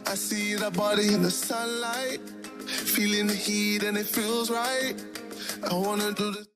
I see that body in the sunlight, feeling the heat and it feels right. I wanna do this.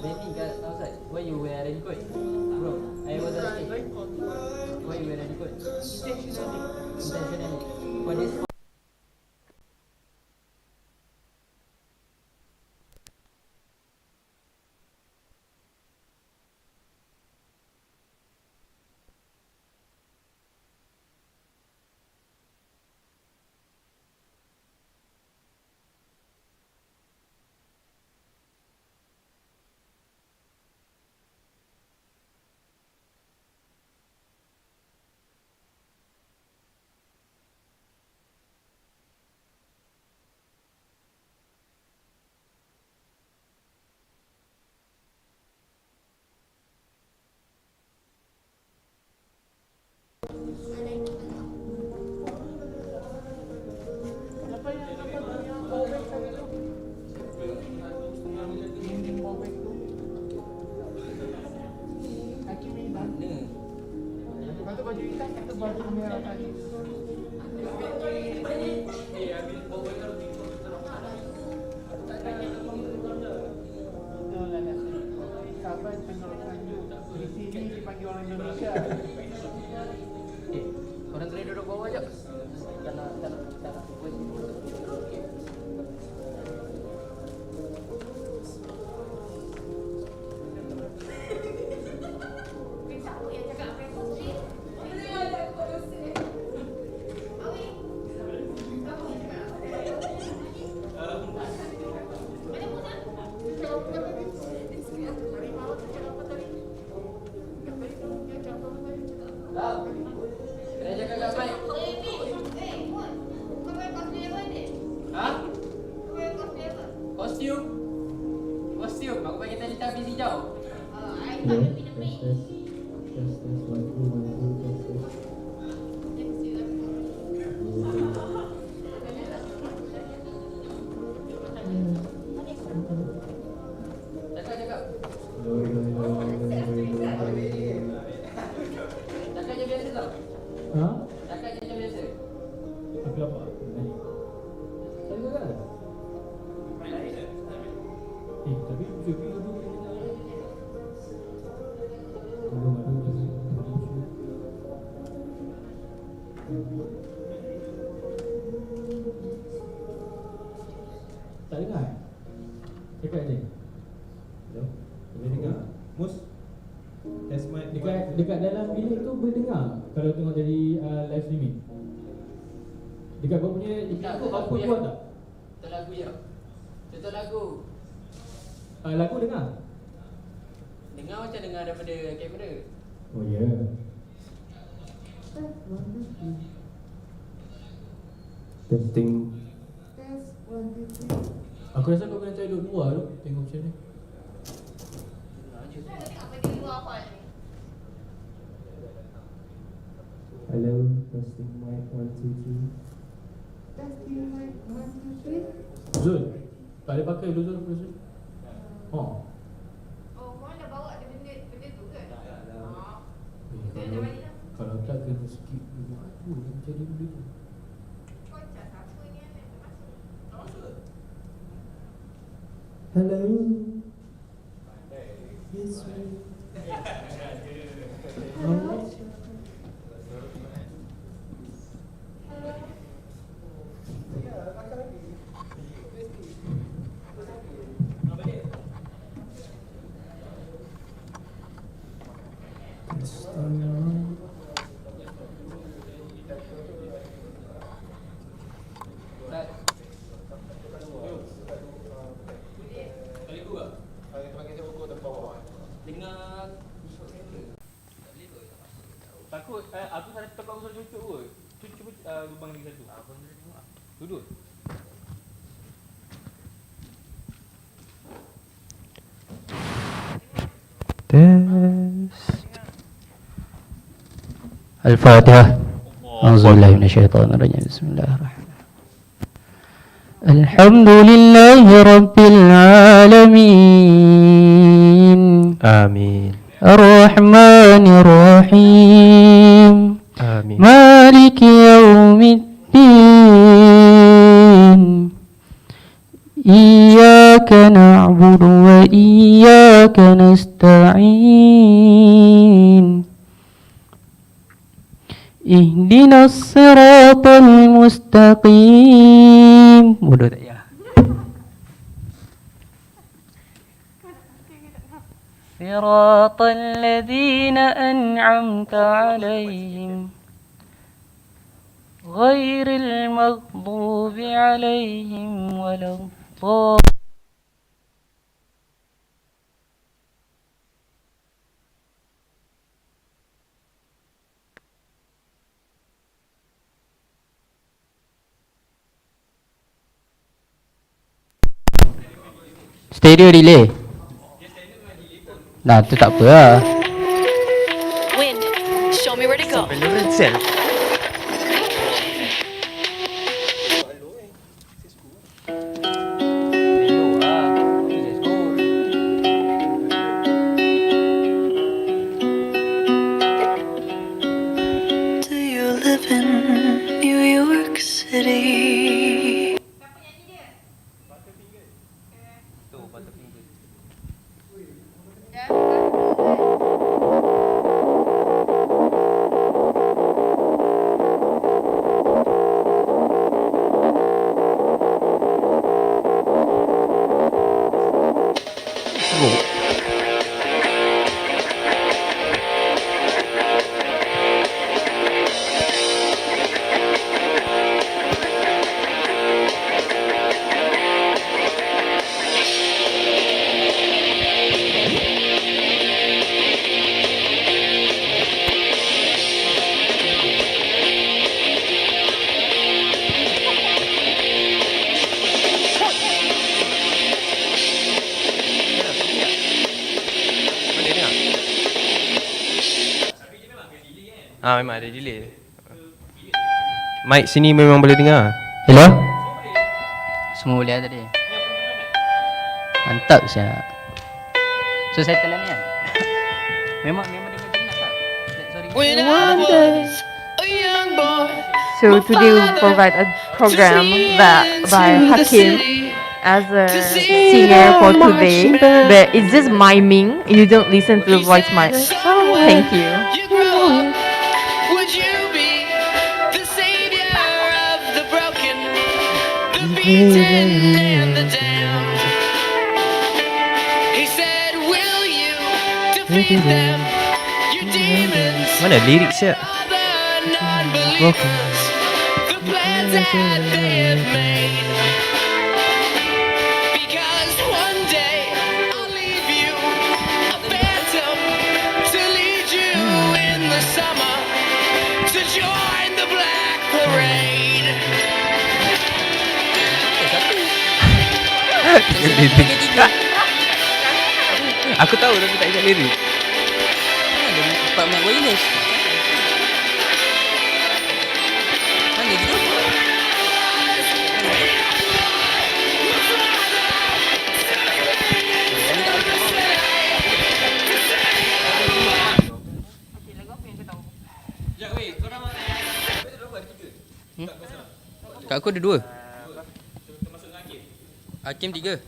Raining kat outside. Why you wear raincoat? Bro, I was asking. Why you wear raincoat? Intentionally. For this. Korang boleh duduk bawah je. Tak nak. Kena jaga kat mic. Kostum. Aku bagi tadi habis hijau. Cakap. Cakap je biasa tau. Cakap je macam biasa. Tapi apa? Tak ada kan? Tapi Jokowi dulu tak dengar? Cakap je. Hello? Boleh dengar? Mus? Test mic. Dekat dalam bilik tu boleh dengar kalau tengok jadi live streaming. Dekat kau punya Tak, apa kuat tak? Itu lagu je. Itu lagu. Lagu dengar? Dengar macam dengar daripada kamera. Oh ya. Yeah. Testing. Aku rasa kau kena cari duduk luar tu. Tengok macam ni. Hello, testing mic 1 2 3. Zul, tak ada pakai dulu Zul. Zul. Oh. Korang dah bawa ada benda tu ke? Kalau tak kena skip dulu. Aduh, yang jadi benda tu. Kau cat apa ni anak? Masuk. Hello. Yes, sir. Takut aku salah tekak aku suruh cucuk kot. Cuba lubang lagi satu. Abang boleh tengok. Duduk. Al-Fatihah. A'udzubillahi minasyaitonirrajim. Bismillahirrahmanirrahim. Alhamdulillahi rabbil alamin. Amin. Ar-Rahmanir Rahim. Amin. Maliki yaumiddin. إياك نعبد وإياك نستعين اهدنا الصراط المستقيم. Bodoh tak ya. صراط الذين أنعمت عليهم غير المغضوب عليهم ولا الضالين. Stereo delay. Nah, tu tak apa lah. Win, show me where to go. Do you live in New York City? Siapa nyanyi dia? Memang ada delay. Mic sini memang boleh dengar. Hello? Semua boleh tadi. Mantap siap. So saya telan ni kan? Memang dengar jelas tak? Sorry. A young boy. So today we provide a program that by Hakim as a singer for today. But it's just miming. You don't listen to the voice much. Thank you. You grow up. Would you be the savior of the broken, the beaten, and the damned? He said, will you defeat them, your demons? Mana lirik siap? The non-believers, the plans that they have made. Because one day I'll leave you a phantom to lead you in the summer to join the black parade. Aku tahu tapi tak ingat lirik. Pak Mak Wireless. Mana gitu? Kat aku ada 2. Hakim 3.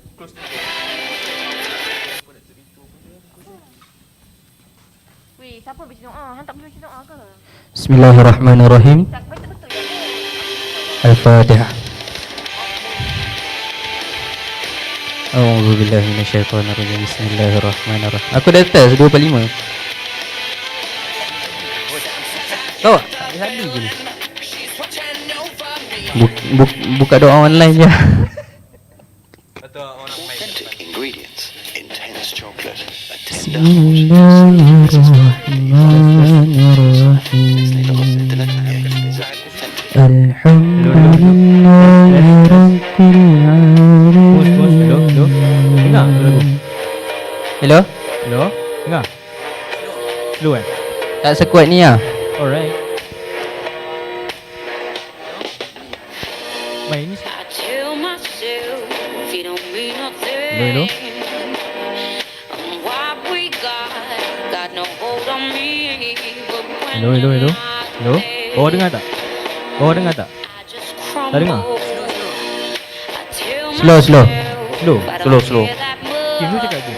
Weh, siapa baca doa? Han tak boleh baca doa ke? Bismillahirrahmanirrahim. Tak baca betul ya? Al-Fatihah. A'udzubillahi minasyaitonirrajim. Bismillahirrahmanirrahim. Aku dah test 2/5. Tahu tak? Tak ada je ni. Buka doa online je. Ingredients: intense chocolate, a tender Bismillahirrahmanirrahim. Alhamdulillahi Rabbil Alamin. Dengar lagu. Hello? Hello? Dengar? Slow kan? Tak sekuat ni lah. Alright. Main ni. I tell myself you don't mean nothing. Hello? What we got no hold on me. But when Hello? you're Hello? Bawah dengar tak? Bawah dengar tak? I just Tak dengar? crumble. I tell Slow. myself Slow. Slow. Kim, you cakap je.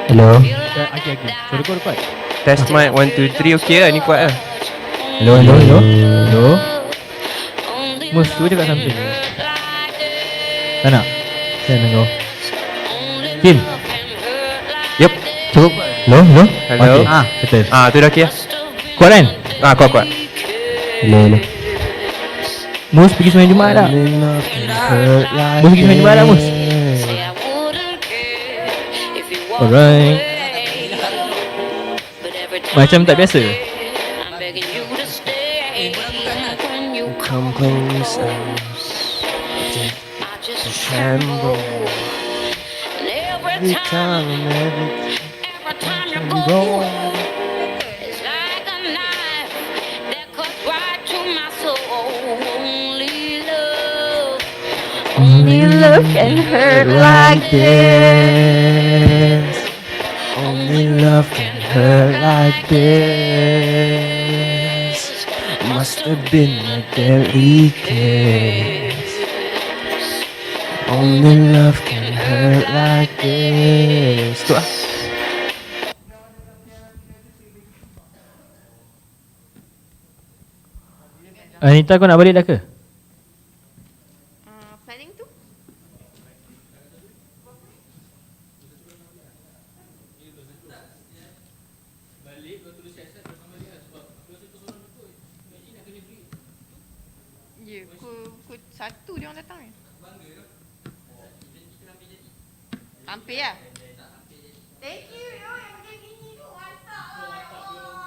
Hello. Aki. Suara kau kuat. Test mic 1 2 3. Okay lah, ni kuat lah. Hello. Mus, cuba cakap something. Tak nak? Saya dengan kau. Kim. Yup. Cukup. Hello. Hello. Okay. Betul. Tu dah okay lah. Kuat kan? Kuat. Hello. Mus pergi semain Jumaat tak? Mus pergi semain Jumaat tak, Mus? Alright. Macam tak biasa. Come closer. Tremble. Every time you go. It's like a knife that cuts right to my soul. Only love can hurt like this. Only love can hurt like this. Must have been a deadly kiss. Only love can hurt like this. Tu lah. Anita, kau nak balik dah ke? Planning tu? Ya, pukul 1 dia orang datang ni. Hampir lah. Thank you, yo, yang macam gini tu. Mantap lah, ya Allah.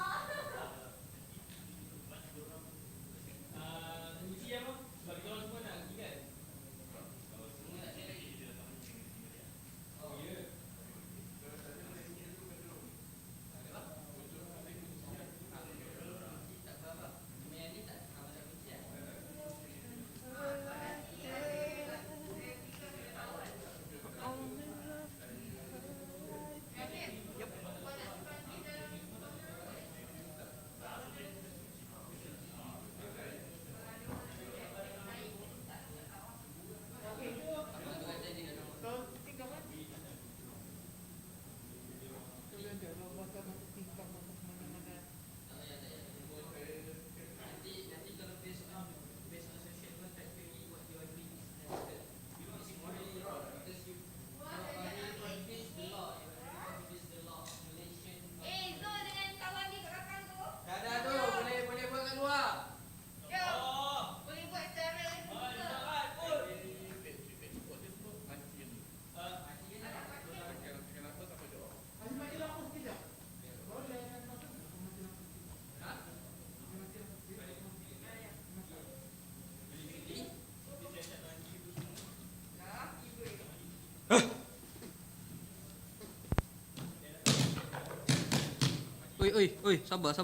Oi, sabar.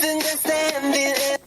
than just standing in.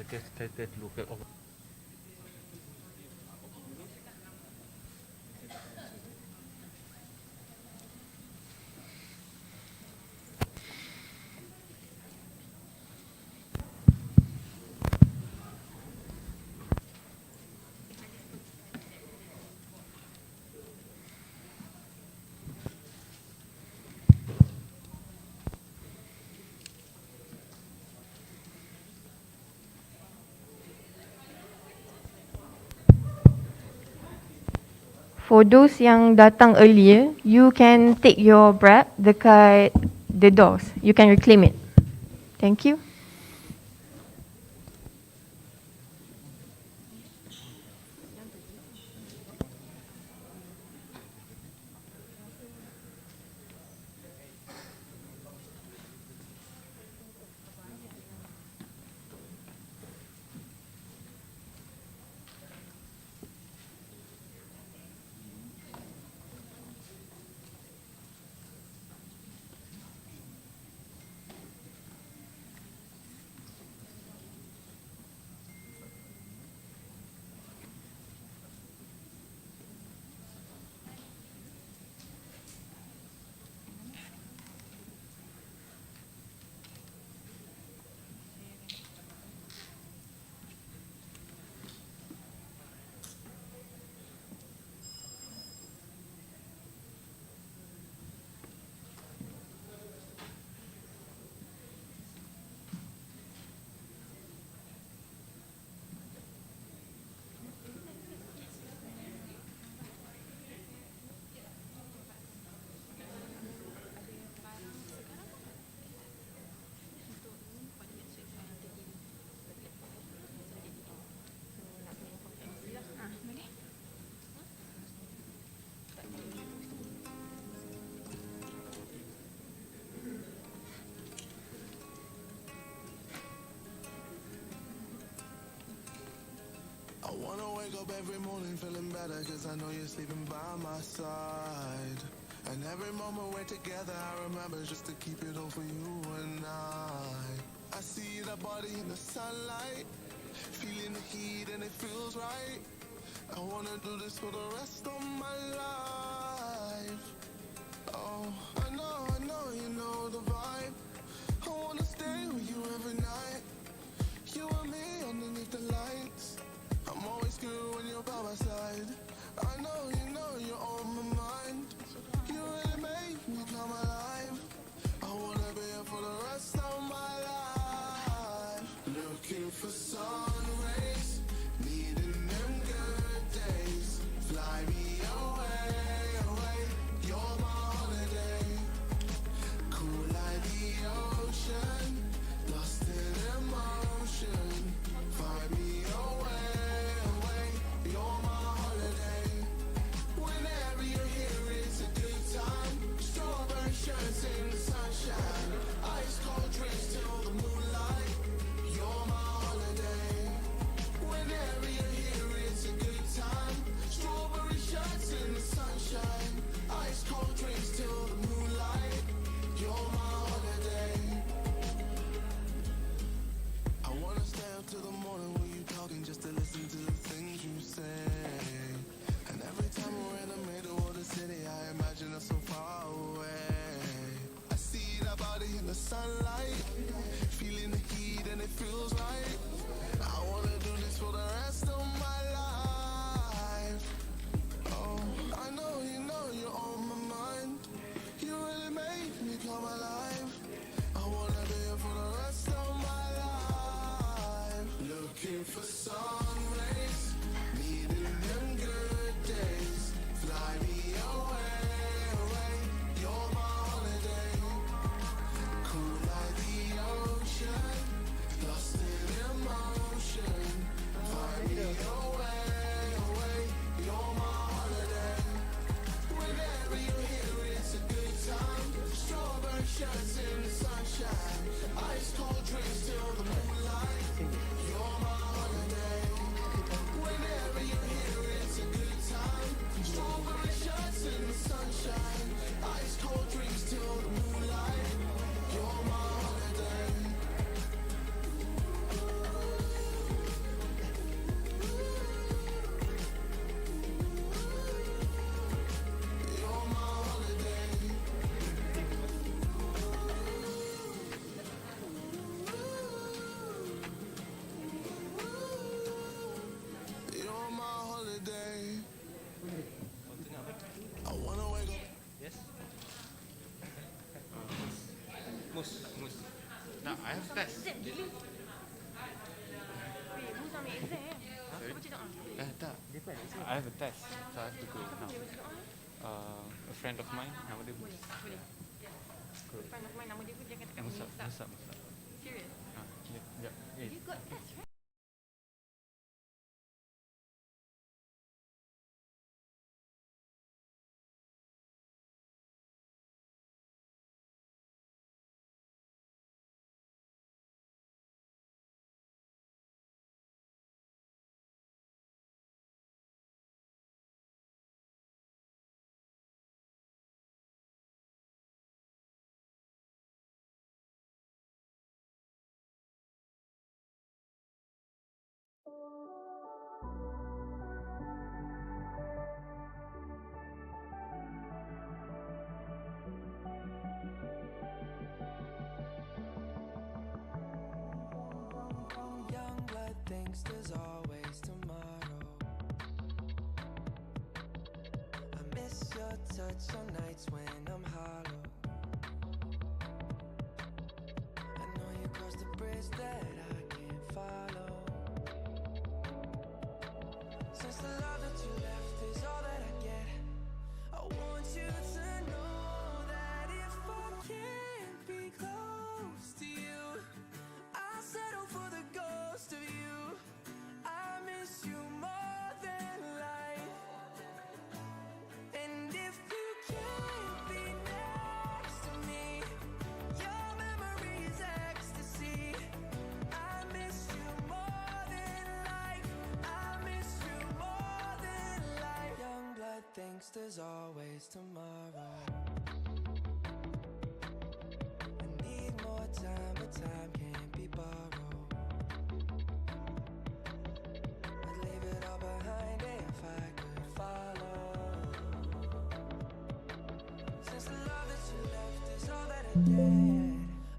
Test dulu. For those yang datang earlier, you can take your break dekat the doors. You can reclaim it. Thank you. I wanna wake up every morning feeling better, cause I know you're sleeping by my side. And every moment we're together, I remember just to keep it all for you and I see that body in the sunlight, feeling the heat and it feels right. I wanna do this for the rest of my life. Oh, I know, you know the vibe. I wanna stay with you every night. You and me underneath the lights. I'm always good when you're by my side. I know you're on my mind. You really make me come alive. I wanna be here for the rest of my life. Looking for sun rays, needing them good days. Fly me away. Mus. Nah, I have test. Exam gila. Weh, Mus ambil exam. Kau baca doa. Tak. I have a test. So I have to go now. Dia baca doa. A friend of mine, nama dia Mus. Boleh. Friend of mine nama dia pun jangan cakap Mus'ab. Mus'ab. Serious? Sekejap. You got test, right? Young blood thinks there's always tomorrow. I miss your touch on nights when I'm hollow. I know you crossed the bridge that I can't follow. Since the love that you left is all that I get, I want you to know that if I can't be close to you, I settle for the ghost of you. I miss you more than life. And if you can't be next to me, your memory is ecstasy. I miss you more than life. I miss you more than life. Young blood thinks there's always tomorrow. I need more time, but time can't be borrowed. I'd leave it all behind if I could follow. Since the love that you left is all that I get,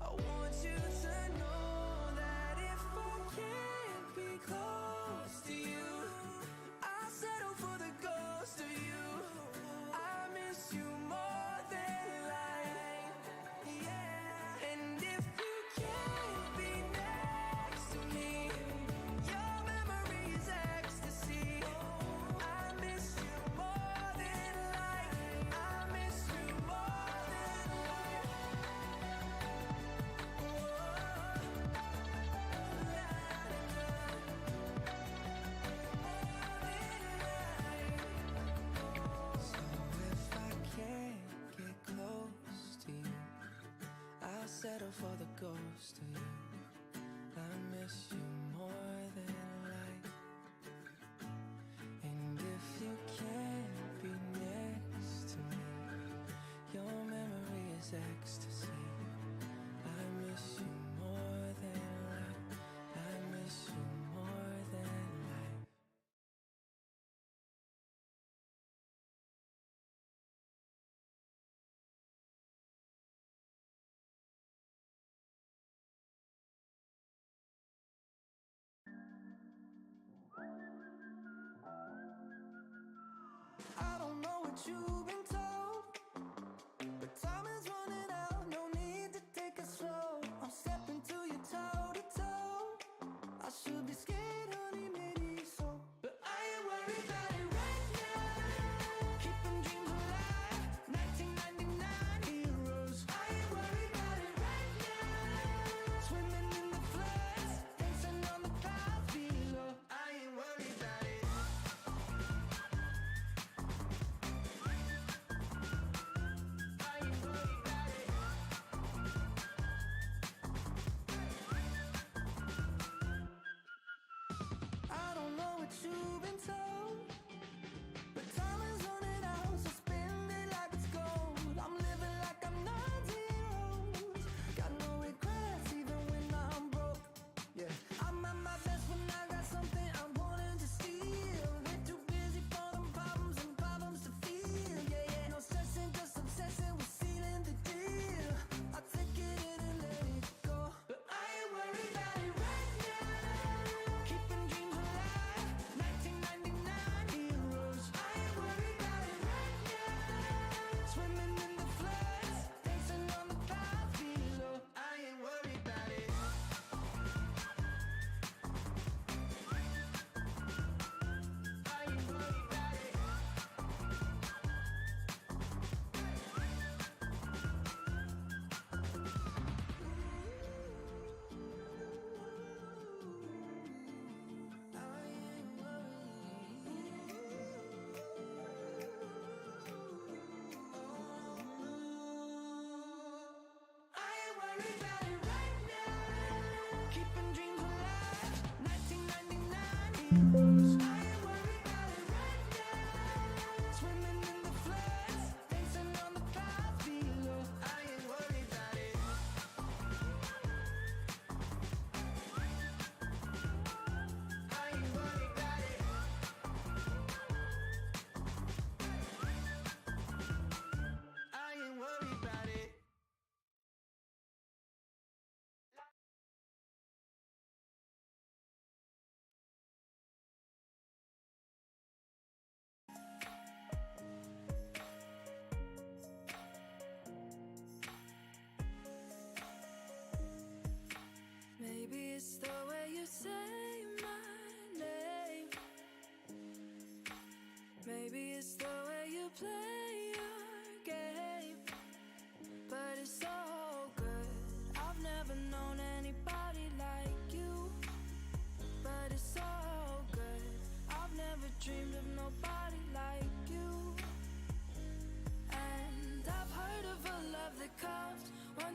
I want you to know that if I can't be close to you, I settle for the ghost of you. I miss you more than life. Yeah. And if you can't be next to me, your memory is ecstasy. I miss you more than life. I miss you more than life. So if I can't get close to you, I'll settle for the ghost of you. I miss you more than life. And if you can't be next to me, your memory is ecstasy. I miss you more than life. I miss you more than life. I don't know what you've been told, but time is running out. No need to take it slow. I'm stepping to you toe to toe. I should be scared, honey, maybe so, but I ain't worried about it right now. Keeping dreams alive, 1999 heroes. I ain't worried about it right now. Swimming in the floods, dancing on the clouds below. I ain't worried about it.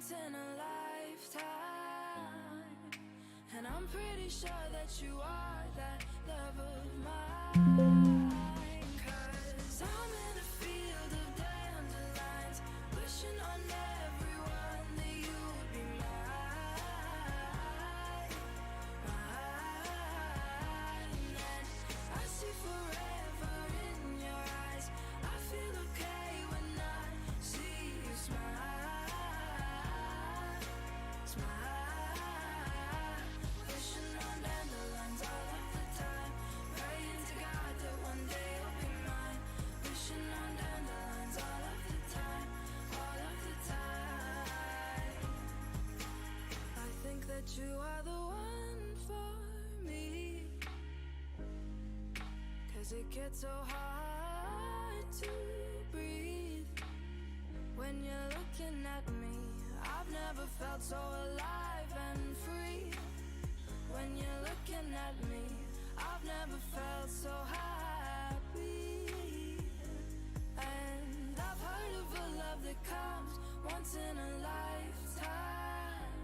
once in a lifetime. And I'm pretty sure that you are that love of mine. 'Cause I'm in a field of dandelions, wishing on everyone that you would be mine, mine. And I see forever in your eyes. I feel okay when I see you smile, smile. Wishing on dandelions all of the time, praying to God that one day you'll be mine. Wishing on dandelions all of the time, all of the time. I think that you are the one for me, 'cause it gets so hard to breathe when you're looking at me. I've never felt so alive and free. When you're looking at me, I've never felt so happy. And I've heard of a love that comes once in a lifetime.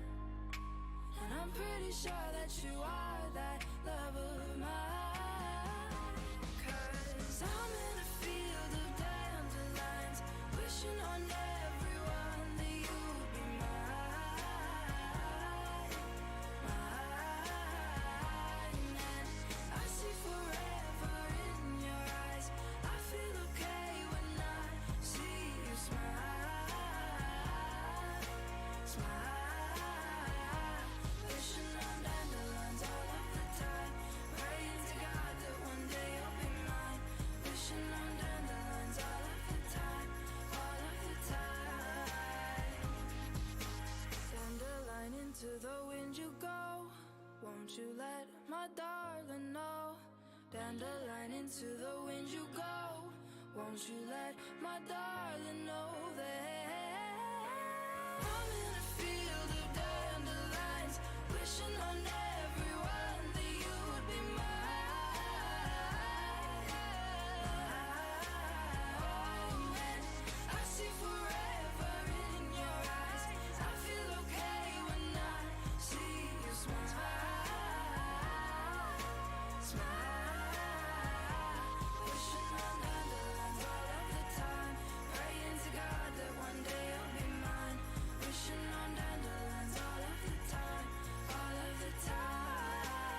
And I'm pretty sure that you are that love of mine. 'Cause I'm in a field of dandelions, wishing on everyone that you would be mine, mine. And I see forever in your eyes. I feel okay when I see you smile, smile. Wishing on dandelions all of the time, praying to God that one day you'll be mine. Wishing on dandelions all of the time, all of the time. Dandelion, into the wind you go. Won't you let my darling know? Dandelion, into the wind you go. Won't you let my darling know that I'm in a field of dandelions, wishing on everyone that you would be mine. And I see forever in your eyes. I feel okay when I see you smile, smile. Wishing on dandelions all of the time, praying to God that one day you'll be mine. Wishing on dandelions all of the time, all of the time.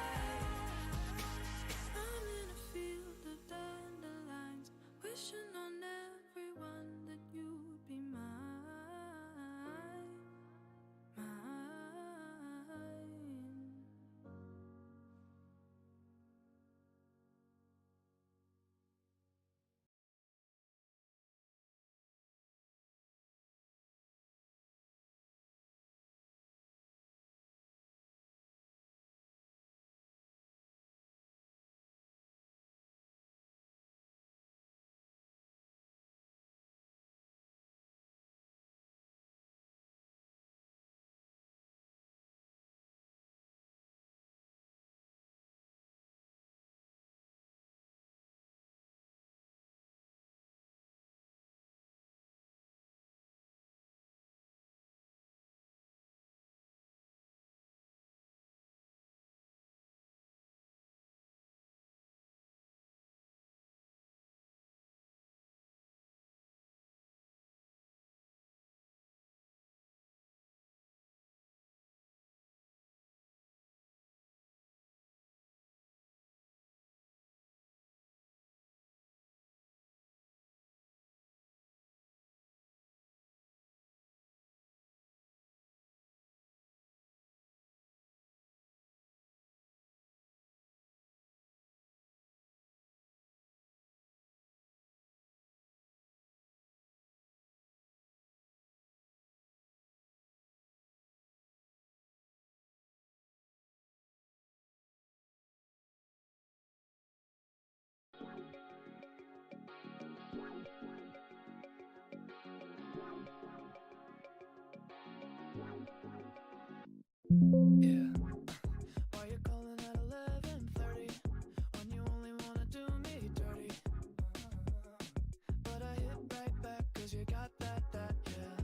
I'm in a field of dandelions, wishing on everyone that you would be mine, mine. Yeah. Why you calling at 11:30 when you only wanna do me dirty? But I hit right back 'cause you got that, yeah.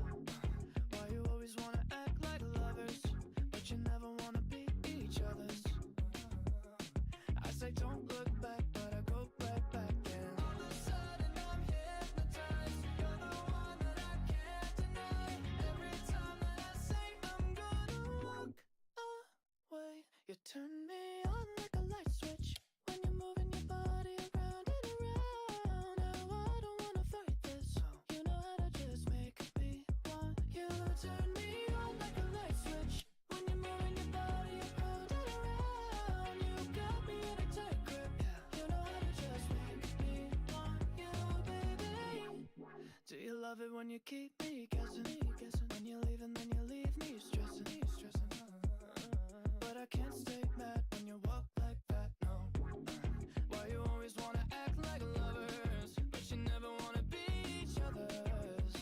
Why you always wanna love it when you keep me guessing. When you leave and then you leave me stressing. But I can't stay mad when you walk like that, no. Why you always wanna act like lovers, but you never wanna be each other's.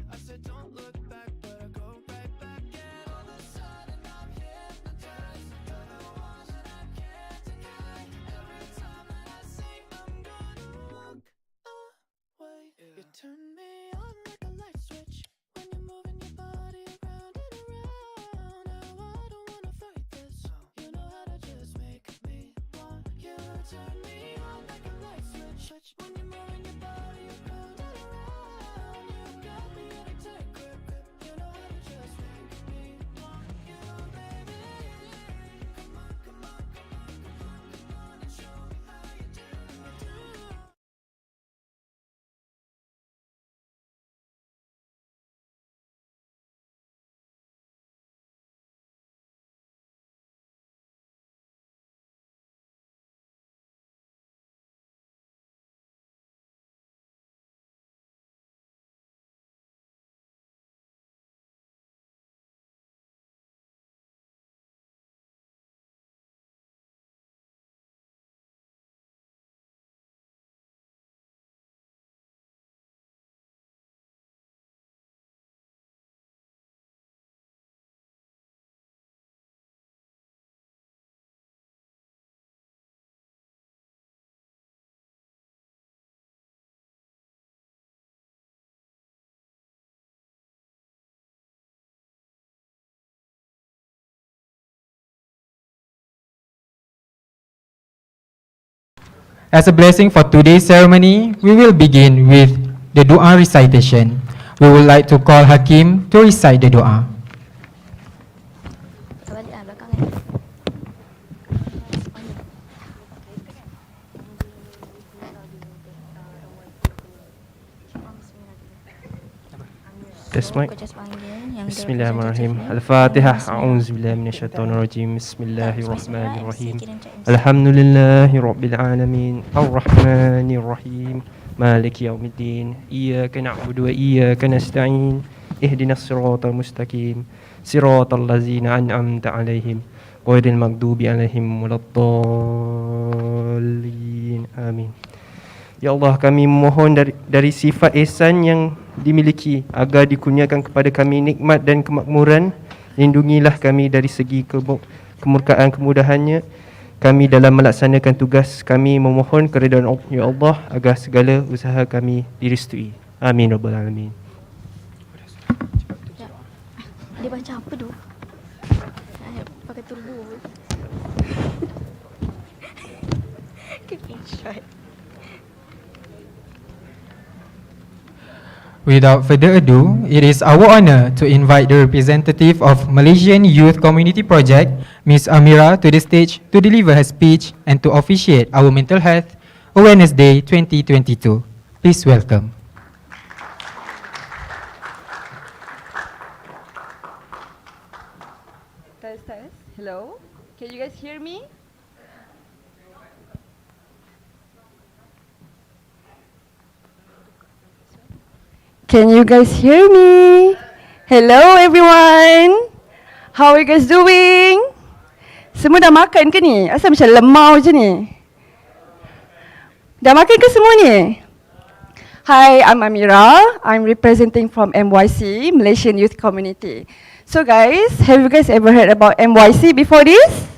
I said don't look back, but I go right back. And all of a sudden I'm hypnotized. You're the one that I can't deny. Every time that I say I'm gonna walk away, you turn me on like a light switch. When you're moving your body around and around. Now I don't wanna fight this. You know how to just make me want you. Turn me on like a light switch. When you're moving your body around and around. You got me in a tight grip. You know how to just make me want you, baby. Come on, come on, come on, come on, come on, and show me how you do. As a blessing for today's ceremony, we will begin with the dua recitation. We would like to call Hakim to recite the dua. Test mic. Bismillahirrahmanirrahim. Al-Fatihah. A'udzubillahi minasyaitonirrajim. Bismillahirrahmanirrahim. Alhamdulillahi rabbil alamin. Ar-Rahmanirrahim. Maliki yaumiddin. Iyyaka na'budu wa iyyaka nasta'in. Ihdinas siratal mustaqim. Siratal ladzina an'amta 'alaihim ghairil maghdubi 'alaihim waladdallin. Amin. Ya Allah, kami mohon dari sifat ihsan yang dimiliki agar dikurniakan kepada kami nikmat dan kemakmuran. Lindungilah kami dari segi kemurkaan kemudahannya kami dalam melaksanakan tugas kami. Memohon keridaan Ya Allah agar segala usaha kami direstui. Amin Rabbal Alamin. Dia baca apa tu? Pakai turbo. Shot. Without further ado, it is our honor to invite the representative of Malaysian Youth Community Project, Ms. Amira, to the stage to deliver her speech and to officiate our Mental Health Awareness Day 2022. Please welcome. Test. Hello? Can you guys hear me? Can you guys hear me? Hello everyone. How are you guys doing? Semua dah makan ke ni? Asal macam lemau je ni? Dah makan ke semua ni? Hi, I'm Amira. I'm representing from MYC, Malaysian Youth Community. So guys, have you guys ever heard about MYC before this?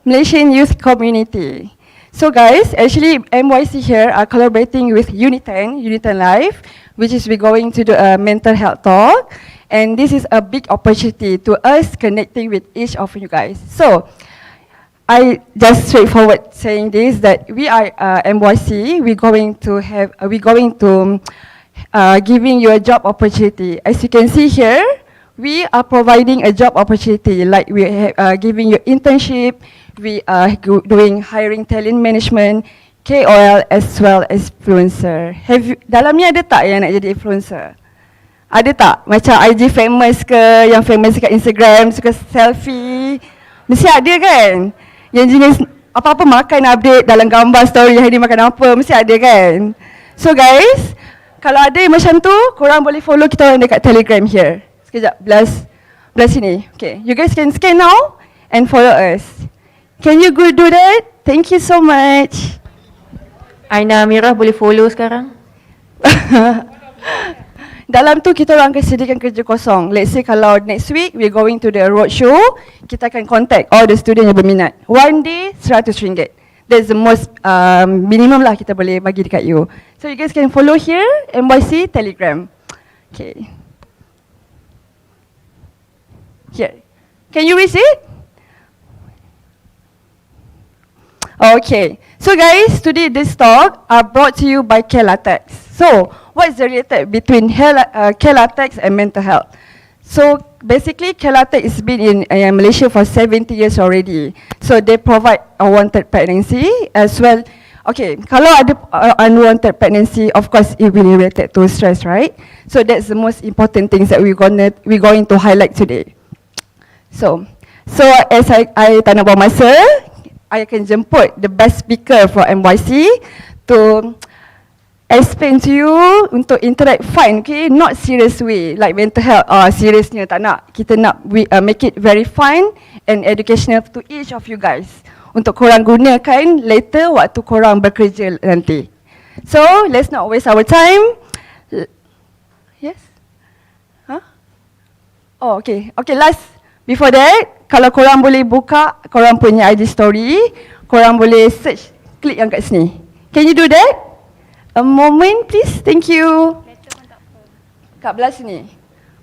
Malaysian Youth Community. So guys, actually MYC here are collaborating with Unit 10 Life, which is we're going to do a mental health talk, and this is a big opportunity to us connecting with each of you guys. So I just straightforward saying this, that we are MYC. We're going to giving you a job opportunity. As you can see here, we are providing a job opportunity, like we are giving you internship. We are doing hiring, talent management, KOL as well as influencer. Dalam ni ada tak yang nak jadi influencer? Ada tak? Macam IG famous ke, yang famous kat Instagram, suka selfie? Mesti ada kan? Yang jenis apa-apa makan update dalam gambar story hari ni makan apa, mesti ada kan? So guys, Kalau ada yang macam tu, korang boleh follow kita orang dekat Telegram here. Sekejap, belah sini. Okay, you guys can scan now and follow us. Can you go do that? Thank you so much. Aina Amirah boleh follow sekarang. Dalam tu kita orang akan sediakan kerja kosong. Let's say kalau next week we're going to the road show, kita akan contact all the student yang berminat. One day RM100. That's the most minimum lah kita boleh bagi dekat you. So you guys can follow here, NYC Telegram. Okay. Here. Can you read it? Okay. So guys, today this talk are brought to you by Kelatex. So, what is the related between Kelatex and mental health? So basically, Kelatex has been in Malaysia for 70 years already. So they provide unwanted pregnancy as well. Okay, kalau ada unwanted pregnancy, of course it will be related to stress, right? So that's the most important things that we're going to highlight today. So as I tak nak buang masa, I akan jemput the best speaker for MYC to explain to you untuk interact fun, okay? Not serious way, like mental health, seriousnya tak nak. Kita nak make it very fun and educational to each of you guys. Untuk korang gunakan later waktu korang bekerja nanti. So, let's not waste our time. Yes? Huh? Oh, okay. Okay, last. Before that, kalau korang boleh buka korang punya IG story, korang boleh search, klik yang kat sini. Can you do that? A moment please, thank you. Kat belah sini.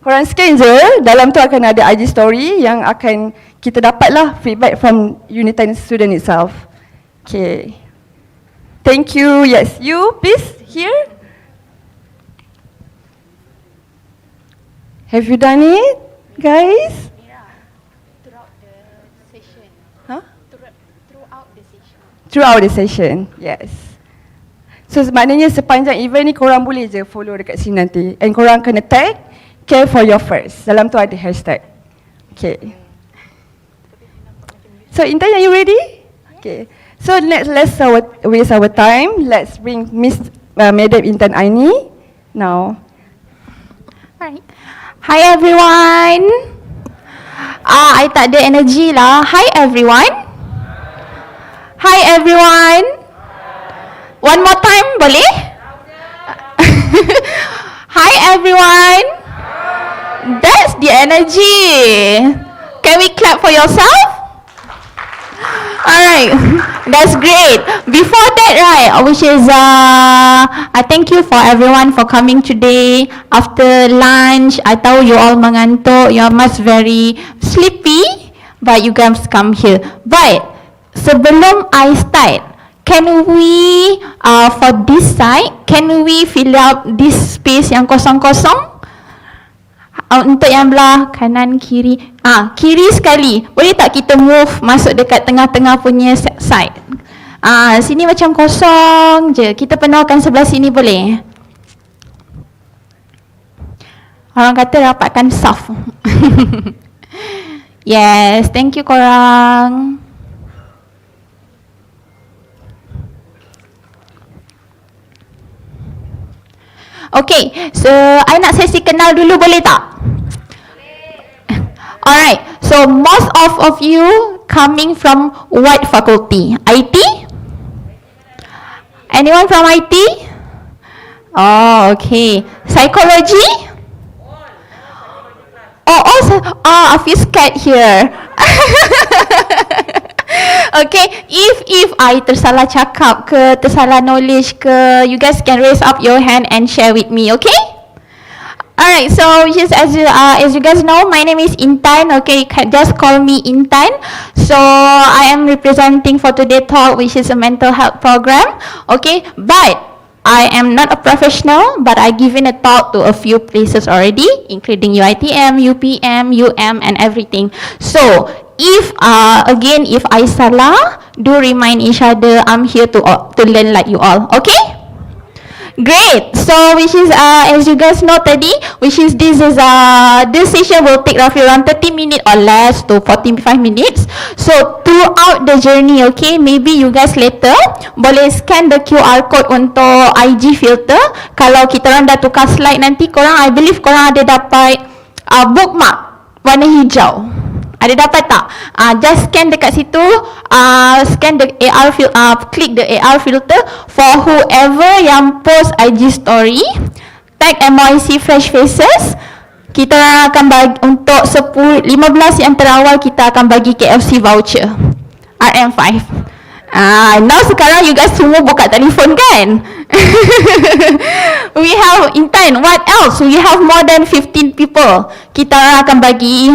Korang scan je, dalam tu akan ada IG story yang akan kita dapatlah feedback from Unit 10 student itself. Okay. Thank you. Yes, you please, here. Have you done it, guys? Throughout the session. Huh? Throughout the session. Throughout the session, yes. So maknanya sepanjang event ni korang boleh je follow dekat sini nanti. And korang kena tag care for your first. Dalam tu ada hashtag. Okay. So Intan, are you ready? Okay. So let's waste our time. Let's bring Madam Intan Aini now. Alright. Hi everyone. I tak ada energy lah. Hi everyone. Hi everyone. One more time, boleh? Hi everyone. That's the energy. Can we clap for yourself? Alright, that's great. Before that, right, which is I thank you for everyone for coming today. After lunch, I tahu you all mengantuk, you must very sleepy, but you guys come here. But sebelum I start, can we for this side, can we fill up this space yang kosong-kosong? Untuk yang belah kanan kiri, kiri sekali. Boleh tak kita move masuk dekat tengah-tengah punya side? Sini macam kosong je. Kita penuhkan sebelah sini boleh? Orang kata rapatkan saf. Yes, thank you korang. Okay, so I nak sesi kenal dulu boleh tak? Alright, so most of you coming from what faculty? IT? Anyone from IT? Oh, okay. Psychology? Oh, also, I feel scared here. Okay, if I tersalah cakap ke, tersalah knowledge ke, you guys can raise up your hand and share with me, okay? Alright, so just as you guys know, my name is Intan. Okay, you can just call me Intan. So I am representing for today's talk, which is a mental health program. Okay, but I am not a professional, but I given a talk to a few places already, including UITM, UPM, UM, and everything. So if again, if I salah, do remind each other. I'm here to learn like you all. Okay? Great. So which is as you guys know tadi, which is this session will take roughly around 30 minutes or less to 45 minutes. So to throughout the journey, okay? Maybe you guys later boleh scan the QR code untuk IG filter. Kalau kita orang dah tukar slide nanti, korang, I believe korang ada dapat bookmark warna hijau. Ada dapat tak? Just scan dekat situ, scan the AR click the AR filter for whoever yang post IG story, tag MOIC Fresh Faces. Kita akan bagi untuk 15 yang terawal, kita akan bagi KFC voucher RM5. Now sekarang you guys semua buka telefon kan? We have Intan, what else? We have more than 15 people. Kita akan bagi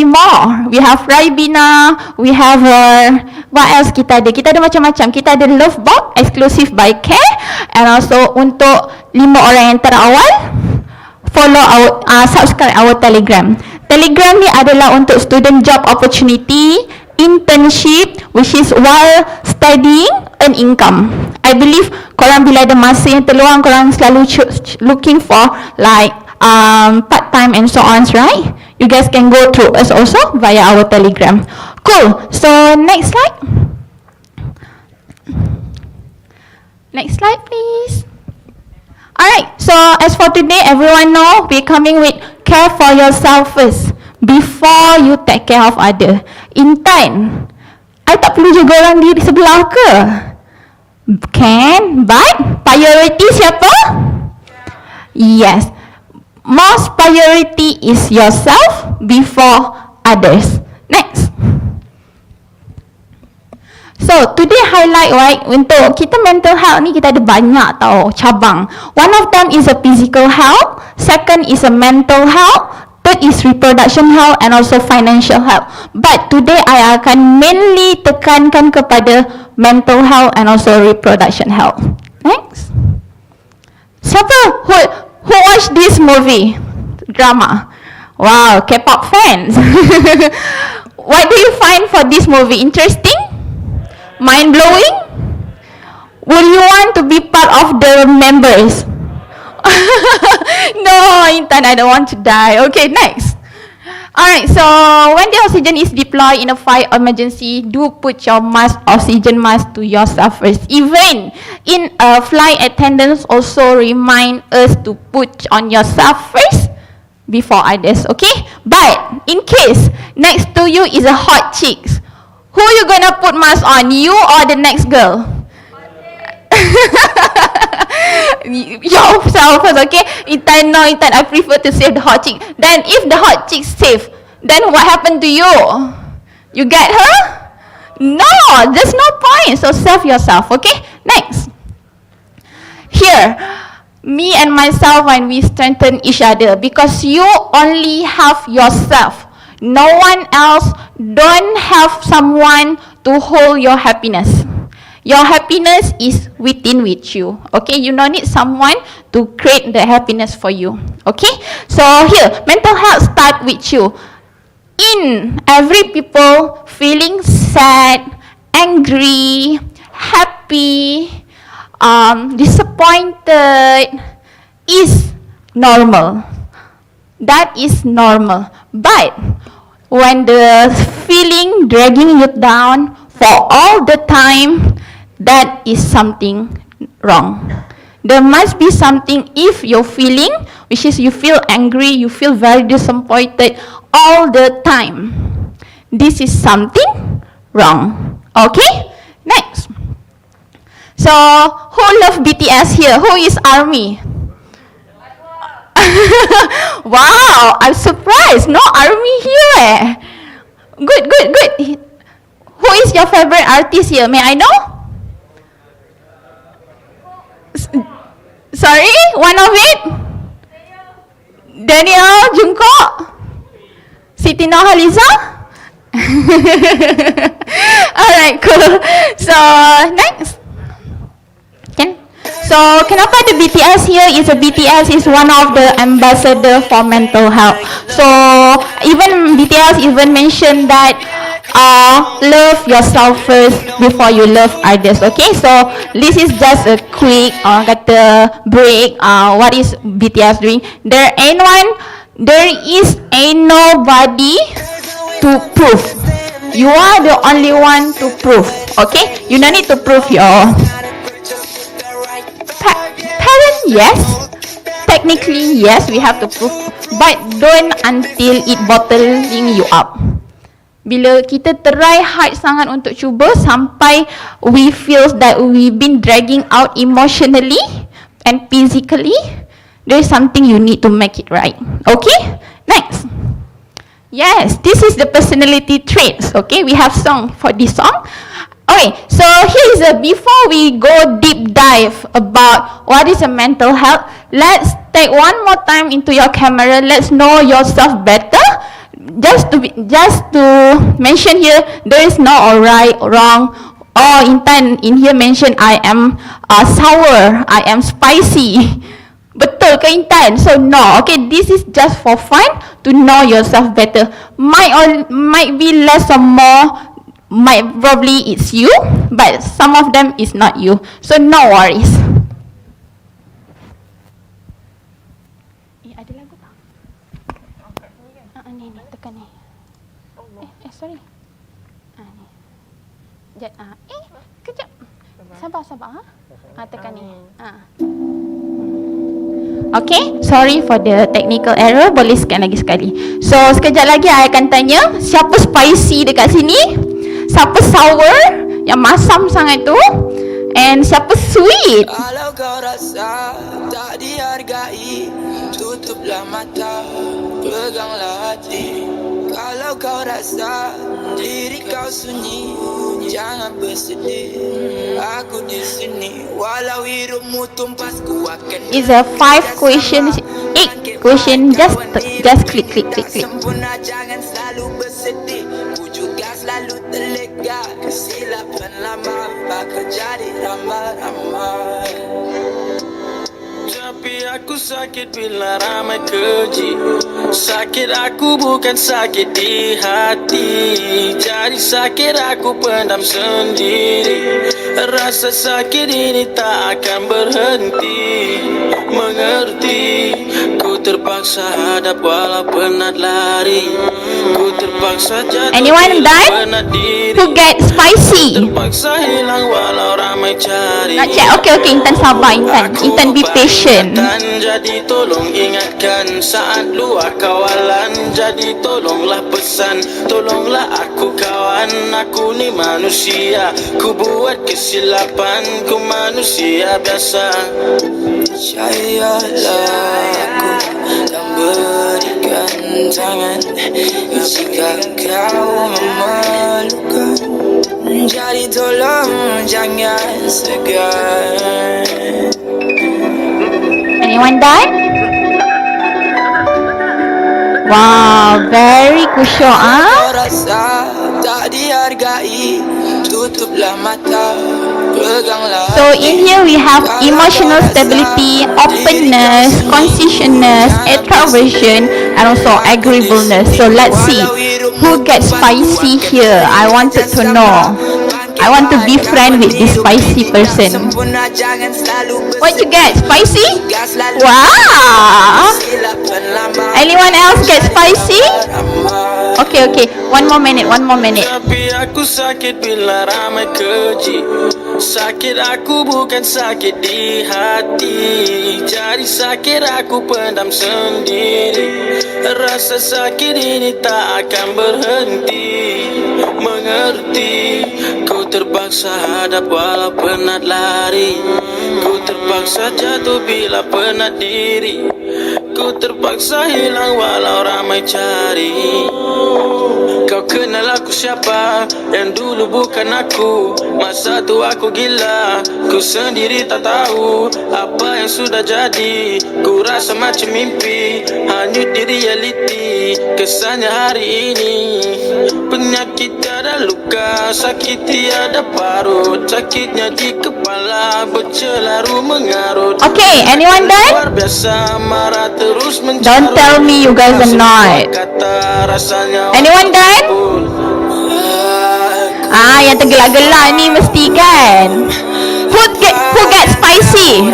more. We have Raibina, we have what else kita ada? Kita ada macam-macam. Kita ada Love Box exclusive by Care, and also untuk 5 orang yang terawal follow our subscribe our Telegram. Telegram ni adalah untuk student job opportunity, internship, which is while studying, earn income. I believe korang bila ada masa yang terluang, korang selalu looking for like part time and so on, right? You guys can go through us also via our Telegram. Cool. So next slide. Next slide, please. Alright, so as for today, everyone know we're coming with care for yourself first before you take care of other. Intan, I tak perlu jaga orang di sebelah ke? Can, but priority siapa? Yes, most priority is yourself before others. Next. So today highlight, right, untuk kita mental health ni kita ada banyak tau cabang. One of them is a physical health, second is a mental health, third is reproduction health and also financial health. But today I akan mainly tekankan kepada mental health and also reproduction health. Next. Siapa who watch this movie drama? Wow, K-pop fans. What do you find for this movie? Interesting? Mind-blowing? Would you want to be part of the members? No, Intan, I don't want to die. Okay, next. Alright, so when the oxygen is deployed in a fire emergency, do put your oxygen mask to yourself first. Even in a flight attendants also remind us to put on yourself first before others, okay? But in case next to you is a hot chick, who you gonna put mask on, you or the next girl? Yourself first, okay? Intan, no, Intan, I prefer to save the hot chick. Then if the hot chick safe, then what happened to you? You get her? No, there's no point. So save yourself, okay? Next. Here, me and myself, when we strengthen each other, because you only have yourself. No one else, don't have someone to hold your happiness. Your happiness is within with you. Okay, you don't need someone to create the happiness for you. Okay, so here, mental health start with you. In every people feeling sad, angry, happy, disappointed is normal. That is normal. But when the feeling dragging you down for all the time, that is something wrong. There must be something. If you're feeling, which is you feel angry, you feel very disappointed all the time, this is something wrong. Okay, next. So who love BTS here? Who is ARMY? Wow, I'm surprised. No ARMY here. Good, good, good. Who is your favorite artist here? May I know? Sorry, one of it? Daniel, Jungkook, Siti Nurhaliza. Alright, cool. So next. So kenapa the BTS here is BTS is one of the ambassador for mental health. So even BTS even mentioned that love yourself first before you love others. Okay, so this is just a quick kata break. What is BTS doing? There is ain't nobody to prove You are the only one to prove. Okay? You don't need to prove your parent. Yes, technically yes, we have to prove, but don't until it bottling you up. Bila kita try hard sangat untuk cuba sampai we feel that we've been dragging out emotionally and physically, there is something you need to make it right. Okay? Next. Yes, this is the personality traits. Okay, we have song for this song. Okay, so here is before we go deep dive about what is a mental health, let's take one more time into your camera. Let's know yourself better. Just to mention here, there is no right or wrong. Oh, Intan in here mention I am sour, I am spicy. Betul ke Intan? So no, okay, this is just for fun to know yourself better. Might be less or more, might probably it's you, but some of them is not you. So no worries. Ada lagu tak? Ni tekan ni. Sorry. Ni. Kejap. Sabar. Tekan ni. Okay, sorry for the technical error. Boleh scan lagi sekali. So, sekejap lagi I akan tanya siapa spicy dekat sini, siapa sour yang masam sangat tu, and siapa sweet. Kalau kau rasa tak dihargai, tutuplah mata, peganglah hati. Kalau kau rasa diri kau sunyi, jangan bersedih. Aku di sini, walau hidupmu tumpas, ku akan. It's a 5 questions, 8 question. Just click. Sempurna, jangan selalu bersedih. Ku juga selalu terlega. Kesilapan lama bakal jadi ramai-ramai. Tapi aku sakit bila ramai keji. Sakit aku bukan sakit di hati. Jadi sakit aku pendam sendiri. Rasa sakit ini tak akan berhenti. Mengerti, ku terpaksa hadap walau penat lari. Ku terpaksa jatuh. Anyone done? Who get spicy? Terpaksa hilang walau ramai cari. Nak check. Okay, Intan sabar Intan. Intan be patient. Jadi tolong ingatkan saat luar kawalan. Jadi tolonglah pesan, tolonglah aku kawan. Aku ni manusia, ku buat kesilapan. Ku manusia biasa. Percayalah aku dan berikan tangan jika kau memalukan. Jadi tolong jangan segan. Anyone done? Wow, very khusyuk ah. Rasa tak dihargai, tutuplah mata, peganglah. So in here we have emotional stability, openness, conscientiousness, extroversion, and also agreeableness. So let's see who gets spicy here. I wanted to know. I want to be friend with this spicy person. What you get? Spicy? Wow! Anyone else get spicy? Okay. One more minute. Tapi aku sakit bila ramai keji. Sakit aku bukan sakit di hati. Jadi sakit aku pendam sendiri. Rasa sakit ini tak akan berhenti. Mengerti, ku terpaksa hadap walau penat lari. Ku terpaksa jatuh bila penat diri. Ku terpaksa hilang walau ramai cari. Kau kenal aku siapa? Yang dulu bukan aku. Masa tu aku gila, ku sendiri tak tahu apa yang sudah jadi. Ku rasa macam mimpi, hanyut di realiti. Kesannya hari ini penyakit tiada luka, sakit tiada parut. Sakitnya di kepala bercelaru mengarut. Okay, anyone done? Luar biasa marah terus mencarut. Don't tell me you guys are not. Anyone done? Yang tergelak-gelak ni mesti kan. Who get spicy?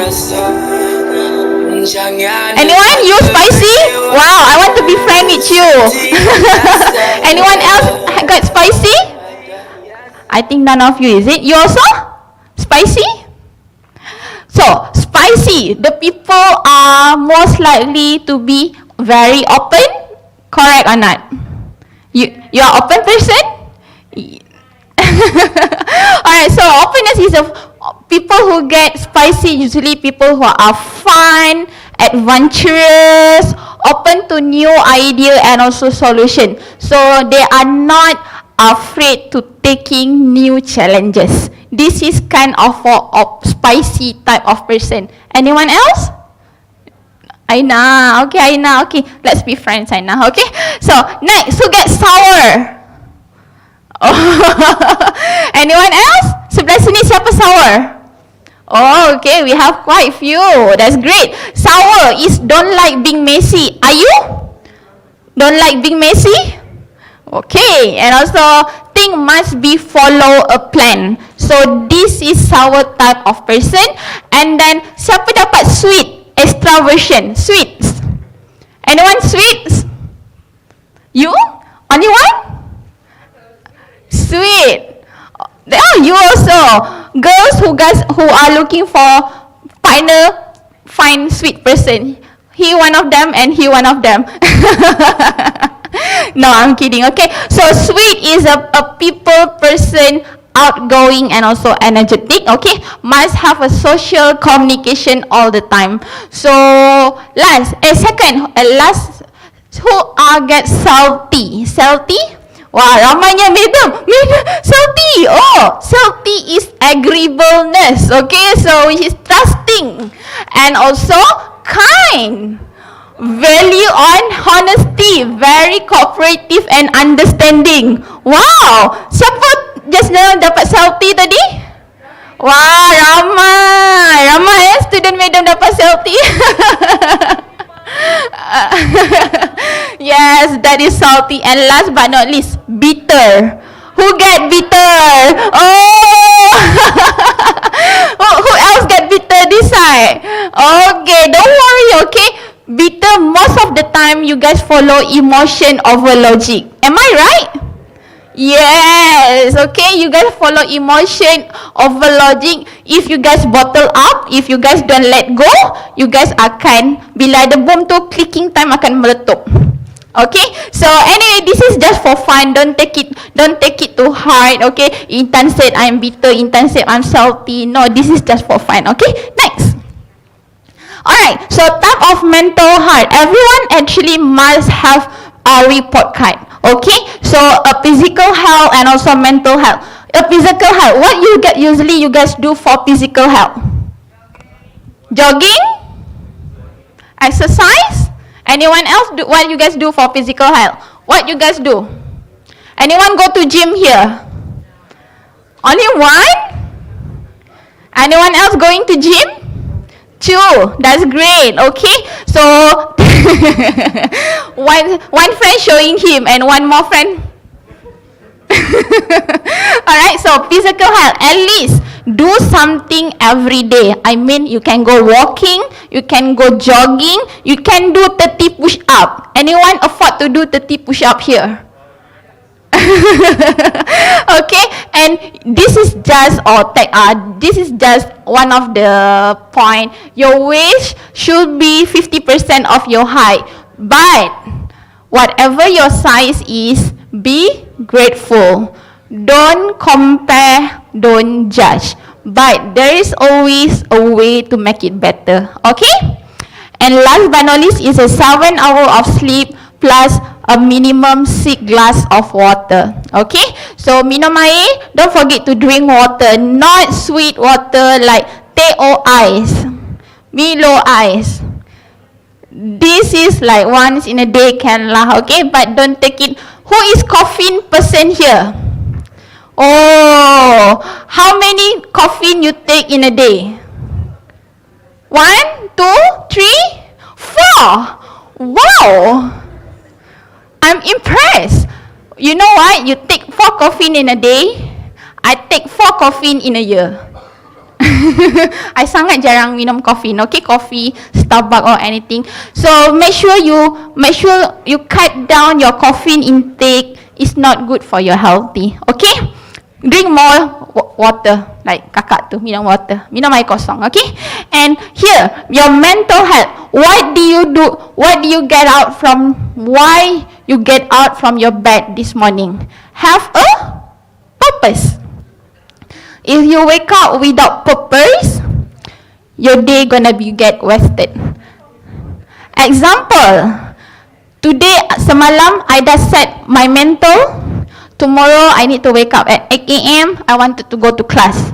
Anyone? You spicy? Wow, I want to be friend with you. Anyone else got spicy? I think none of you, is it? You also? Spicy? So, spicy, the people are most likely to be very open, correct or not? You are open person? Alright, so openness is of people who get spicy, usually people who are fun, adventurous, open to new idea and also solution. So they are not afraid to taking new challenges. This is kind of a spicy type of person. Anyone else? Aina, okay, Aina, okay. Let's be friends, Aina, okay? So, next, who gets sour? Oh. Anyone else? Sebelah sini siapa sour? Oh, okay, we have quite few. That's great. Sour is don't like being messy. Are you? Don't like being messy? Okay, and also thing must be follow a plan. So this is sour type of person. And then siapa dapat sweet? Extraversion. Sweets. Anyone sweets? You? Only one? Sweet. Oh, you also. Girls who are looking for partner, find sweet person. He one of them and he one of them. No, I'm kidding. Okay, so sweet is a people person, outgoing and also energetic. Okay, must have a social communication all the time. So last, last, who get salty? Salty? Wah, ramainya madam, salty. Oh, salty is agreeableness. Okay, so which is trusting and also kind. Value on honesty, very cooperative and understanding. Wow, siapa just now dapat salty tadi? Wah, ramai student madam dapat salty. Yes, that is salty. And last but not least, bitter. Who get bitter? Oh, who else get bitter this side? Okay, don't worry. Okay, bitter, most of the time you guys follow emotion over logic. Am I right? Yes, okay, you guys follow emotion over logic. If you guys bottle up, if you guys don't let go, you guys akan, bila ada bom tu, clicking time akan meletup. Okay, so anyway, this is just for fun. Don't take it too hard. Okay, Intan said I'm bitter, Intan said I'm salty. No, this is just for fun. Okay, next. Alright, so type of mental health. Everyone actually must have a report card. Okay, so a physical health and also mental health. A physical health, what usually you guys do for physical health? Jogging? Exercise? Anyone else what you guys do for physical health? What you guys do? Anyone go to gym here? Only one? Anyone else going to gym? 2. That's great. Okay, so one friend showing him and one more friend. Alright, so physical health, at least do something every day. I mean, you can go walking, you can go jogging, you can do 30 push-up. Anyone afford to do 30 push-up here? Okay, and this is just one of the point. Your waist should be 50% of your height, but whatever your size is, be grateful. Don't compare, don't judge, but there is always a way to make it better. Okay, and last but not least is a 7 hour of sleep plus a minimum 6 glass of water. Okay, so minum air, don't forget to drink water, not sweet water like teh or ice, Milo ice. This is like once in a day can lah, okay, but don't take it. Who is caffeine person here? Oh, how many caffeine you take in a day? 1, 2, 3, 4. Wow, I'm impressed. You know what? You take 4 caffeine in a day. I take 4 caffeine in a year. I sangat jarang minum coffee. Okay, coffee, Starbucks or anything. So make sure you cut down your caffeine intake. It's not good for your healthy. Okay. drink more water, like kakak tu minum water, minum air kosong, okay? And here, your mental health, what do you do, what do you get out from, why you get out from your bed this morning? Have a purpose. If you wake up without purpose, your day gonna be get wasted. Example, today semalam I dah set my mental, tomorrow I need to wake up at 8 a.m. I wanted to go to class.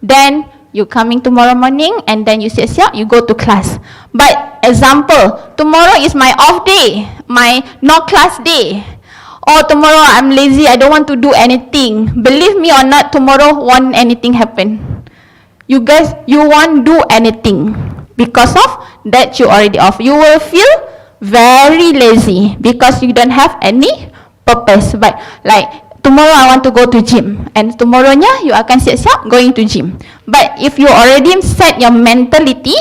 Then you coming tomorrow morning and then you siap-siap, you go to class. But example, tomorrow is my off day, my no class day. Or tomorrow I'm lazy, I don't want to do anything. Believe me or not, tomorrow won't anything happen. You guys, you won't do anything. Because of that you already off. You will feel very lazy because you don't have any purpose. But like tomorrow I want to go to gym, and tomorrownya you akan siap-siap going to gym. But if you already set your mentality,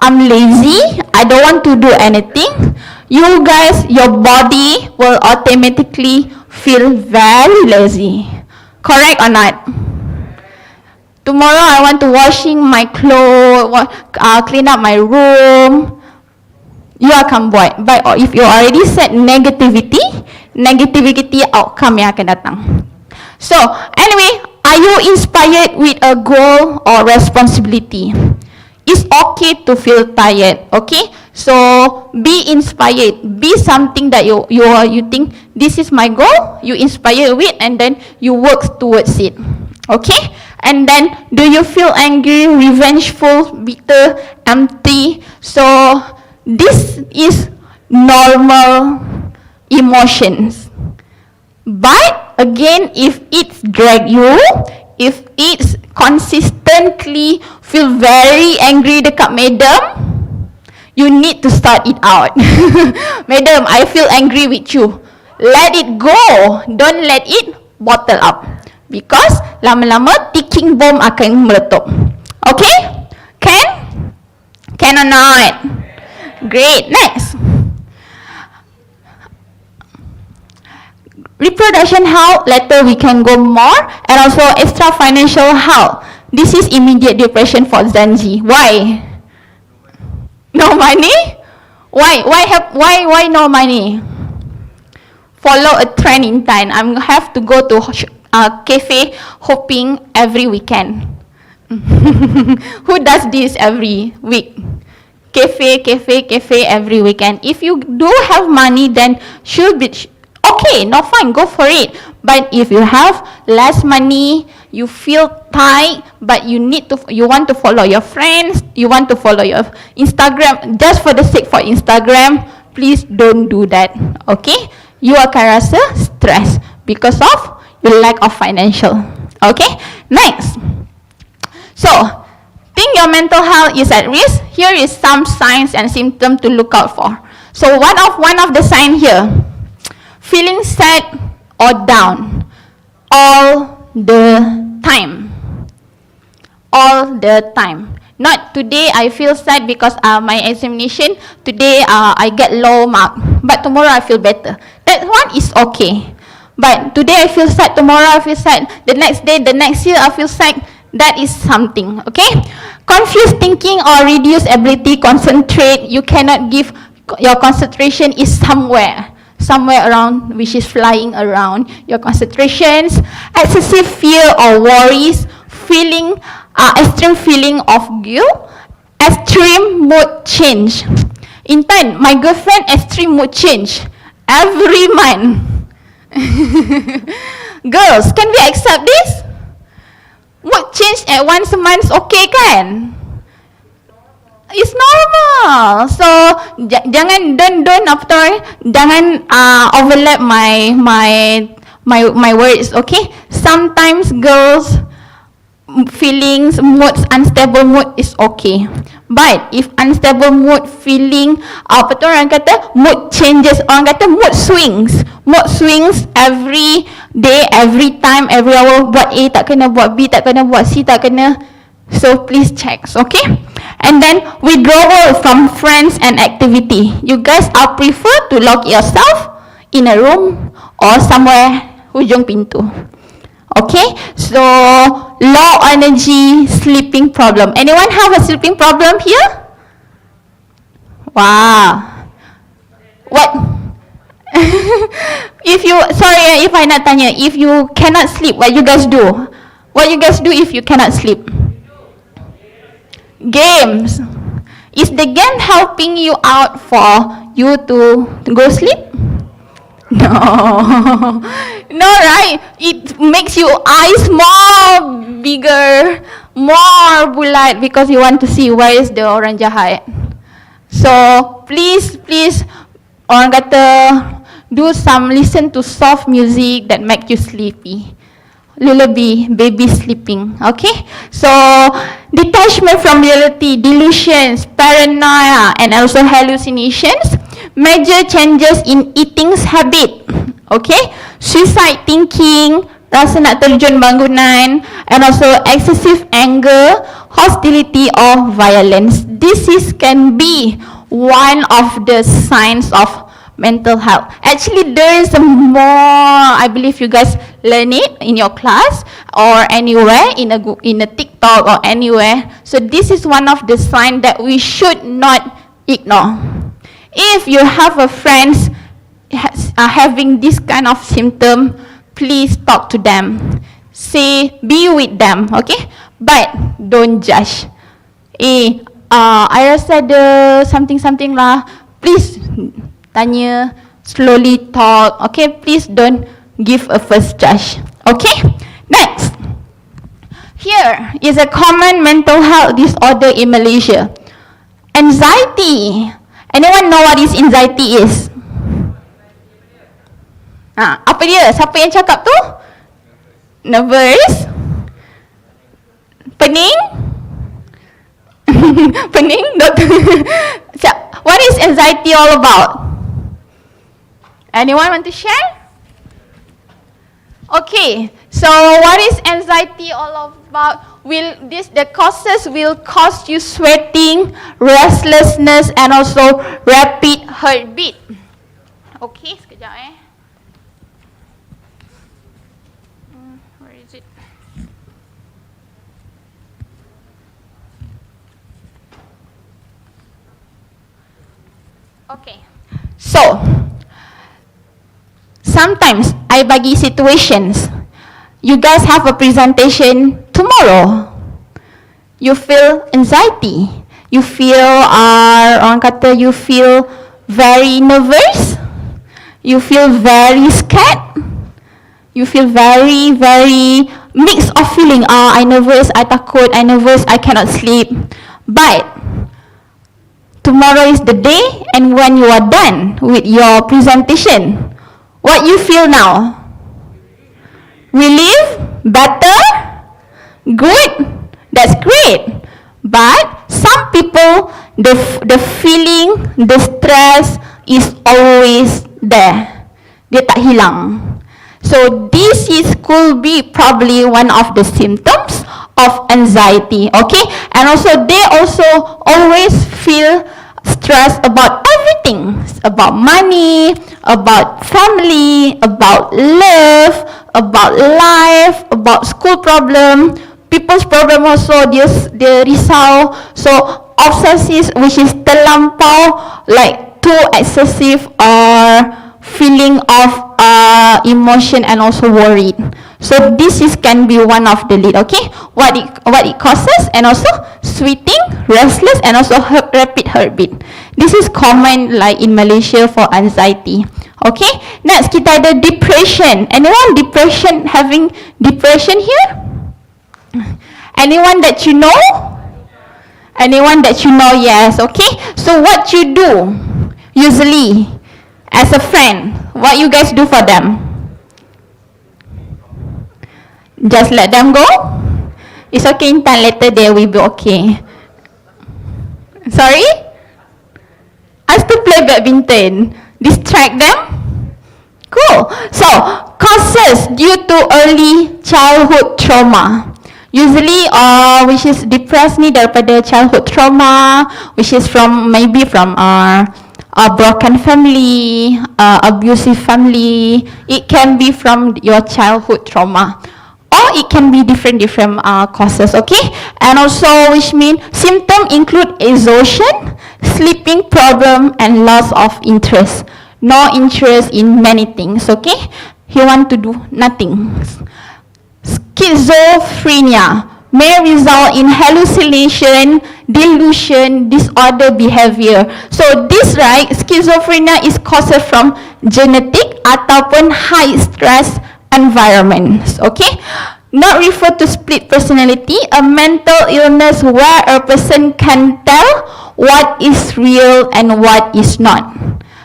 I'm lazy, I don't want to do anything, you guys, your body will automatically feel very lazy. Correct or not? Tomorrow I want to washing my clothes, clean up my room. You akan buat. But if you already set negativity outcome yang akan datang. So anyway, are you inspired with a goal or responsibility? It's okay to feel tired, okay? So be inspired, be something that you think this is my goal, you inspire with, and then you work towards it, okay? And then do you feel angry, revengeful, bitter, empty? So this is normal emotions. But again, if it's drag you, if it's consistently feel very angry dekat madam, you need to start it out. Madam, I feel angry with you. Let it go. Don't let it bottle up. Because lama-lama ticking bomb akan meletup. Okay? Can? Can or not? Great. Next. Reproduction health, later we can go more, and also extra financial health. This is immediate depression for Gen Z. Why? No money? Why no money? Follow a trend in time. I have to go to cafe hopping every weekend. Who does this every week? Cafe every weekend. If you do have money, then should be okay, no fine, go for it. But if you have less money, you feel tight, but you want to follow your friends, you want to follow your Instagram just for the sake for Instagram, please don't do that. Okay? You akan rasa stress because of your lack of financial. Okay? Next. So, think your mental health is at risk. Here is some signs and symptoms to look out for. So one of the signs here, feeling sad or down all the time. All the time. Not today I feel sad because my examination, today I get low mark, but tomorrow I feel better. That one is okay. But today I feel sad, tomorrow I feel sad, the next day, the next year I feel sad. That is something, okay? Confused thinking or reduced ability concentrate. You cannot give, your concentration is somewhere around, which is flying around your concentrations. Excessive fear or worries, extreme feeling of guilt, extreme mood change. In time, my girlfriend extreme mood change every month. Girls, can we accept this? Mood change at once a month, okay kan? It's normal. So jangan jangan overlap my words, okay? Sometimes girls feelings, moods, unstable mood is okay. But if unstable mood, feeling, apa tu orang kata, mood changes, orang kata mood swings every day, every time, every hour, buat A tak kena, buat B tak kena, buat C tak kena. So please check, okay? And then withdrawal from friends and activity. You guys are prefer to lock yourself in a room or somewhere hujung pintu. Okay, so low energy sleeping problem. Anyone have a sleeping problem here? Wow. What? If you, sorry if I nak tanya, if you cannot sleep, what you guys do? What you guys do if you cannot sleep? Games. Is the game helping you out for you to go sleep? No. No, right? It makes your eyes more bigger, more bulat because you want to see where is the orang jahat. So please, orang kata listen to soft music that make you sleepy. Lullaby, baby sleeping. Okay? So detachment from reality, delusions, paranoia, and also hallucinations. Major changes in eating habit. Okay? Suicide thinking, rasa nak terjun bangunan, and also excessive anger, hostility or violence. This can be one of the signs of mental health. Actually, there is more. I believe you guys learn it in your class or anywhere in a TikTok or anywhere. So this is one of the signs that we should not ignore. If you have a friends having this kind of symptom, please talk to them. Be with them, okay? But don't judge. I rasa ada something lah. Please tanya, slowly talk, okay? Please don't give a first judge, okay? Next. Here is a common mental health disorder in Malaysia. Anxiety. Anyone know what is anxiety is? Apa dia? Siapa yang cakap tu? Nervous? Pening? Pening? What is anxiety all about? Anyone want to share? Okay, so what is anxiety all about? The causes will cause you sweating, restlessness, and also rapid heartbeat. Okay, sekejap Where is it? Okay, so sometimes I bagi situations. You guys have a presentation tomorrow. You feel anxiety. You feel orang kata you feel very nervous. You feel very scared. You feel very mix of feeling. I nervous, I takut, I nervous, I cannot sleep. But tomorrow is the day, and when you are done with your presentation, what you feel now? Relief? Better? Good? That's great. But some people, the feeling, the stress is always there. Dia tak hilang. So this could be probably one of the symptoms of anxiety. Okay? And also they also always feel stress about everything, about money, about family, about love, about life, about school problem, people's problem also, dia risau. So obsessive, which is terlampau, like too excessive or feeling of emotion and also worried. So this can be one of the lead, okay? What it causes, and also sweating, restless, and also rapid heartbeat. This is common like in Malaysia for anxiety. Okay? Next kita ada depression. Anyone having depression here? Anyone that you know? Anyone that you know? Yes. Okay. So what you do usually as a friend? What you guys do for them? Just let them go? It's okay, Intan, later they will be okay. Sorry? Ask to play badminton. Distract them? Cool. So, causes due to early childhood trauma. Usually, which is depressed ni daripada childhood trauma, which is maybe from a broken family, abusive family. It can be from your childhood trauma. or it can be different causes, okay? And also, which mean symptoms include exhaustion, sleeping problem, and loss of interest. No interest in many things, okay? He want to do nothing. Schizophrenia may result in hallucination, delusion, disorder behavior. So this, right, schizophrenia is caused from genetic ataupun high stress environments, okay? Not refer to split personality, a mental illness where a person can tell what is real and what is not.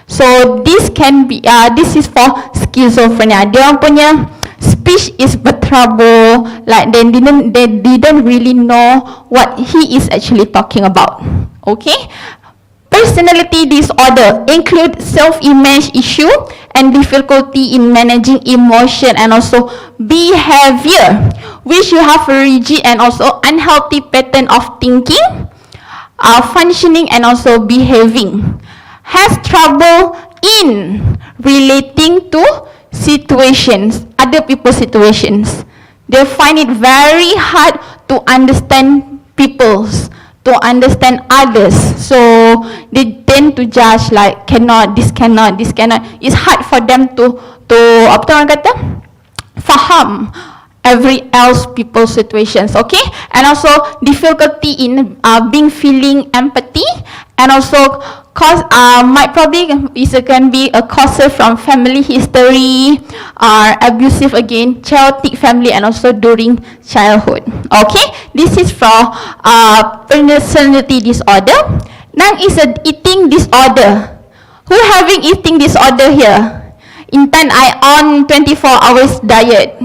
So this can be, this is for schizophrenia. Dia orang punya speech is berterabur, like they didn't really know what he is actually talking about. Okay? Personality disorder include self-image issue and difficulty in managing emotion and also behavior, which you have a rigid and also unhealthy pattern of thinking, functioning and also behaving. Has trouble in relating to situations, other people's situations. They find it very hard to understand people's, to understand others. So they tend to judge like cannot, this cannot, this cannot. It's hard for them to apa tu orang kata, faham every else people's situations, okay? And also difficulty in being feeling empathy, and also cause might probably can be a cause from family history, abusive again, chaotic family, and also during childhood. Okay, this is for personality disorder. Now is a eating disorder. Who having eating disorder here? Intan, I on 24 hours diet.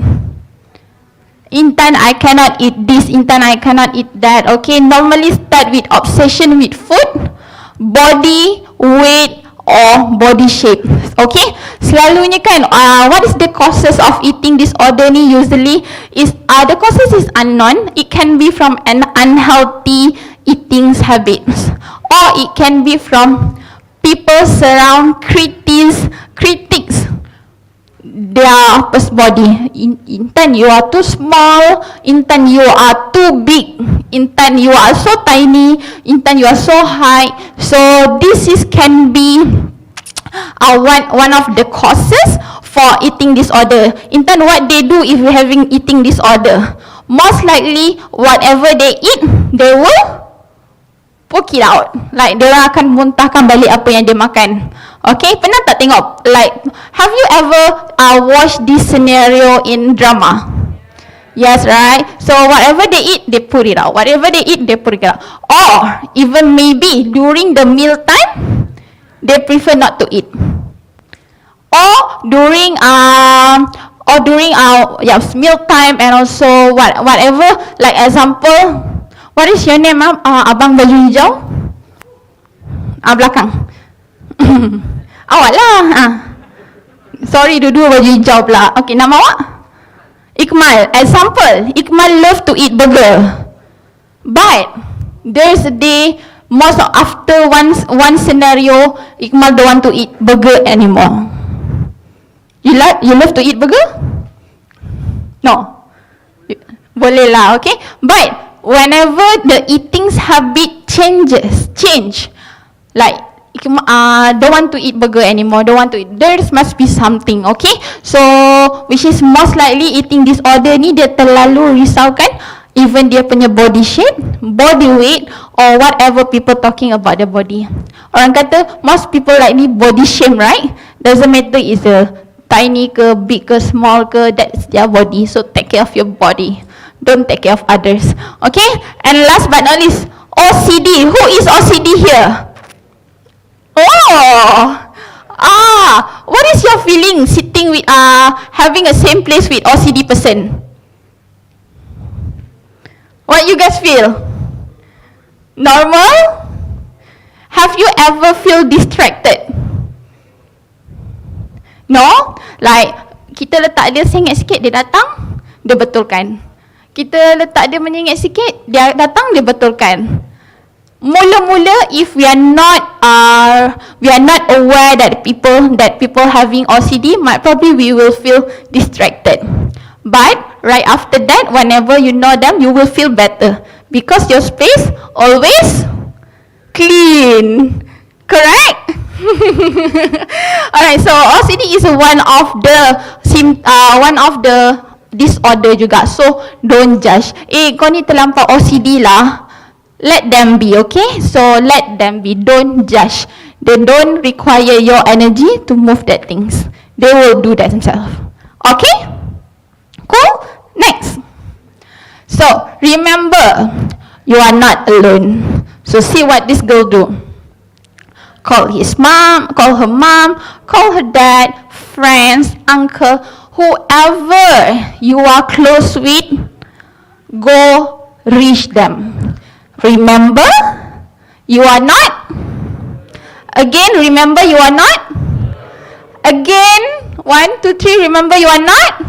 Intan, I cannot eat this. Intan, I cannot eat that. Okay, normally start with obsession with food, body, weight, or body shape. Okay, selalunya kan, what is the causes of eating disorder ni usually is, the causes is unknown. It can be from an unhealthy eating habits, or it can be from people surround critics their body. Intan, you are too small. Intan, you are too big. Intan, you are so tiny. Intan, you are so high. So this is can be one of the causes for eating disorder. Intan, what they do if you having eating disorder? Most likely, whatever they eat, they will poke it out. Like, dia akan muntahkan balik apa yang dia makan. Okay, pernah tak tengok? Like, have you ever watched this scenario in drama? Yes, right? So whatever they eat, they put it out. Whatever they eat, they put it out. Or even maybe during the meal time, they prefer not to eat. Or during meal time, and also whatever. Like example, what is your name, ma'am? Abang baju hijau? Belakang. Awak lah. Sorry, dua-dua baju hijau pula. Okay, nama awak? Ikmal. Example, Ikmal love to eat burger. But there's a day, after one scenario, Ikmal don't want to eat burger anymore. You love to eat burger? No. Boleh lah, okay? But whenever the eating habit change, like don't want to eat burger anymore, don't want to eat, there must be something, okay? So which is most likely eating disorder ni dia terlalu risaukan even dia punya body shape, body weight, or whatever people talking about the body. Orang kata most people like ni body shame, right? Doesn't matter is a tiny ke, big ke, small ke, that's their body. So take care of your body, don't take care of others, okay? And last but not least, OCD. Who is OCD here? What is your feeling sitting with having a same place with OCD person? What you guys feel? Normal? Have you ever feel distracted? No? Like kita letak dia sengit sikit, dia datang, dia betulkan. Kita letak dia menyengit sikit, dia datang, dia betulkan. Mula-mula, if we are not aware that people having OCD, might probably we will feel distracted. But right after that, whenever you know them, you will feel better because your space always clean. Correct? Alright, so OCD is one of the disorder juga. So don't judge. Kau ni terlampau OCD lah. Let them be, okay? So let them be. Don't judge. They don't require your energy to move that things. They will do that themselves. Okay? Cool? Next. So remember, you are not alone. So see what this girl do. Call her mom, call her dad, friends, uncle, whoever you are close with, go reach them. Remember, you are not. Again, remember you are not. Again, 1, 2, 3, remember you are not.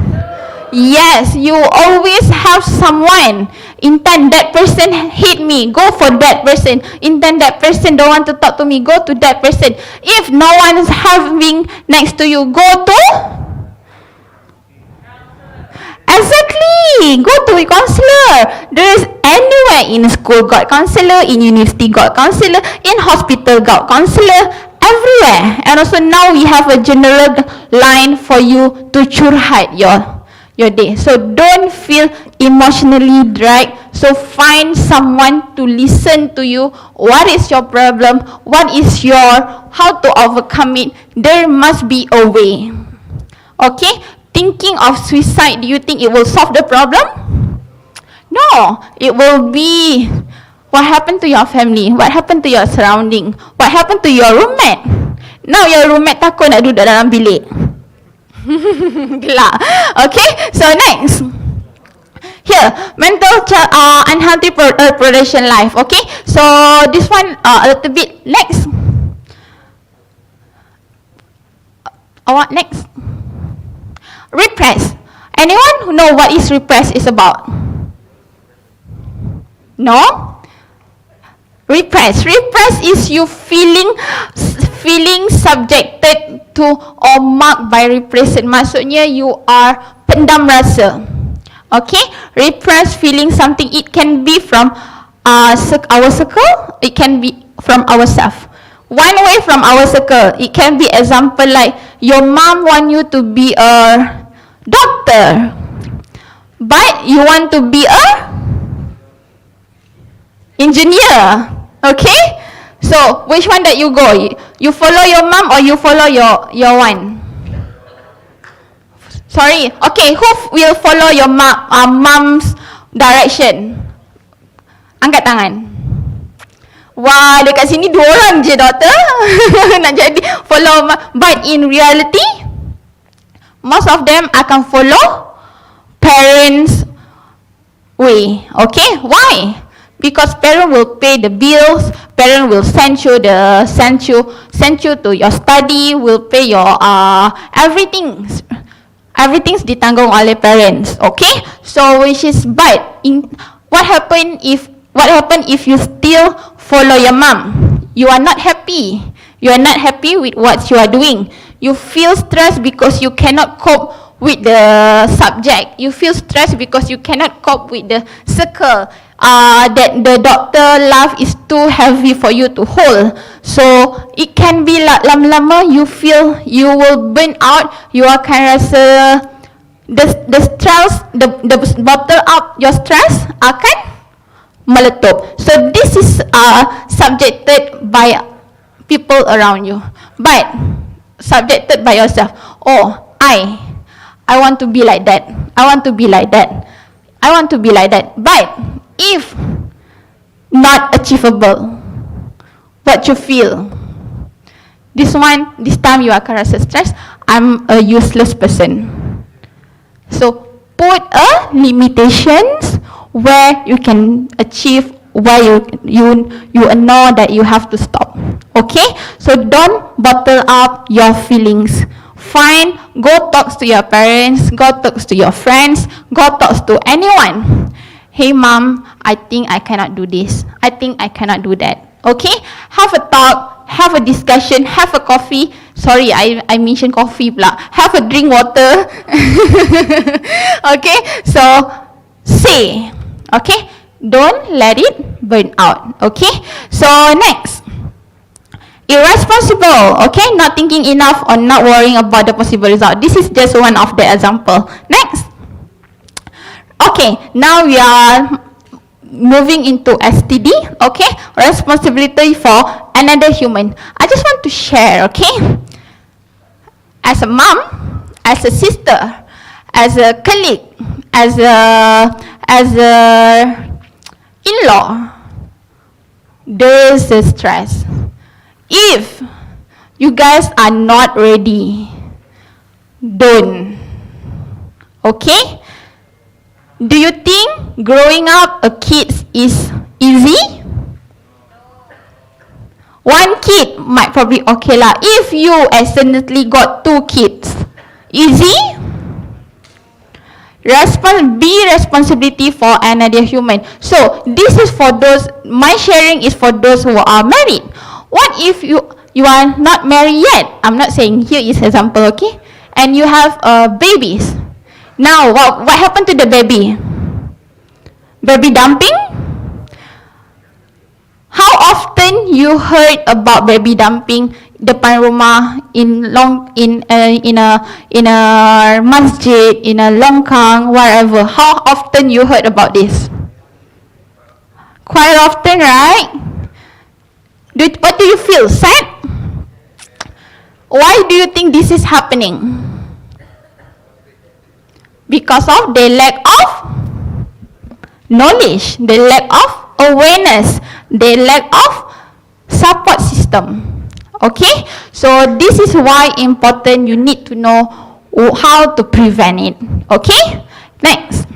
Yes, you always have someone. Intent that person hate me, go for that person. Intent that person don't want to talk to me, go to that person. If no one is having next to you, go to. Exactly, go to a counselor. There is anywhere in school got counselor, in university got counselor, in hospital got counselor, everywhere. And also now we have a general line for you to curhat your day. So don't feel emotionally dragged. So find someone to listen to you. What is your problem? What is how to overcome it? There must be a way. Okay? Thinking of suicide, do you think it will solve the problem? No, it will be what happened to your family, what happened to your surrounding, what happened to your roommate. Now your roommate takut nak duduk dalam bilik. Gelak. Okay, so next. Here, mental unhealthy predation life. Okay, so this one a little bit next. Next. Repress. Anyone who know what is repress is about? No? Repress. Repress is you feeling subjected to or marked by repression. Maksudnya you are pendam rasa. Okay? Repress feeling something. It can be from our circle. It can be from ourselves. One way from our circle. It can be example like your mom want you to be a doctor, but you want to be a engineer. Okay? So which one that you go? You follow your mom or you follow your one? Sorry. Okay, who will follow your mom's direction? Angkat tangan. Wah, dekat sini 2 orang je doktor. Nak jadi follow but in reality most of them akan follow parents' way. Okay? Why? Because parent will pay the bills, parent will send you to your study, will pay your everything. Everything's ditanggung oleh parents. Okay? So which is but what happen if you still follow your mom? You are not happy. You are not happy with what you are doing. You feel stressed because you cannot cope with the subject. You feel stressed because you cannot cope with the circle. That the doctor life is too heavy for you to hold. So it can be like lama-lama you feel you will burn out. You akan rasa the stress, the bottle up your stress akan meletup. So this is subjected by people around you, but subjected by yourself. Oh, I want to be like that. I want to be like that. I want to be like that. But if not achievable, what you feel? This time you akan rasa stress. I'm a useless person. So put a limitations where you can achieve, where you know that you have to stop. Okay? So don't bottle up your feelings. Fine, go talk to your parents, go talk to your friends, go talk to anyone. Hey mom, I think I cannot do this. I think I cannot do that. Okay? Have a talk, have a discussion, have a coffee. Sorry, I mentioned coffee pula. Have a drink water. Okay, so say, okay, don't let it burn out. Okay, so next, irresponsible. Okay, not thinking enough or not worrying about the possible result. This is just one of the example. Next, okay, now we are moving into STD. Okay, responsibility for another human. I just want to share. Okay, as a mom, as a sister, as a colleague, as a in-law, there is a stress. If you guys are not ready, don't. Okay? Do you think growing up a kid is easy? One kid might probably okay lah. If you accidentally got 2 kids, easy? Be responsibility for another human. So this is for those, my sharing is for those who are married. What if you are not married yet? I'm not saying, here is example, okay? And you have babies. Now what happened to the baby? Baby dumping? How often you heard about baby dumping depan rumah in a masjid, in a longkang, wherever? How often you heard about this? Quite often, right? What do you feel? Sad? Why do you think this is happening? Because of the lack of knowledge, the lack of awareness, the lack of support system. Okay, so this is why important you need to know how to prevent it. Okay, next.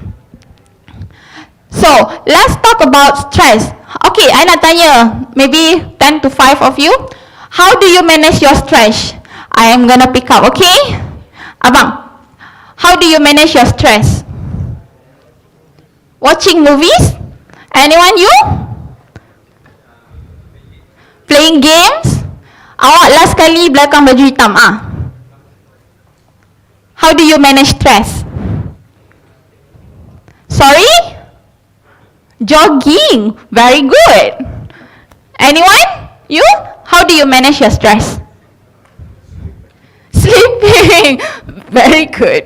So let's talk about stress. Okay, I nak tanya maybe 10 to 5 of you, how do you manage your stress? I am gonna pick up. Okay, abang, how do you manage your stress? Watching movies? Anyone? You? Playing games? Awak last kali belakang baju hitam How do you manage stress? Sorry? Jogging. Very good. Anyone? You? How do you manage your stress? Sleeping. Very good.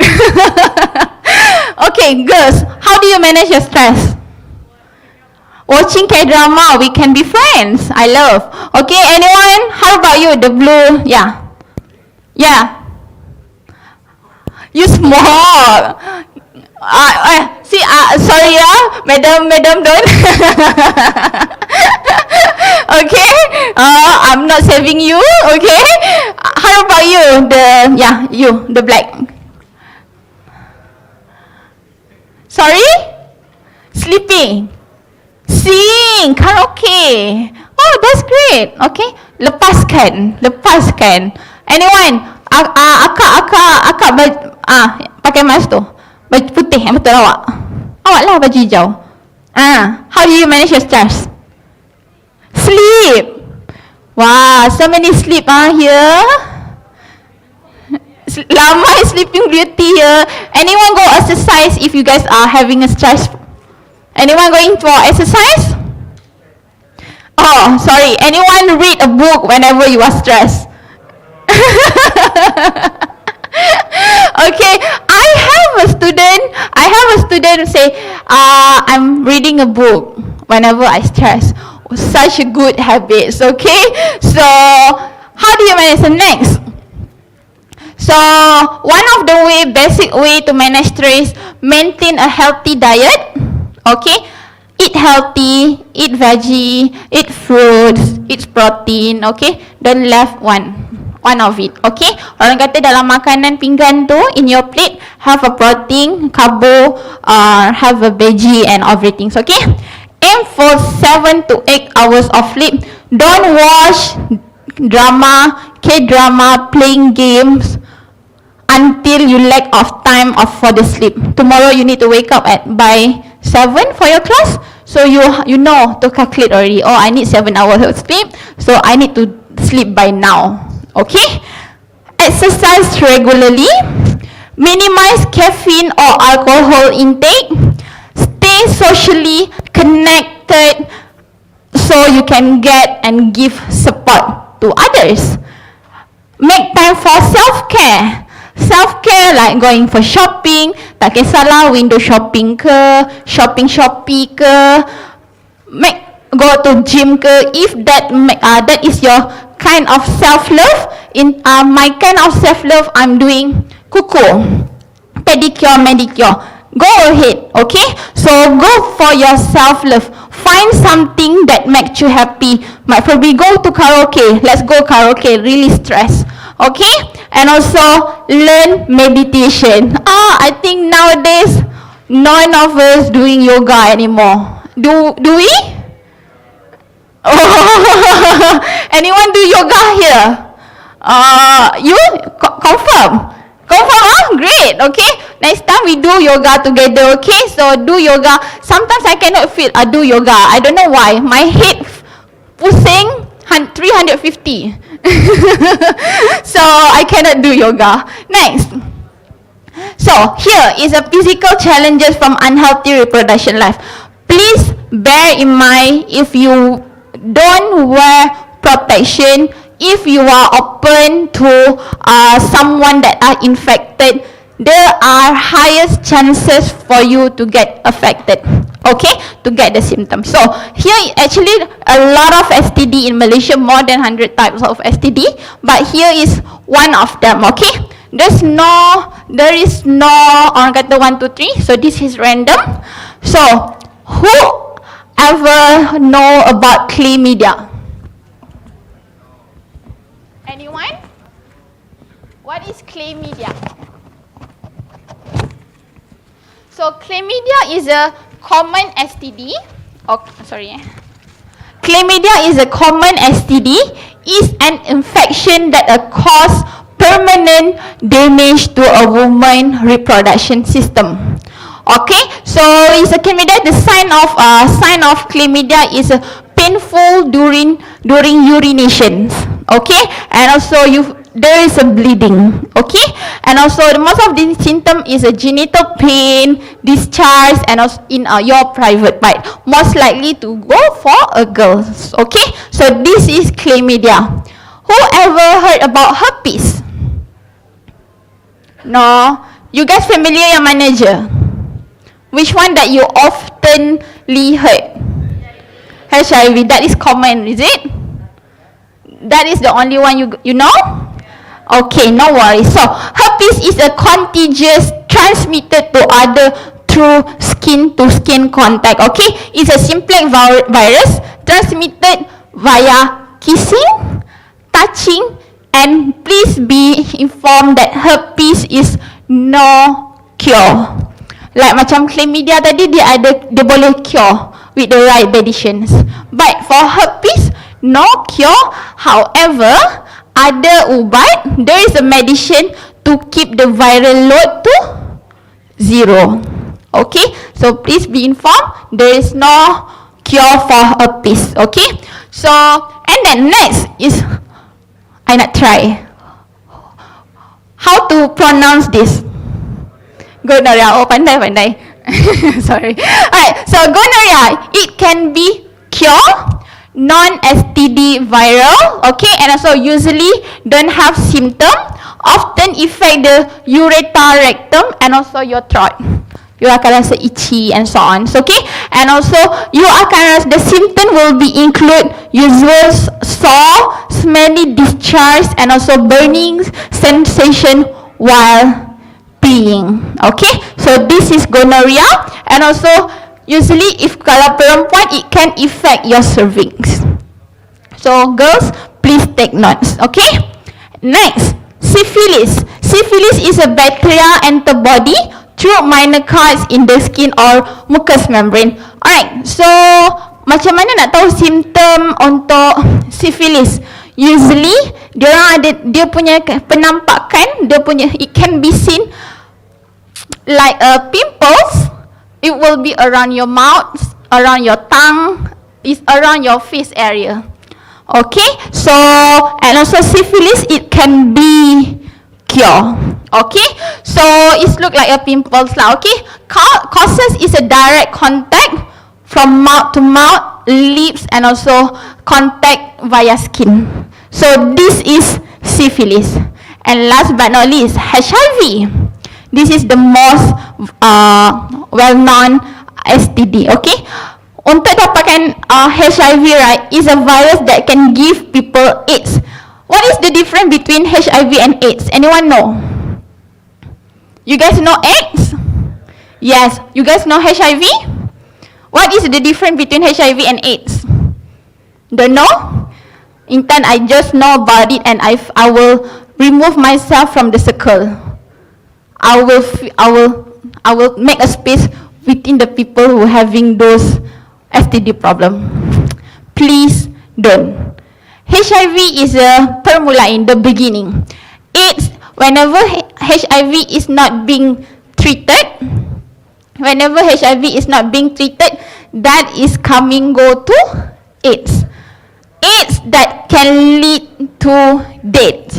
Okay, girls, how do you manage your stress? Watching K-drama, we can be friends. I love. Okay, anyone? How about you? The blue, yeah. Yeah. You smoke. See, sorry madam don't. Okay, I'm not saving you. Okay. How about you? The black. Sorry? Sleeping. Sing, karaoke. Oh, that's great. Okay, lepaskan. Anyone? Akak pakai mask tu. Baju putih yang betul awak. Awak lah baju hijau. How do you manage your stress? Sleep. Wow, so many sleep here. Lama sleeping beauty here. Anyone go exercise if you guys are having a stress? Anyone going for exercise? Oh, sorry. Anyone read a book whenever you are stressed? Okay, I have a student say, I'm reading a book whenever I stress. Such a good habits. Okay, so how do you manage the next? So one of the basic way to manage stress, maintain a healthy diet. Okay, eat healthy, eat veggie, eat fruits, eat protein. Okay, don't left one of it. Okay, orang kata dalam makanan pinggan tu, in your plate have a protein, carbo, have a veggie and everything. Okay, aim for 7 to 8 hours of sleep. Don't watch drama, K-drama, playing games until you lack of time for the sleep. Tomorrow you need to wake up by 7 for your class, so you know to calculate already. Oh, I need 7 hours of sleep, so I need to sleep by now. Okay? Exercise regularly. Minimize caffeine or alcohol intake. Stay socially connected so you can get and give support to others. Make time for self-care. Self-care like going for shopping, tak kisahlah window shopping ke, Shopee ke, go to gym ke, if that is your kind of self-love. In my kind of self-love, I'm doing kuku, pedicure, manicure. Go ahead, okay? So go for your self-love. Find something that makes you happy. Might probably go to karaoke. Let's go karaoke, really stress. Okay? And also learn meditation. I think nowadays none of us doing yoga anymore. Do we? Oh, anyone do yoga here? You confirm? Confirm, huh? Great, okay. Next time we do yoga together, okay? So do yoga. Sometimes I cannot feel do yoga. I don't know why. My head pusing 350. So I cannot do yoga. Next. So here is a physical challenges from unhealthy reproduction life. Please bear in mind, if you don't wear protection, if you are open to someone that are infected, there are highest chances for you to get affected, okay, to get the symptoms. So here actually a lot of STD in Malaysia, more than 100 types of STD, but here is one of them, okay. There is no orang kata 1, 2, 3, so this is random. So who ever know about chlamydia? Anyone? What is chlamydia? So chlamydia is a common STD. Chlamydia is a common STD. Is an infection that cause permanent damage to a woman's reproduction system. Okay, so is a chlamydia. The sign of chlamydia is painful during urinations. Okay, and also there is a bleeding, okay, and also most of the symptom is a genital pain, discharge, and also in your private part, most likely to go for a girl, okay. So this is chlamydia. Who ever heard about herpes? No, you guys familiar yang mana je? Which one that you oftenly heard? HIV, that is common, is it? That is the only one you know? Okay, no worries. So herpes is a contagious transmitted to other through skin-to-skin contact. Okay, it's a simplex virus transmitted via kissing, touching, and please be informed that herpes is no cure. Like macam chlamydia tadi, dia boleh cure with the right medicines. But for herpes, no cure. However, ada ubat, there is a medicine to keep the viral load to 0. Okay, so please be informed, there is no cure for herpes. Okay, so and then next is I nak try how to pronounce this. Gonorrhea. Oh, pandai. Sorry. Alright, so gonorrhea, it can be cured, non-STD viral, okay, and also usually don't have symptom, often affect the urethra, rectum, and also your throat. You akan rasa itchy and so on, so, okay, and also you akan rasa the symptom will be include usual sore, smelly discharge, and also burning sensation while peeing, okay. So this is gonorrhea, and also usually if kalau perempuan, it can affect your cervix. So girls, please take notes, okay. Next, syphilis. Syphilis is a bacteria antibody through minor cuts in the skin or mucous membrane. Alright, so macam mana nak tahu simptom untuk syphilis? Usually dia punya penampakan, it can be seen like pimples. It will be around your mouth, around your tongue, is around your face area. Okay, so and also syphilis, it can be cure. Okay, so it's look like a pimples lah. Okay, causes is a direct contact from mouth to mouth, lips, and also contact via skin. So this is syphilis. And last but not least, HIV. This is the most well-known STD. Okay, untuk dapatkan HIV, right, is a virus that can give people AIDS. What is the difference between HIV and AIDS? Anyone know? You guys know AIDS? Yes. You guys know HIV? What is the difference between HIV and AIDS? Don't know? Intan, I just know about it, and I will remove myself from the circle. I will make a space within the people who are having those STD problem. Please don't. HIV is a permulaan, the beginning. AIDS, whenever HIV is not being treated, that is go to AIDS. AIDS that can lead to death.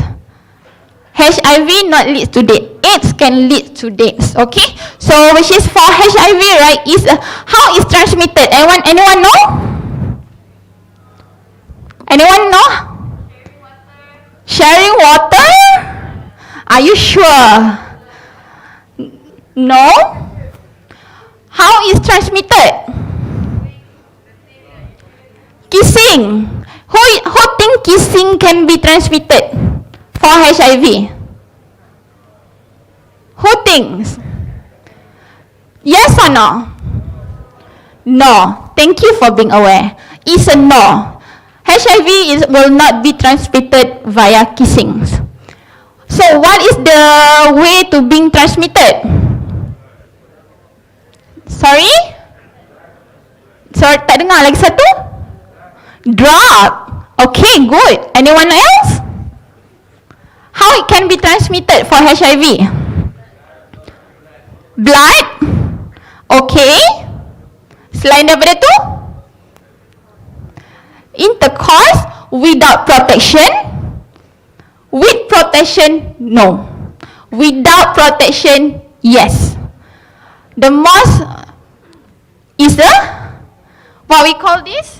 HIV not leads to death. AIDS can lead to death. Okay, so which is for HIV, right? Is how is transmitted? Anyone know? Anyone know? Sharing water? Are you sure? No? How is transmitted? Kissing. Who think kissing can be transmitted for HIV? Who thinks? Yes or no? No. Thank you for being aware. It's a no. HIV will not be transmitted via kissing. So what is the way to being transmitted? Sorry? Sorry, tak dengar lagi satu? Drug. Okay, good. Anyone else? How it can be transmitted for HIV? Blood. Okay. Selain daripada tu? Intercourse without protection. With protection, no. Without protection, yes. The most is what we call this?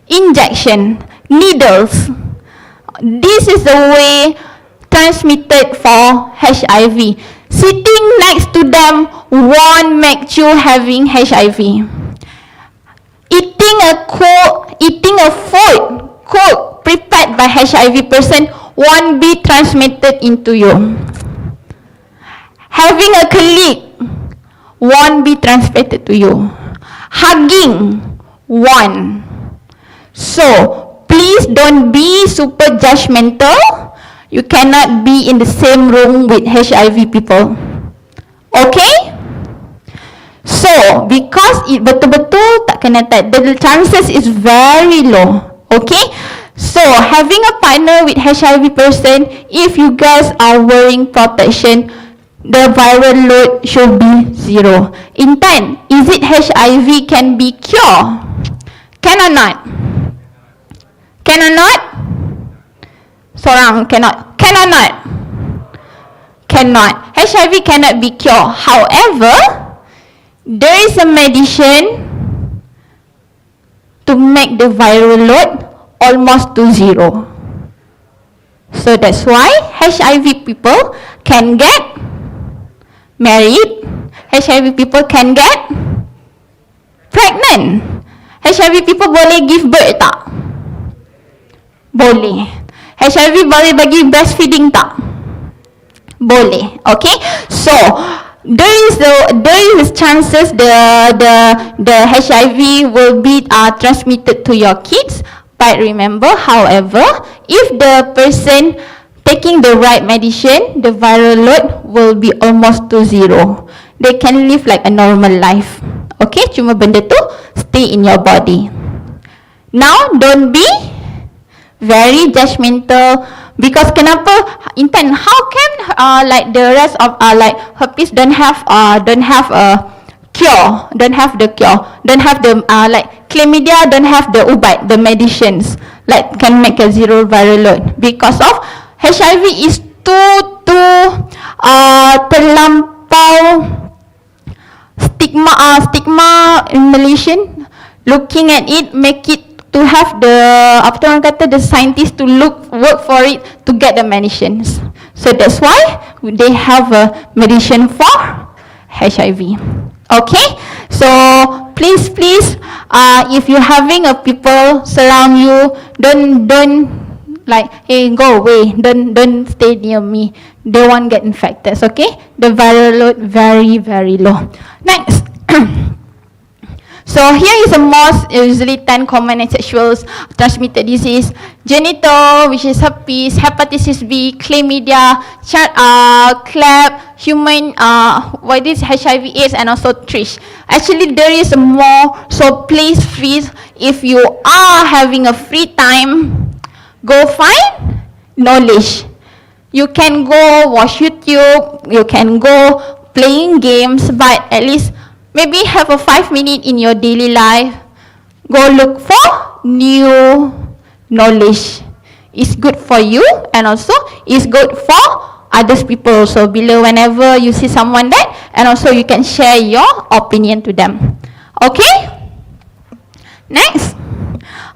Injection, needles. This is the way transmitted for HIV. Sitting next to them won't make you having HIV. Eating a food cooked, prepared by HIV person won't be transmitted into you. Having a colleague won't be transmitted to you. Hugging won't. So please don't be super judgmental. You cannot be in the same room with HIV people. Okay? So, because it betul-betul tak kena tag, the chances is very low. Okay? So, having a partner with HIV person, if you guys are wearing protection, the viral load should be 0. Intan, is it HIV can be cured? Can or not? Can or not? Seorang cannot. Can or not? Cannot. HIV cannot be cured. However, there is a medicine to make the viral load almost to 0. So that's why HIV people can get married. HIV people can get pregnant. HIV people boleh give birth tak? Boleh. HIV boleh bagi breastfeeding tak? Boleh. Okay? So there is chances the HIV will be transmitted to your kids. But remember, however, if the person taking the right medicine, the viral load will be almost to 0. They can live like a normal life. Okay, cuma benda tu stay in your body. Now, don't be very judgmental. Because kenapa, Intan, how can like the rest of like herpes don't have cure, don't have the cure, don't have the like chlamydia, don't have the ubat, the medicines like can make a zero viral load because of HIV is too terlampau stigma in Malaysian. Looking at it, make it to have the apa tu orang kata the scientists to work for it to get the medicines. So that's why they have a medicine for HIV. Okay, so please, if you having a people surround you, don't like, hey, go away, don't stay near me. They won't get infected. Okay, the viral load very low. Next. So here is the most usually 10 common and sexual transmitted disease: genital, which is herpes, hepatitis B, chlamydia, clap, human, what is HIV/AIDS, and also trish. Actually, there is more. So please, if you are having a free time, go find knowledge. You can go watch YouTube. You can go playing games, but at least maybe have a 5 minute in your daily life. Go look for new knowledge. It's good for you and also it's good for others people also. Whenever you see someone that, and also you can share your opinion to them. Okay? Next.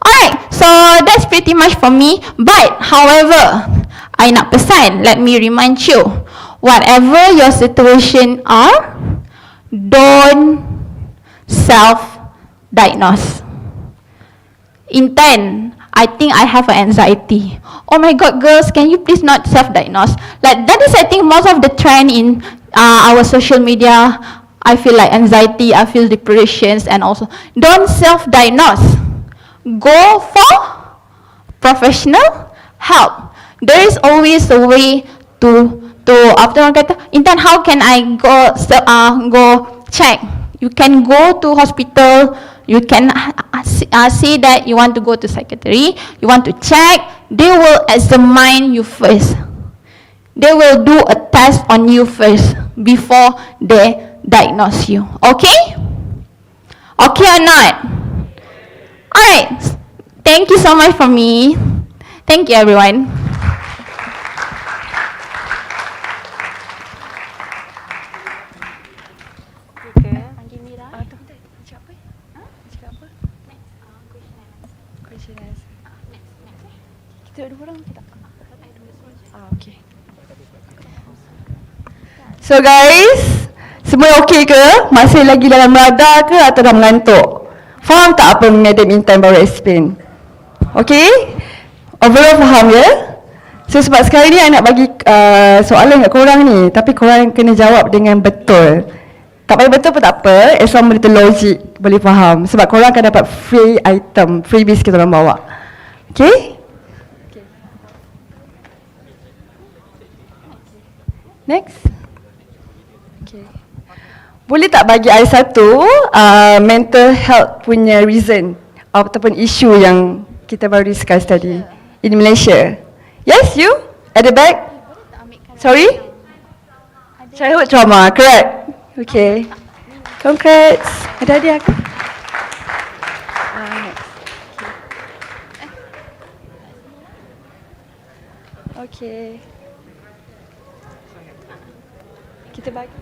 Alright, so that's pretty much for me. But however, I nak pesan, let me remind you, whatever your situation are, don't self-diagnose. Intent, I think I have an anxiety. Oh my God, girls, can you please not self-diagnose? Like that is, I think, most of the trend in our social media. I feel like anxiety, I feel depressions, and also don't self-diagnose. Go for professional help. There is always a way to after orang kata, Intan, how can I go check? You can go to hospital. You can say that you want to go to secretary. You want to check. They will examine you first. They will do a test on you first before they diagnose you. Okay? Okay or not? Alright. Thank you so much for me. Thank you, everyone. So guys, semua okey ke? Masih lagi dalam radar ke atau dah mengantuk? Faham tak apa Madam Intan baru explain? Okey? Overall faham ya? So sebab sekarang ni I nak bagi soalan kat korang ni, tapi korang kena jawab dengan betul. Tak payah betul pun tak apa, as long benda tu logik, boleh faham. Sebab korang akan dapat free item, freebies kita orang bawa. Okey? Next. Boleh tak bagi I satu mental health punya reason ataupun isu yang kita baru discuss tadi in Malaysia? Yes, you? At the back? Sorry? Childhood trauma, correct. Okay. Congrats. Ada hadiah ke? Okay. Kita bagi.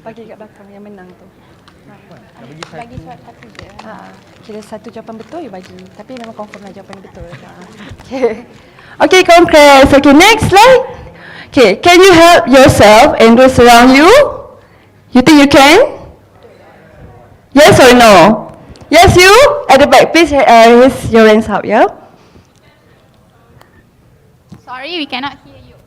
Bagi kat belakang yang menang tu. Bagi surat satu je. Kira satu jawapan betul you bagi. Tapi memang confirm lah jawapan betul. Okay. Okay, congrats. Okay, next slide. Okay, can you help yourself and those around you? You think you can? Yes or no? Yes, you? At the back, please raise your hands up, yeah? Sorry, we cannot hear you.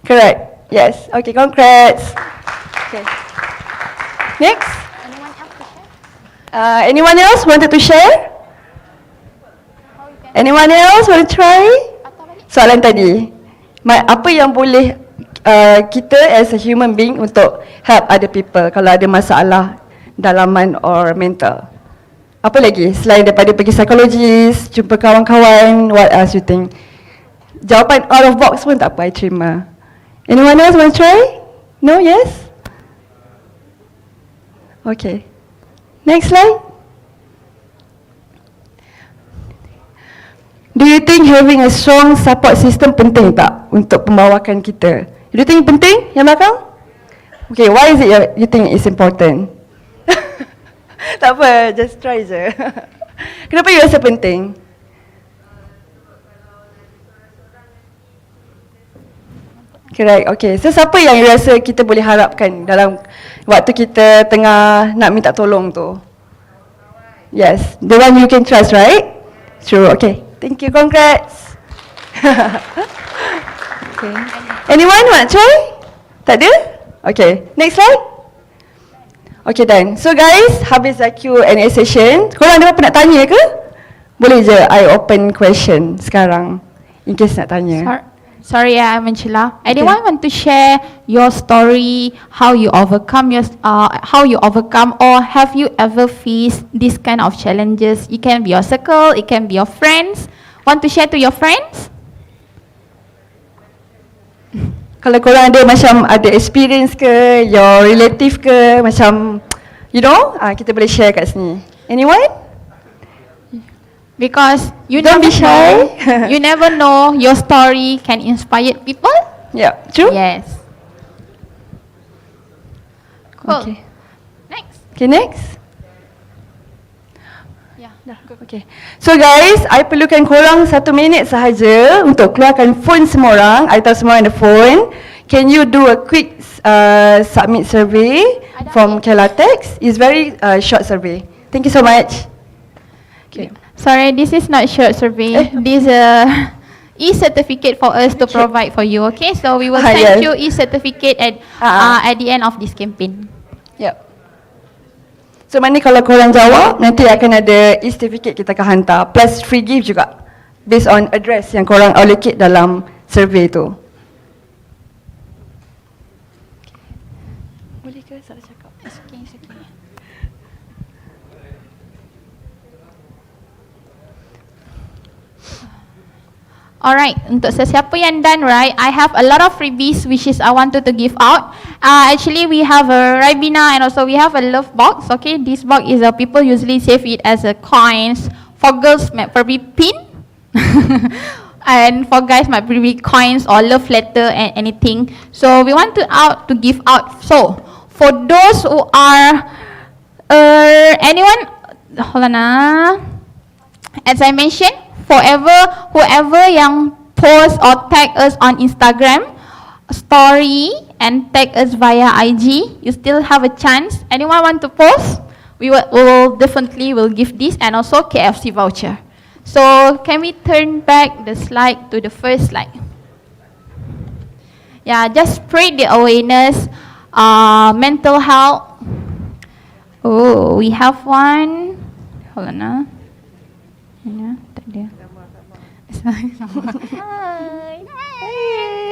Correct. Yes. Okay, congrats. Okay. Next. Anyone else wanted to share? Anyone else want to try? Soalan tadi. Apa yang boleh kita as a human being untuk help other people kalau ada masalah dalaman or mental. Apa lagi selain daripada pergi psikologis, jumpa kawan-kawan, what else you think? Jawapan out of box pun tak apa, I terima. Anyone else want to try? No? Yes? Okay. Next slide. Do you think having a strong support system penting tak untuk pembawakan kita? Do you think penting yang belakang? Okay, why is it you think it's important? Tak apa, just try je. Kenapa you rasa penting? Correct, okay. So siapa yang you rasa kita boleh harapkan dalam waktu kita tengah nak minta tolong tu? Yes, the one you can trust, right? True, okay. Thank you, congrats. Okay. Anyone want to try? Tak ada? Okay, next slide. Okay, done. So guys, habis Q&A session. Korang ada apa nak tanya ke? Boleh je I open question sekarang in case nak tanya. Sorry, I'm Mencila. Anyone want to share your story, how you overcome or have you ever faced this kind of challenges? It can be your circle, it can be your friends. Want to share to your friends? Kalau korang ada macam ada experience ke, your relative ke, macam you know, kita boleh share kat sini. Anyone? Because you Don't never be shy. know, you never know your story can inspire people. Yeah, true. Yes. Cool. Okay. Next. Okay, next. Yeah. Okay. So guys, I perlukan korang 1 minit sahaja untuk keluarkan phone semua orang. I tahu semua ada phone. Can you do a quick submit survey from Kelatex? It's very short survey. Thank you so much. Okay. Sorry, this is not short survey. This e-certificate for us to provide for you. Okay, so we will send you e-certificate at the end of this campaign. Yep. So mana kalau korang jawab, nanti akan ada e-certificate kita akan hantar. Plus free gift juga. Based on address yang korang allocate dalam survey tu. Boleh ke salah cakap? It's okay, it's okay. Alright, untuk sesiapa yang done, right, I have a lot of freebies which is I wanted to give out. Actually, we have a Ribena and also we have a love box. Okay, this box is people usually save it as a coins. For girls, might probably pin, and for guys, might probably coins or love letter and anything. So we want to give out. So for those who are anyone, hold on. As I mentioned, whoever yang post or tag us on Instagram story and tag us via IG, you still have a chance. Anyone want to post? We will definitely give this and also KFC voucher. So can we turn back the slide to the first slide? Yeah, just spread the awareness, mental health. Oh, we have one. Hold on. Yeah, tak ada. Hi.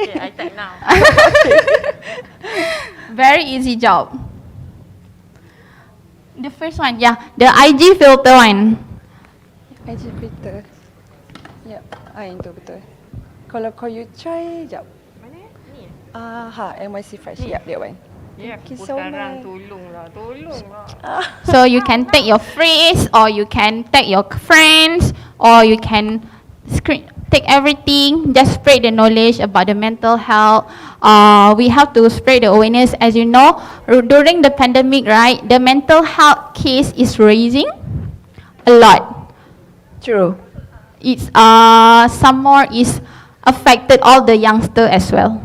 Okay, I type now. Very easy job. The first one, yeah, the IG filter one. IG filter. Yep, itu betul. Kalau you try, jap. Mana? Ni. MYC Fresh. Yep, that one. Ya, Thank you aku so sekarang much. tolonglah. So you can tag your friends or you can tag your friends or you can take everything, just spread the knowledge about the mental health. We have to spread the awareness. As you know, during the pandemic, right, the mental health case is raising a lot. True. It's some more is affected all the youngster as well.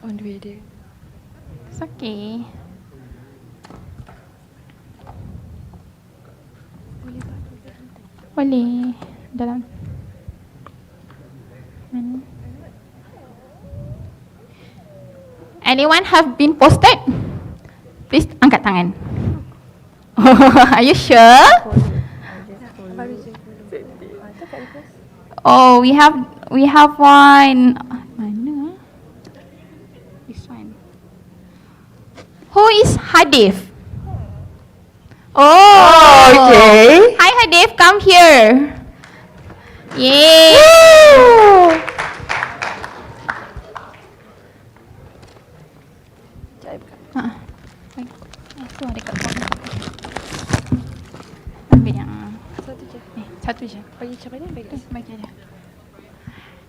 On the video. It's okay. Boleh dalam. Anyone have been posted? Please angkat tangan. Are you sure? Oh, we have We have one. Mana? This one. Who is Hadif? Oh, okay. Hi Hadif, come here. Yay. Ha. Tu ada kat bawah. Ambil yang satu je. Bagi siapa ni? Bagi dia.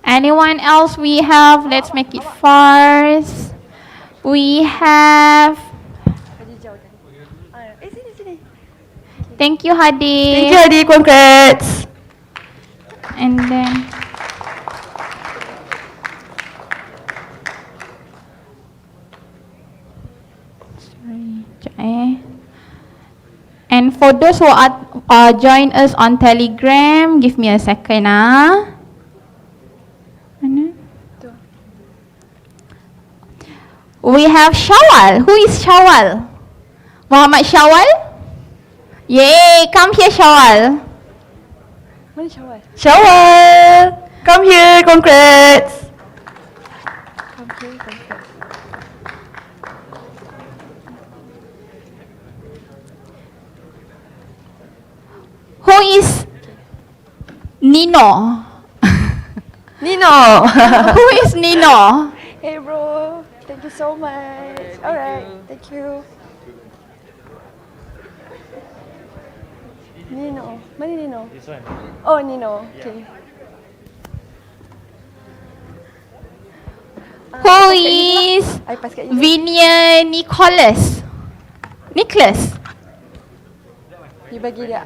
Anyone else we have? Let's make it fast. We have. Sini. Thank you Hadif. Thank you, Adi. Congrats. And then. Sorry. Sekejap And for those who are join us on Telegram, give me a second Mana? We have Shawal. Who is Shawal? Muhammad Shawal? Yay, come here Shawal. Mana Syawal? Syawal! Come here, congrats! Come here, congrats. Who is Nino? Nino! Who is Nino? Hey bro, thank you so much. Alright, thank you. Nino. Mana Nino? This one. Oh, Nino. Okay. Who is I pass kat you. Vinia Nicholas? Nicholas? You bagi dia.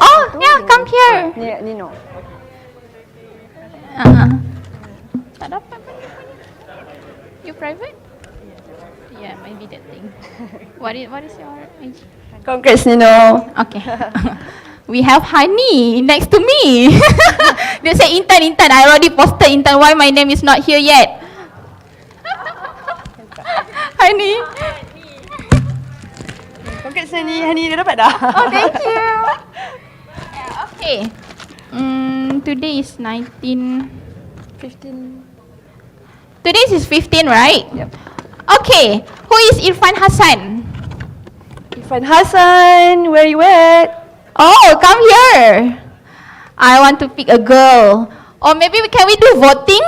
Oh, yeah, come here. Nino. Tak dapat pun. You private? Yeah, maybe that thing. What is your age? Congrats, Nino. Okay. We have Hani next to me. Dia say Intan. I already posted Intan. Why my name is not here yet? Hani. Congrats, Hani. Dah dapat dah. Oh, thank you. Yeah, okay. Today is 19. 15. Today is 15, right? Yep. Okay. Who is Irfan Hassan? Irfan Hassan, where you at? Oh, come here. I want to pick a girl. Or maybe can we do voting?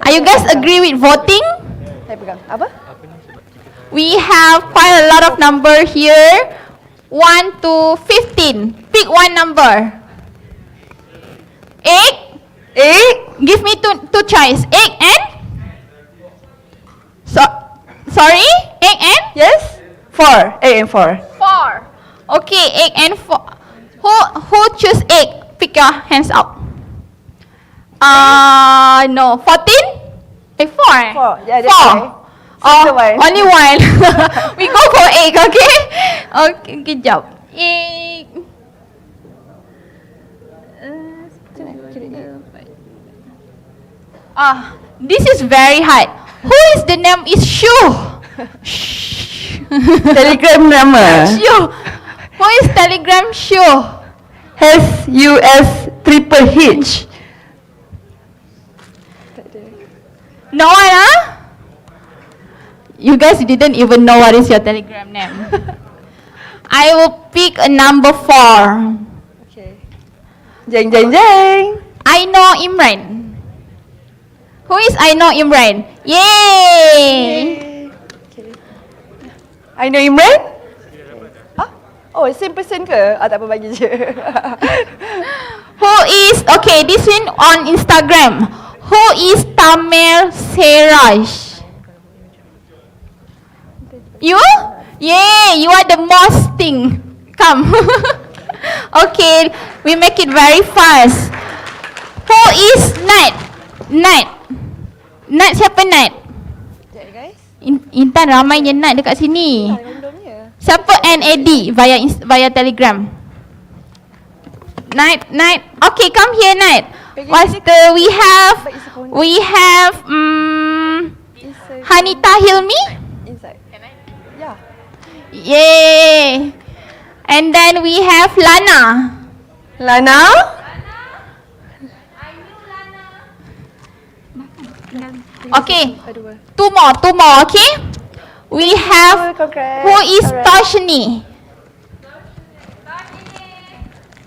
Are you guys agree with voting? Saya pegang. Apa? We have quite a lot of number here. 1 to 15. Pick one number. 8? 8? Give me two choice. 8 and? Sorry? 8 and? Yes? 4. 8 and 4. 4. Okay, 8 and 4. Who choose 8? Pick your hands up. No. 14? 4. 4. Yeah, that's 4. right. Oh, one. only one. We go for 8, okay? Okay, good job. 8. This is very hard. Who is the name is Shu? Telegram nama. Shu. Who is Telegram Shu? SUS_H. No one, You guys didn't even know what is your Telegram name. I will pick a number 4. Okay. Jeng jeng jeng. I know Imran. Who is I know Imran? Yay! Okay. I know Imran? Oh, same person ke? Tak apa, bagi je. Who is, okay, this one on Instagram. Who is Tamer Seraj? You? Yay, you are the most thing. Come. Okay, we make it very fast. Who is Nat? Nat siapa Nat? Sekejap guys. Intan ramainya Nat dekat sini. Siapa NAD via Telegram? Nat. Okay, come here Nat. What's the we have Hanita Hilmi? Inside. Yeah. Yay. And then we have Lana. Lana? Okay, two more, okay? We have, who is Toshni?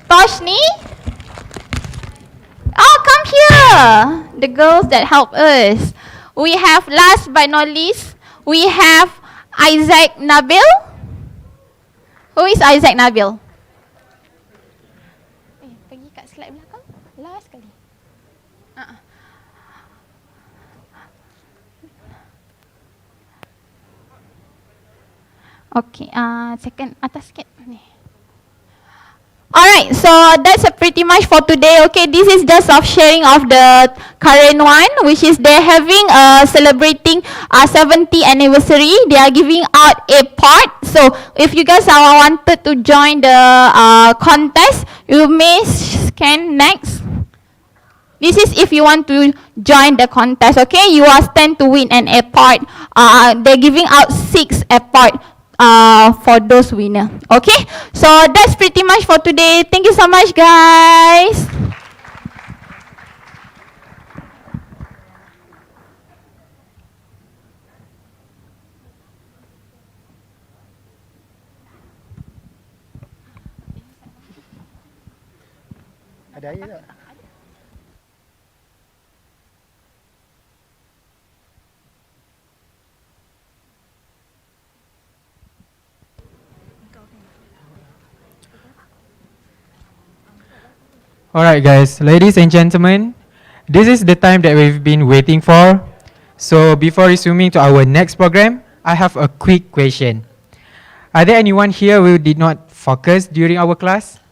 Toshni? Oh, come here. The girls that help us. We have, last but not least, we have Isaac Nabil. Who is Isaac Nabil? Pergi kat slide belakang. Last kali. Okay, second atas sikit ni. Alright, so that's pretty much for today. Okay, this is just of sharing of the current one, which is they're having celebrating 70th anniversary. They are giving out a part. So if you guys are wanted to join the contest, you may scan next. This is if you want to join the contest. Okay, you are stand to win an airport. They're giving out 6 airport for those winner. Okay, so that's pretty much for today. Thank you so much, guys. Ada air tak? Alright guys, ladies and gentlemen, this is the time that we've been waiting for. So before resuming to our next program, I have a quick question. Are there anyone here who did not focus during our class?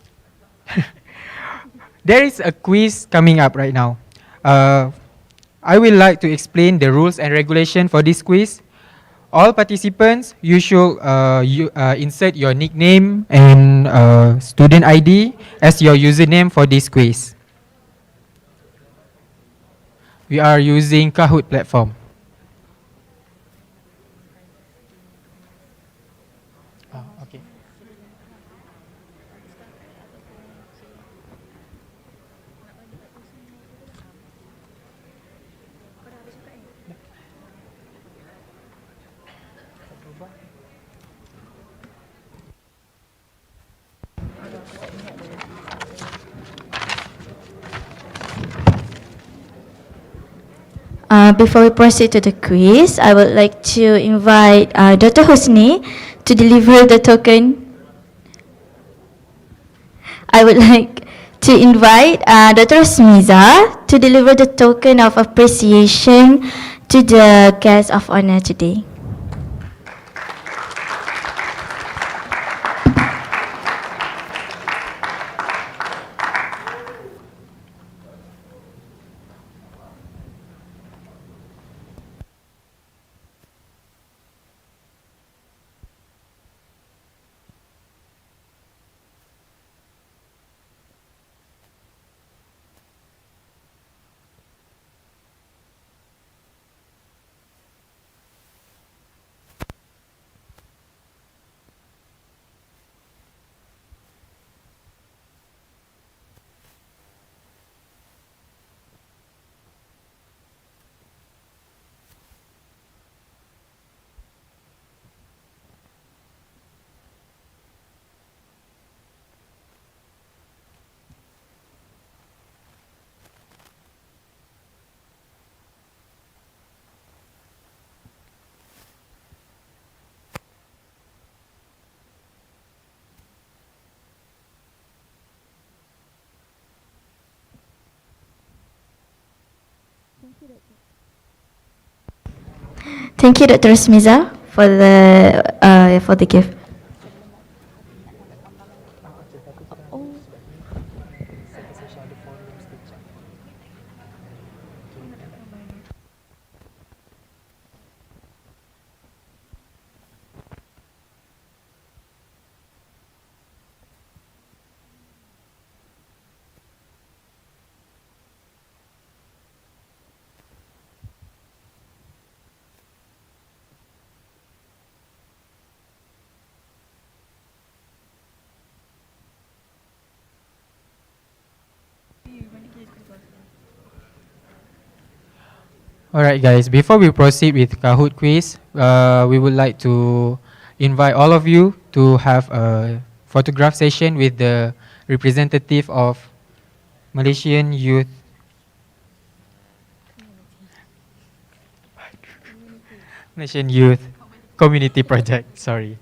There is a quiz coming up right now. I will like to explain the rules and regulation for this quiz. All participants, you should insert your nickname and student ID as your username for this quiz. We are using Kahoot platform. Okay. Before we proceed to the quiz, I would like to invite Dr. Husni to deliver the token. I would like to invite Dr. Smiza to deliver the token of appreciation to the guest of honor today. Thank you, Dr. Smiza, for the gift. Alright guys, before we proceed with Kahoot quiz, we would like to invite all of you to have a photograph session with the representative of Malaysian Youth Community Project. Sorry.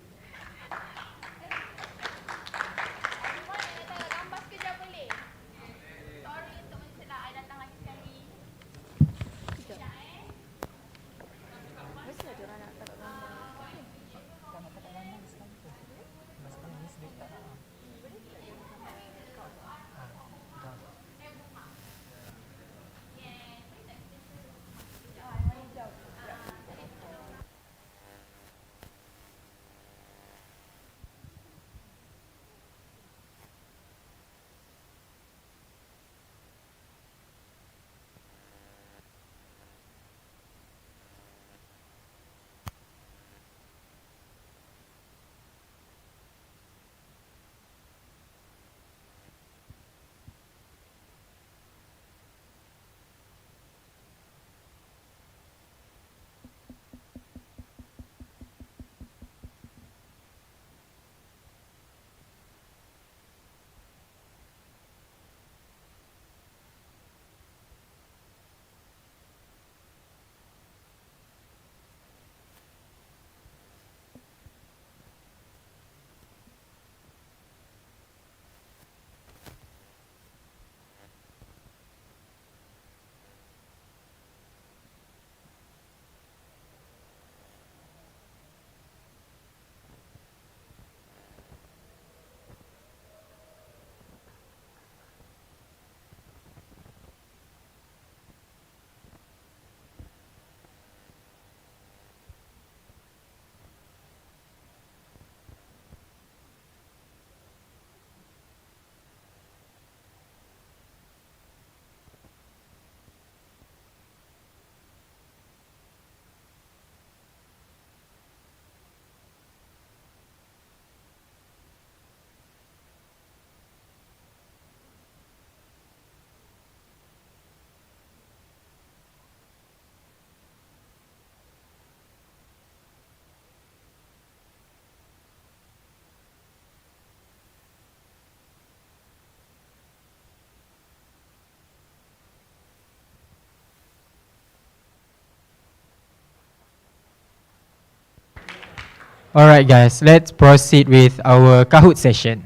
Alright guys, let's proceed with our Kahoot session.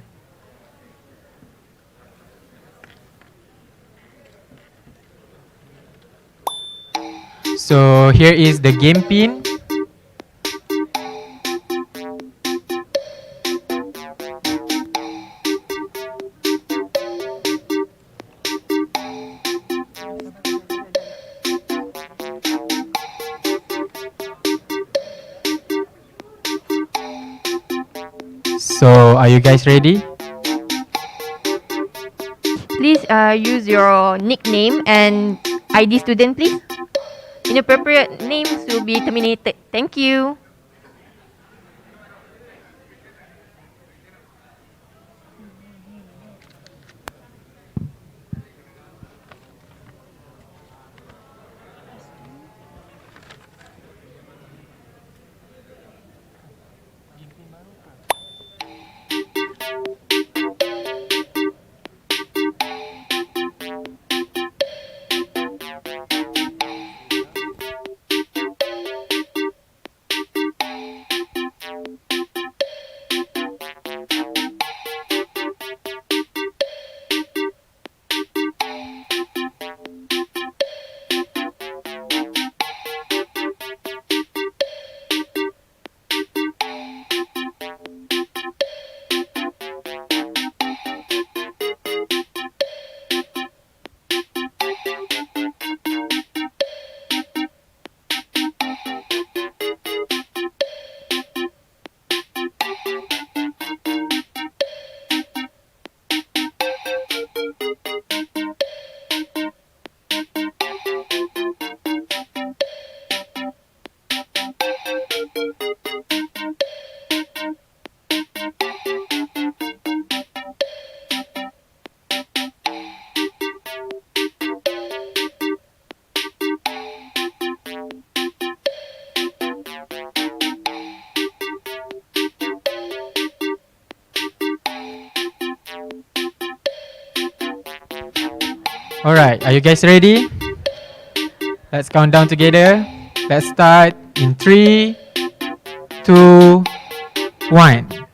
So here is the game pin. So are you guys ready? Please use your nickname and ID student, please. Inappropriate names will be terminated. Thank you. Alright, are you guys ready? Let's count down together. Let's start in 3, 2, 1.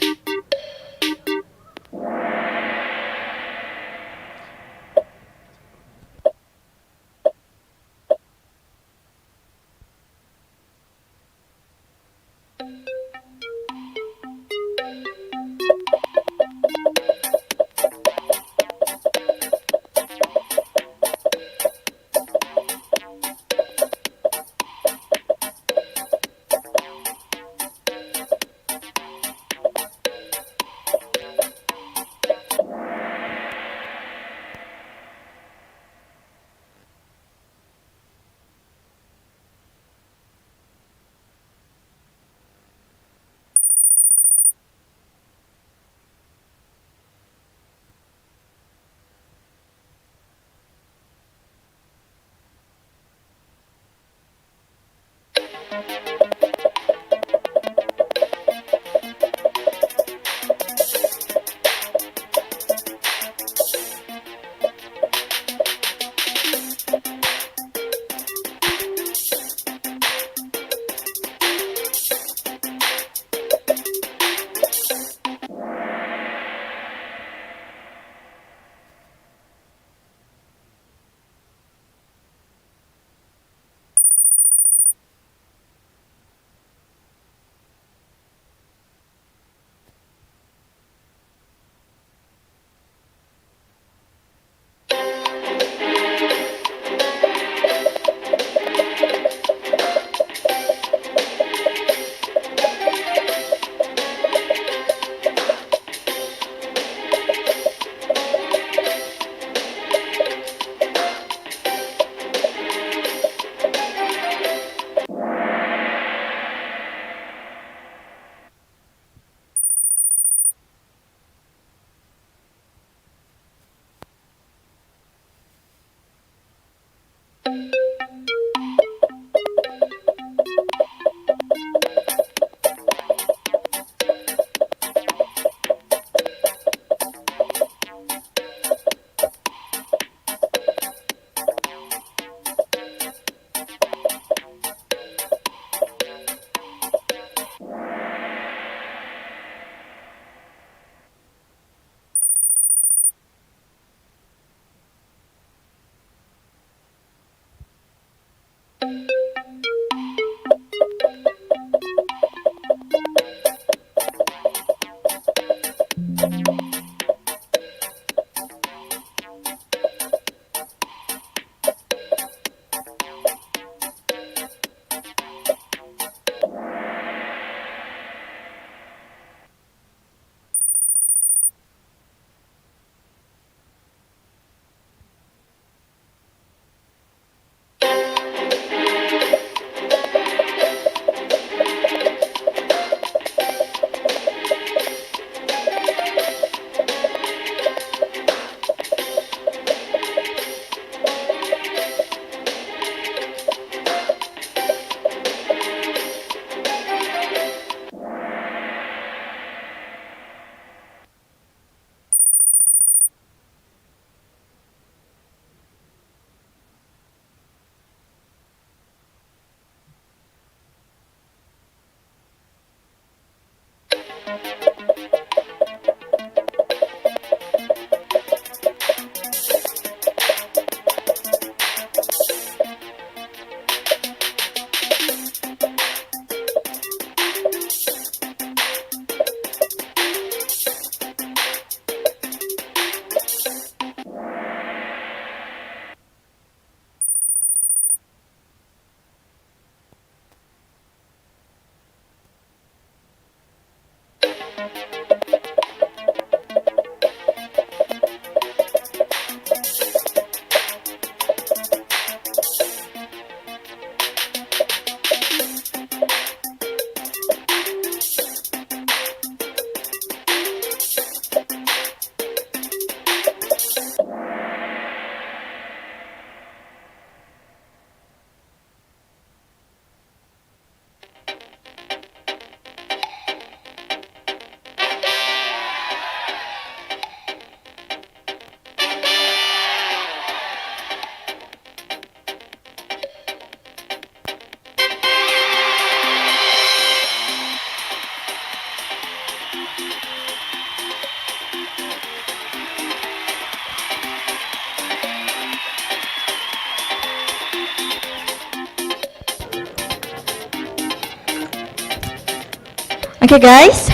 Okay, guys.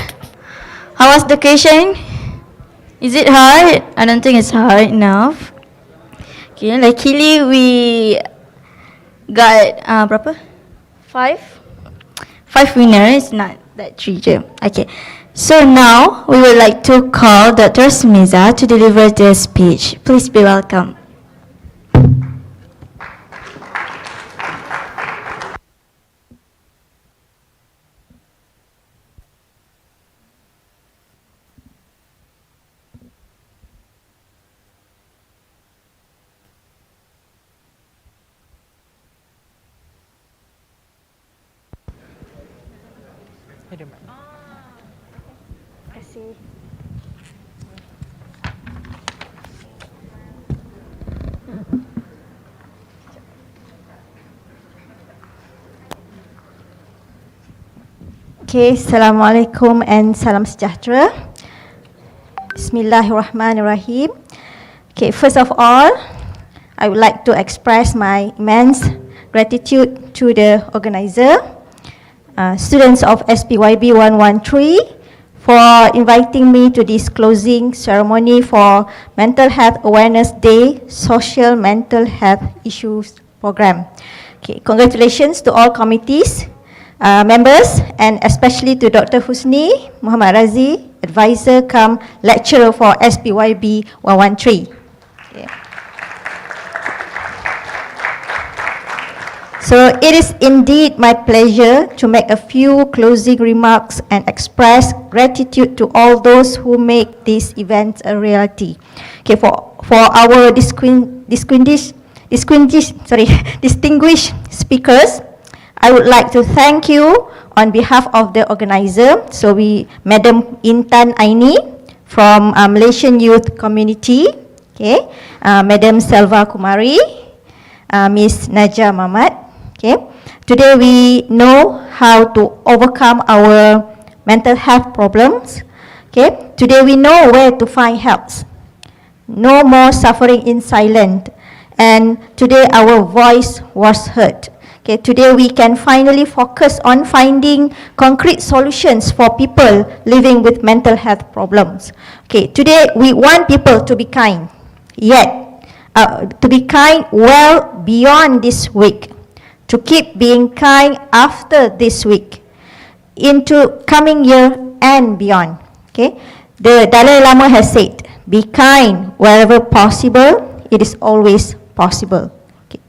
How was the question? Is it hard? I don't think it's hard enough. Okay, luckily we got berapa? Five winners, not that three je. Okay. So now we would like to call Dr. Smiza to deliver the speech. Please be welcome. Okay, Assalamualaikum and salam sejahtera. Bismillahirrahmanirrahim. Okay, first of all, I would like to express my immense gratitude to the organizer, students of SPYB 113, for inviting me to this closing ceremony for Mental Health Awareness Day Social Mental Health Issues Program. Okay, congratulations to all committees, members, and especially to Dr. Husni Muhammad Razi, advisor cum lecturer for SPYB 113. Okay. So it is indeed my pleasure to make a few closing remarks and express gratitude to all those who make this event a reality. Okay, for our distinguished speakers, I would like to thank you on behalf of the organizer. So Madam Intan Aini from Malaysian Youth Community, okay, Madam Selva Kumari, Miss Najah Mamat. Okay, today we know how to overcome our mental health problems. Okay, today we know where to find help. No more suffering in silence. And today our voice was heard. Okay, today we can finally focus on finding concrete solutions for people living with mental health problems. Okay, today we want people to be kind, yet to be kind well beyond this week, to keep being kind after this week, into coming year and beyond. Okay, the Dalai Lama has said, be kind wherever possible, it is always possible. Okay.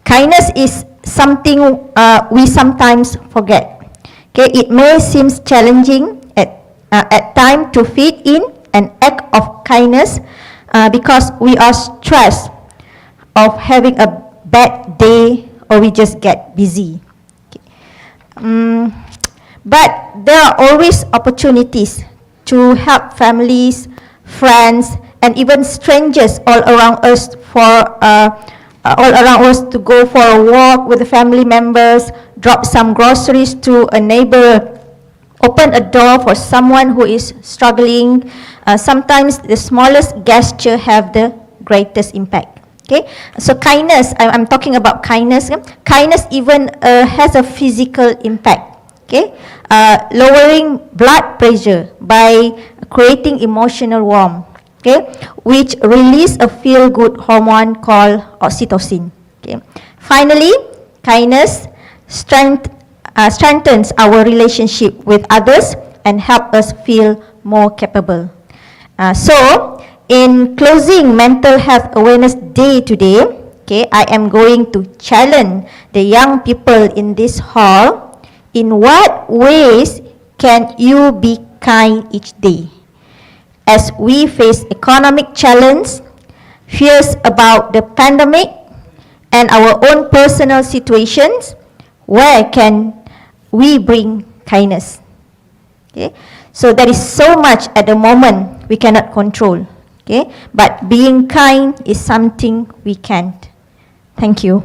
Kindness is something we sometimes forget. Okay, it may seem challenging at times to fit in an act of kindness because we are stressed of having a bad day or we just get busy. Okay. But there are always opportunities to help families, friends, and even strangers all around us to go for a walk with the family members, drop some groceries to a neighbor, open a door for someone who is struggling. Sometimes the smallest gesture have the greatest impact. Okay, so kindness, I'm talking about kindness. Kindness even has a physical impact. Okay, lowering blood pressure by creating emotional warmth. Okay, which release a feel-good hormone called oxytocin. Okay. Finally, kindness strengthens our relationship with others and help us feel more capable. So, in closing Mental Health Awareness Day today, okay, I am going to challenge the young people in this hall. In what ways can you be kind each day? As we face economic challenge, fears about the pandemic, and our own personal situations, where can we bring kindness? Okay? So there is so much at the moment we cannot control. Okay? But being kind is something we can't. Thank you.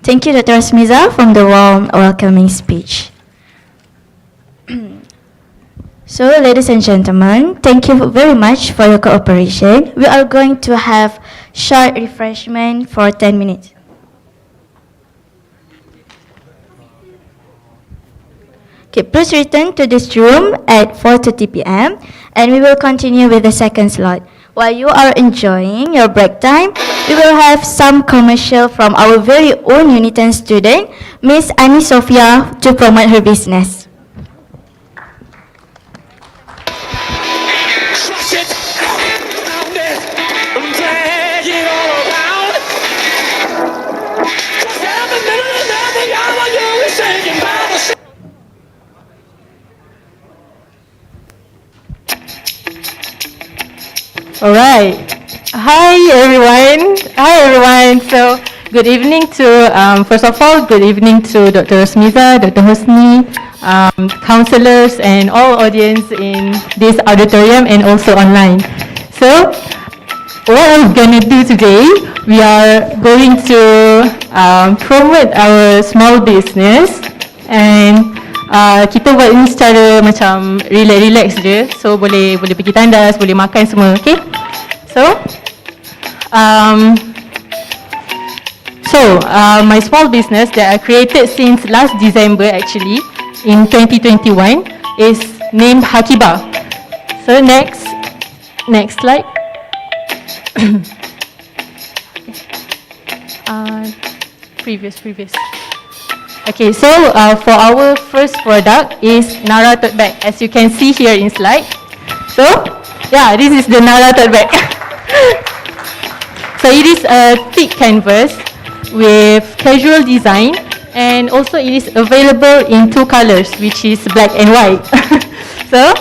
Thank you, Dr. Smiza, from the warm welcoming speech. So, ladies and gentlemen, thank you very much for your cooperation. We are going to have short refreshment for 10 minutes. Okay, please return to this room at 4:30 p.m. and we will continue with the second slot. While you are enjoying your break time, we will have some commercial from our very own Unit 10 student, Miss Ani Sofia, to promote her business. Alright. Hi everyone. So good evening to first of all, good evening to Dr. Smiza, Dr. Hosni, counselors and all audience in this auditorium and also online. So what I'm gonna do today, we are going to promote our small business and kita buat ini secara macam relax je, so boleh pergi tandas, boleh makan semua, okay? So my small business that I created since last December actually in 2021 is named Hakiba. So next slide. Previous. Okay, so for our first product is Nara tote bag, as you can see here in slide. So yeah, this is the Nara tote bag. So it is a thick canvas with casual design, and also it is available in two colors, which is black and white. So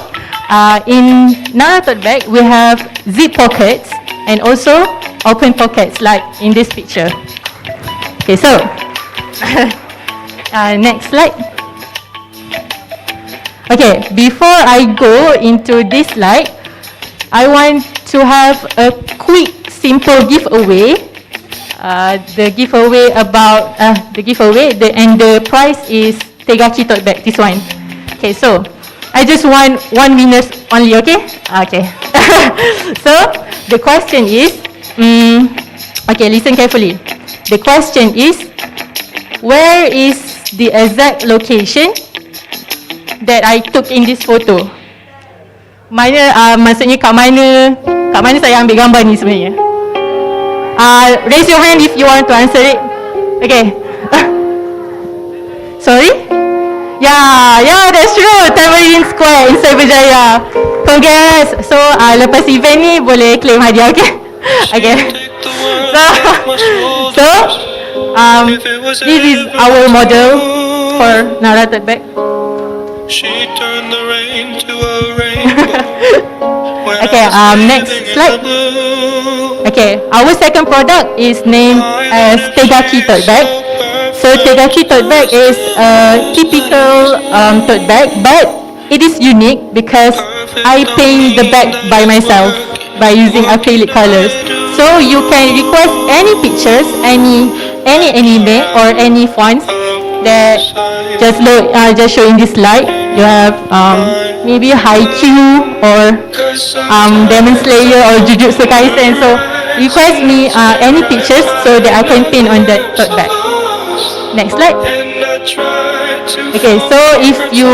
in Nara tote bag we have zip pockets and also open pockets like in this picture. Okay, so next slide. Okay, before I go into this slide, I want to have a quick, simple giveaway. The giveaway and the prize is Tegaki tote bag, this one. Okay, so I just want one winner only, okay? Okay. So the question is, okay, listen carefully. The question is, where is the exact location that I took in this photo? Maksudnya kat mana saya ambil gambar ni sebenarnya? Raise your hand if you want to answer it. Okay. Sorry? Yeah, that's true. Tamarind Square in Cyberjaya. Congrats. So lepas event ni boleh claim hadiah, okay? Okay. So this is our model for Nara tote bag. Okay, next slide. Okay, our second product is named as Tegaki tote bag. So Tegaki tote bag is a typical tote bag, but it is unique because I paint the bag by myself by using acrylic colors. So you can request any pictures, any anime or any fonts that just show in this slide. You have maybe Haikyuu or Demon Slayer or Jujutsu Kaisen. So request me any pictures so that I can paint on that tote bag. Next slide. Okay, so if you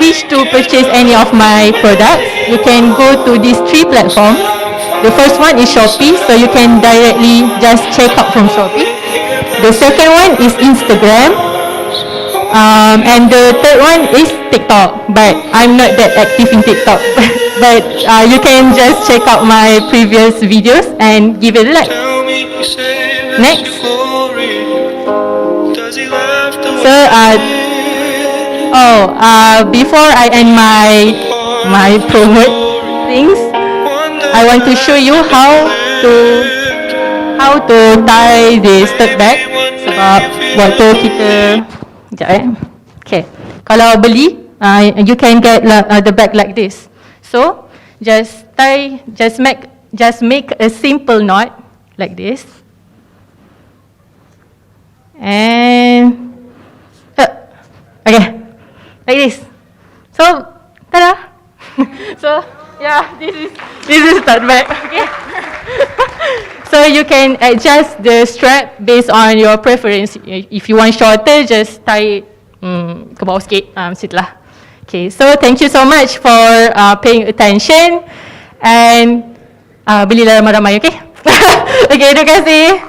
wish to purchase any of my products, you can go to these three platforms. The first one is Shopee, so you can directly just check out from Shopee. The second one is Instagram, and the third one is TikTok, but I'm not that active in TikTok. But you can just check out my previous videos and give it a like. Next. So before I end my promote things, I want to show you how to tie this tote bag. Sebab waktu kita okay, kalau beli you can get the bag like this. So just make a simple knot like this. And okay, like this. So, ta-da! So, yeah, this is start back. Okay. So you can adjust the strap based on your preference. If you want shorter, just tie it ke bawah sikit. Situ lah. Okay, so thank you so much for paying attention and belilah ramai-ramai, okay? Okay, terima kasih.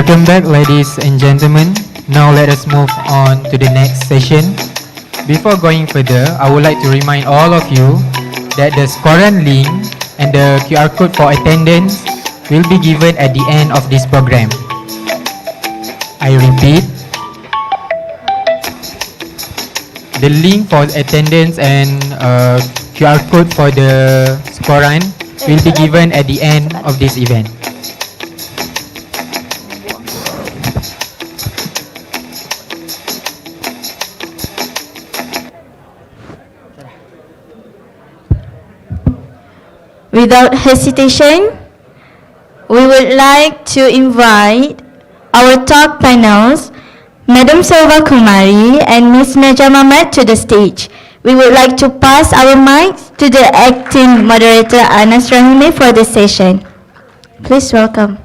Welcome back, ladies and gentlemen. Now let us move on to the next session. Before going further, I would like to remind all of you that the scorean link and the QR code for attendance will be given at the end of this program. I repeat, the link for attendance and QR code for the scorean will be given at the end of this event. Without hesitation, we would like to invite our top panels, Madam Selva Kumari and Ms. Naja Mamat, to the stage. We would like to pass our mics to the acting moderator Anas Rahimi for this session. Please welcome.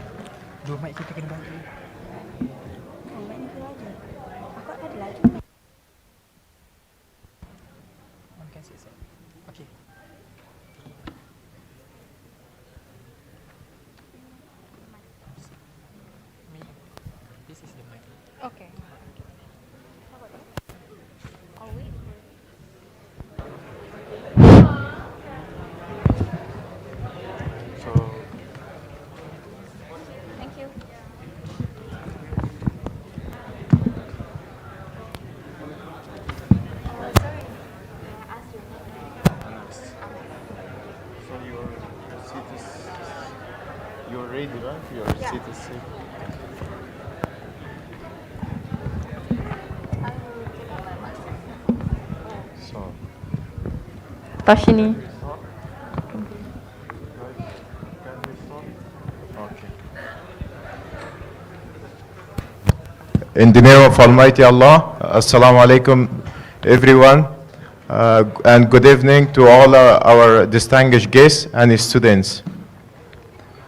You're ready, right? Your seat is safe. So. Tashini. In the name of Almighty Allah, Assalamu alaikum everyone, and good evening to all our distinguished guests and students.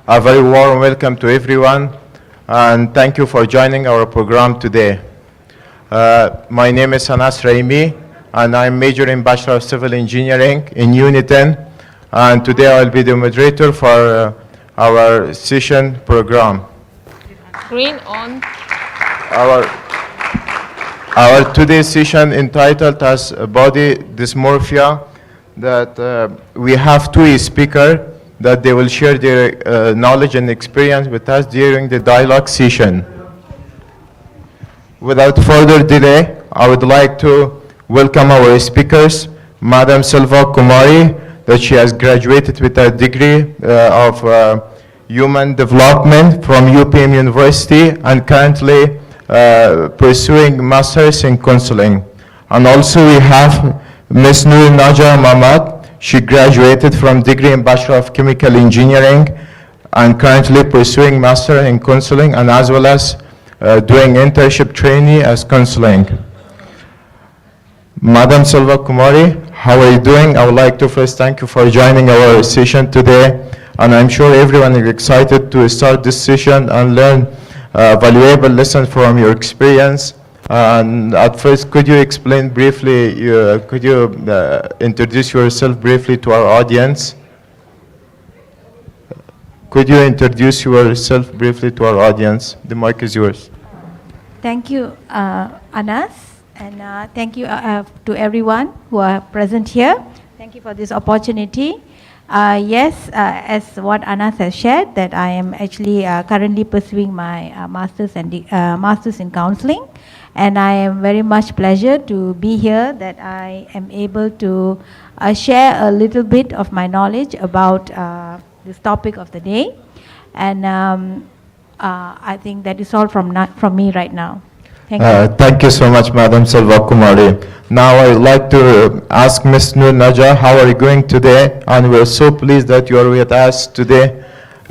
A very warm welcome to everyone, and thank you for joining our program today. My name is Anas Rahimi, and I'm majoring in Bachelor of Civil Engineering in Unit 10, and today I'll be the moderator for our session program. Green on. Our today's session entitled as Body Dysmorphia, that we have two speakers that they will share their knowledge and experience with us during the dialogue session. Without further delay, I would like to welcome our speakers, Madam Selva Kumari, that she has graduated with a degree of Human Development from UPM University and currently pursuing Masters in Counseling. And also we have Ms. Nur Naja Mamat. She graduated from degree in Bachelor of Chemical Engineering and currently pursuing Master in Counseling and as well as doing internship training as counseling. Madam Selva Kumari, how are you doing? I would like to first thank you for joining our session today, and I'm sure everyone is excited to start this session and learn valuable lessons from your experience. And at first, could you explain briefly, could you introduce yourself briefly to our audience? Could you introduce yourself briefly to our audience? The mic is yours. Thank you, Anas, and thank you to everyone who are present here. Thank you for this opportunity. Yes, as what Anas has shared, that I am actually currently pursuing my Masters in Counseling, and I am very much pleasure to be here, that I am able to share a little bit of my knowledge about this topic of the day, and I think that is all from me right now. Thank you. Thank you so much, Madam Selva Kumari. Now I would like to ask Ms. Nur Naja, how are you going today? And we're so pleased that you are with us today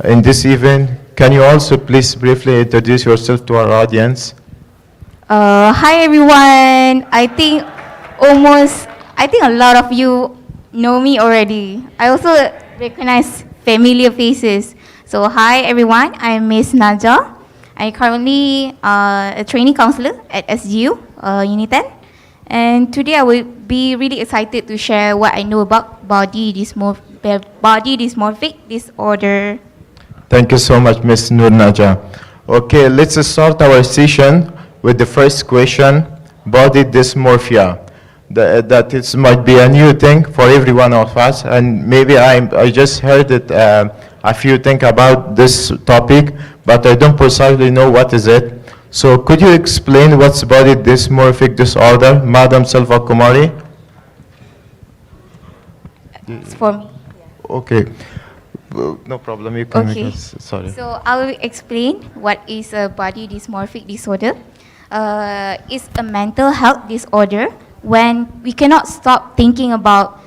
in this event. Can you also please briefly introduce yourself to our audience? Hi everyone. I think a lot of you know me already. I also recognize familiar faces. So hi everyone, I'm Ms. Naja. I'm currently a trainee counselor at SGU Unit 10. And today I will be really excited to share what I know about body dysmorphic disorder. Thank you so much, Ms. Nur Naja. Okay, let's start our session with the first question, body dysmorphia. That is might be a new thing for every one of us, and maybe I just heard it a few things about this topic, but I don't precisely know what is it. So could you explain what's body dysmorphic disorder, Madam Selva Kumari? It's for me. Okay, no problem. You can Okay. make us, sorry. So I will explain what is a body dysmorphic disorder. It's a mental health disorder when we cannot stop thinking about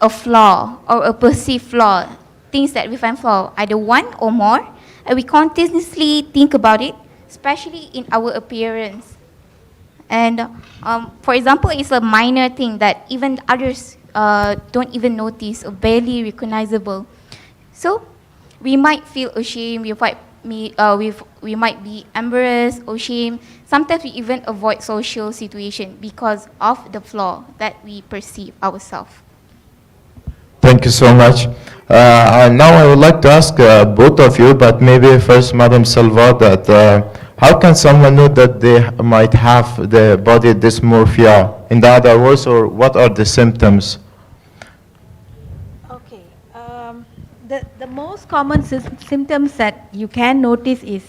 a flaw or a perceived flaw, things that we find flaw, either one or more, and we continuously think about it, especially in our appearance. And for example, it's a minor thing that even others don't even notice or barely recognizable. So we might feel ashamed, we might be embarrassed or ashamed. Sometimes we even avoid social situation because of the flaw that we perceive ourselves. Thank you so much. And now I would like to ask both of you, but maybe first Madam Selva, that how can someone know that they might have the body dysmorphia? In the other words, or what are the symptoms? Okay. The most common symptoms that you can notice is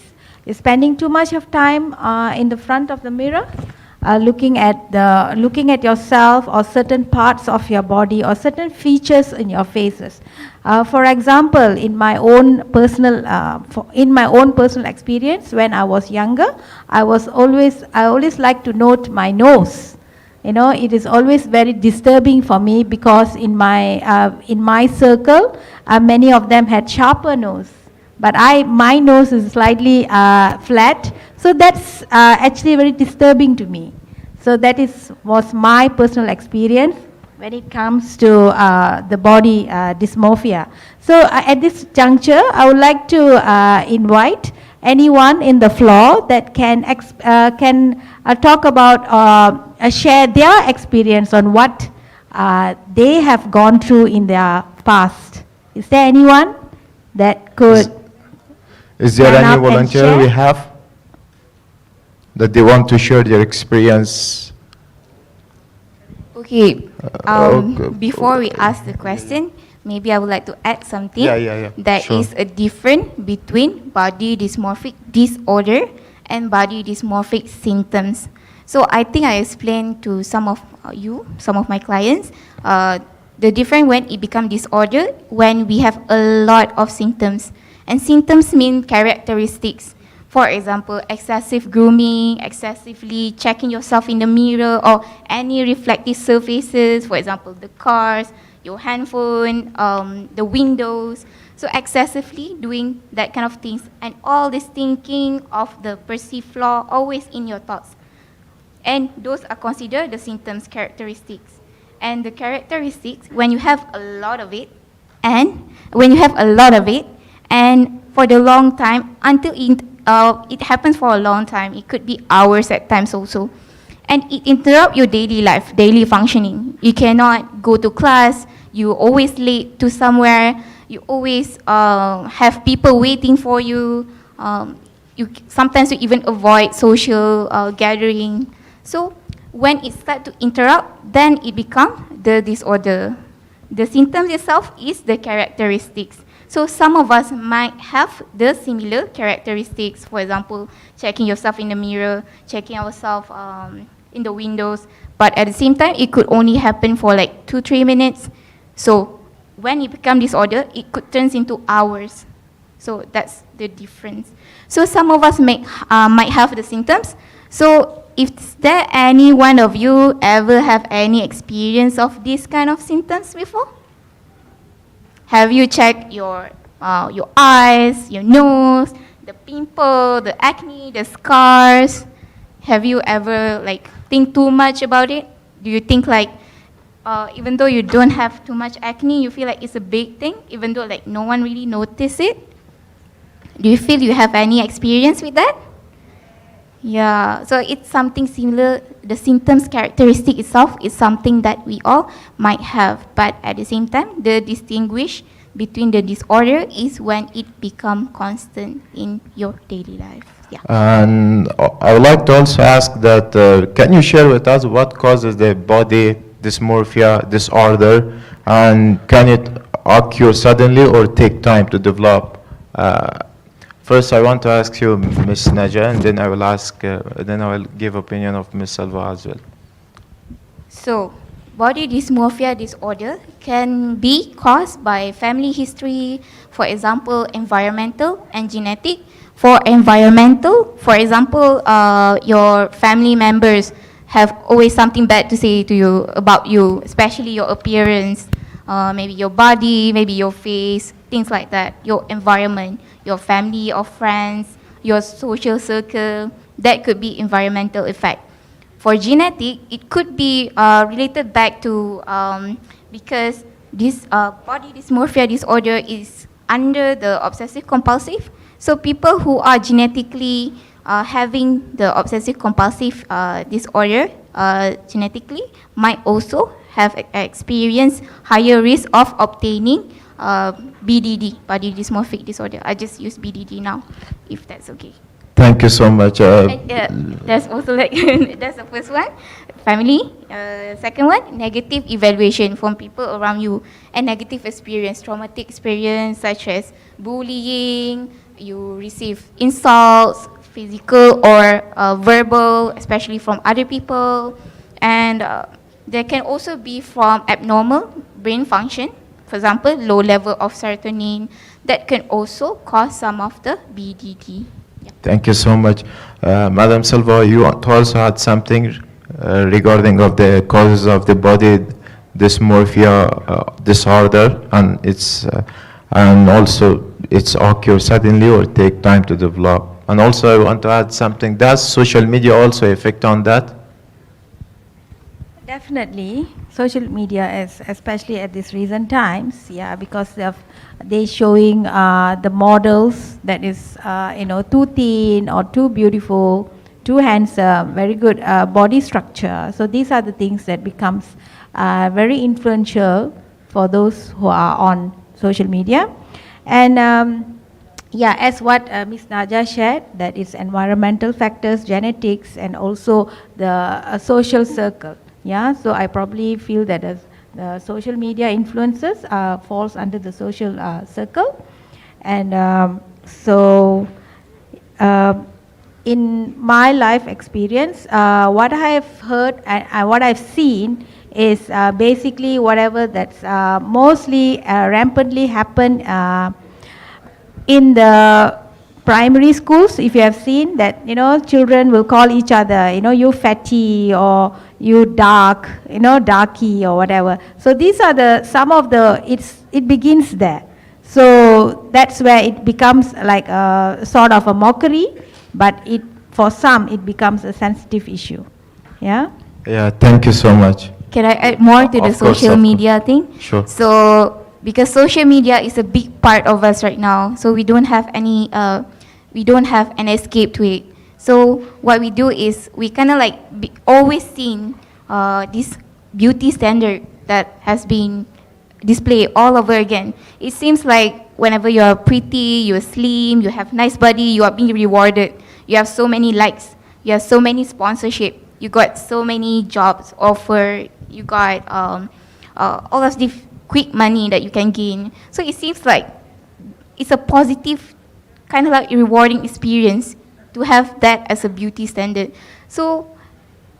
spending too much of time in the front of the mirror, looking at yourself or certain parts of your body or certain features in your faces. For example, in my own personal experience, when I was younger, I always like to note my nose. You know, it is always very disturbing for me because in my circle, many of them had sharper nose, but my nose is slightly flat, so that's actually very disturbing to me. So that was my personal experience when it comes to the body dysmorphia. So at this juncture, I would like to invite anyone in the floor that can talk about share their experience on what they have gone through in their past. Is there anyone that could? Is there stand any up and volunteer share? we have that they want to share their experience? Okay. Okay. Before we ask the question, maybe I would like to add something. Yeah, That sure. is a difference between body dysmorphic disorder and body dysmorphic symptoms. So I think I explained to some of my clients, the difference when it becomes disorder when we have a lot of symptoms. And symptoms mean characteristics. For example, excessive grooming, excessively checking yourself in the mirror or any reflective surfaces, for example, the cars, your handphone, the windows. So excessively doing that kind of things, and all this thinking of the perceived flaw always in your thoughts. And those are considered the symptoms characteristics. And the characteristics, when you have a lot of it, and for the long time, until it happens for a long time, it could be hours at times also. And it interrupts your daily life, daily functioning. You cannot go to class, you always late to somewhere, you always have people waiting for you, sometimes you even avoid social gathering. So when it starts to interrupt, then it becomes the disorder. The symptoms itself is the characteristics. So some of us might have the similar characteristics, for example, checking yourself in the mirror, checking ourselves in the windows, but at the same time, it could only happen for like 2-3 minutes. So when it becomes disorder, it could turn into hours. So that's the difference. So some of us might have the symptoms. So is there any one of you ever have any experience of this kind of symptoms before? Have you checked your eyes, your nose, the pimple, the acne, the scars? Have you ever think too much about it? Do you think even though you don't have too much acne, you feel like it's a big thing, even though no one really notices it? Do you feel you have any experience with that? Yeah, so it's something similar. The symptoms characteristic itself is something that we all might have, but at the same time, the between the disorder is when it become constant in your daily life. Yeah. And I would like to also ask that, can you share with us what causes the body dysmorphia disorder, and can it occur suddenly or take time to develop? First, I want to ask you, Ms. Naja, and then I will then I will give opinion of Ms. Salva as well. So, body dysmorphia disorder can be caused by family history, for example, environmental and genetic. For environmental, for example, your family members have always something bad to say to you about you, especially your appearance, maybe your body, maybe your face, things like that. Your environment, your family or friends, your social circle, that could be environmental effect. For genetic, it could be related back to because this body dysmorphia disorder is under the obsessive compulsive. So people who are genetically having the obsessive compulsive disorder genetically might also have experienced higher risk of obtaining BDD, body dysmorphic disorder. I just use BDD now, if that's okay. Thank you so much. That's also like that's the first one, family. Second one, negative evaluation from people around you, and negative experience, traumatic experience such as bullying. You receive insults, physical or verbal, especially from other people, and there can also be from abnormal brain function. For example, low level of serotonin that can also cause some of the BDD. Thank you so much. Madam Silva, you also had something regarding of the causes of the body dysmorphia disorder, and and also it's occur suddenly or take time to develop. And also I want to add something. Does social media also affect on that? Definitely, social media is, especially at these recent times, yeah, because they showing the models that is, too thin or too beautiful, too handsome, very good body structure. So these are the things that becomes very influential for those who are on social media. And as what Ms. Naja shared, that is environmental factors, genetics, and also the social circle. Yeah, so I probably feel that as the social media influences falls under the social circle. And in my life experience, what I have heard and what I've seen is basically whatever that's mostly rampantly happen in the primary schools. If you have seen that, children will call each other, you fatty or you dark, darky or whatever. So these are some of the, it begins there. So that's where it becomes like a sort of a mockery, but for some it becomes a sensitive issue. Yeah? Yeah, thank you so much. Can I add more to the social media thing? Sure. So because social media is a big part of us right now, so we don't have an escape to it. So what we do is we kind of like always seen this beauty standard that has been displayed all over again. It seems like whenever you are pretty, you are slim, you have nice body, you are being rewarded. You have so many likes, you have so many sponsorship, you got so many jobs offered, you got all of this quick money that you can gain. So it seems like it's a positive, kind of like a rewarding experience to have that as a beauty standard. So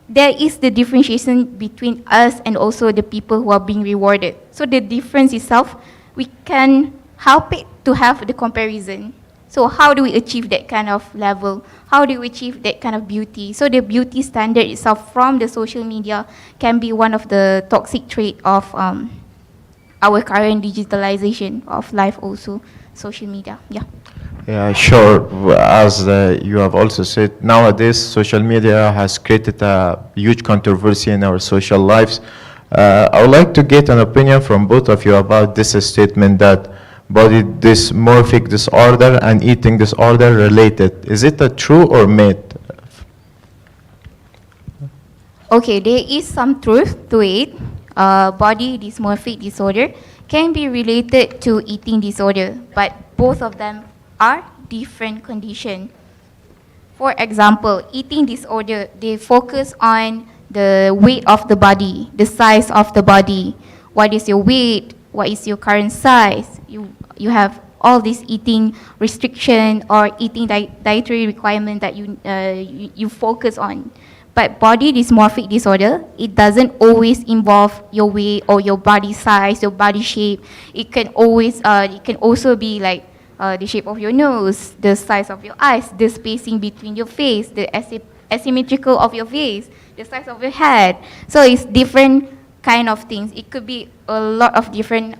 there is the differentiation between us and also the people who are being rewarded. So the difference itself, we can help it to have the comparison. So how do we achieve that kind of level? How do we achieve that kind of beauty? So the beauty standard itself from the social media can be one of the toxic trait of our current digitalization of life also, social media. Yeah. Yeah, sure. As you have also said, nowadays social media has created a huge controversy in our social lives. I would like to get an opinion from both of you about this statement that body dysmorphic disorder and eating disorder related. Is it a true or myth? Okay, there is some truth to it. Body dysmorphic disorder can be related to eating disorder, but both of them are different condition. For example, eating disorder, they focus on the weight of the body, the size of the body. What is your weight? What is your current size? You have all this eating restriction or eating dietary requirement that you focus on. But body dysmorphic disorder, it doesn't always involve your weight or your body size, your body shape. It can also be like the shape of your nose, the size of your eyes, the spacing between your face, the asymmetrical of your face, the size of your head. So it's different kind of things. It could be a lot of different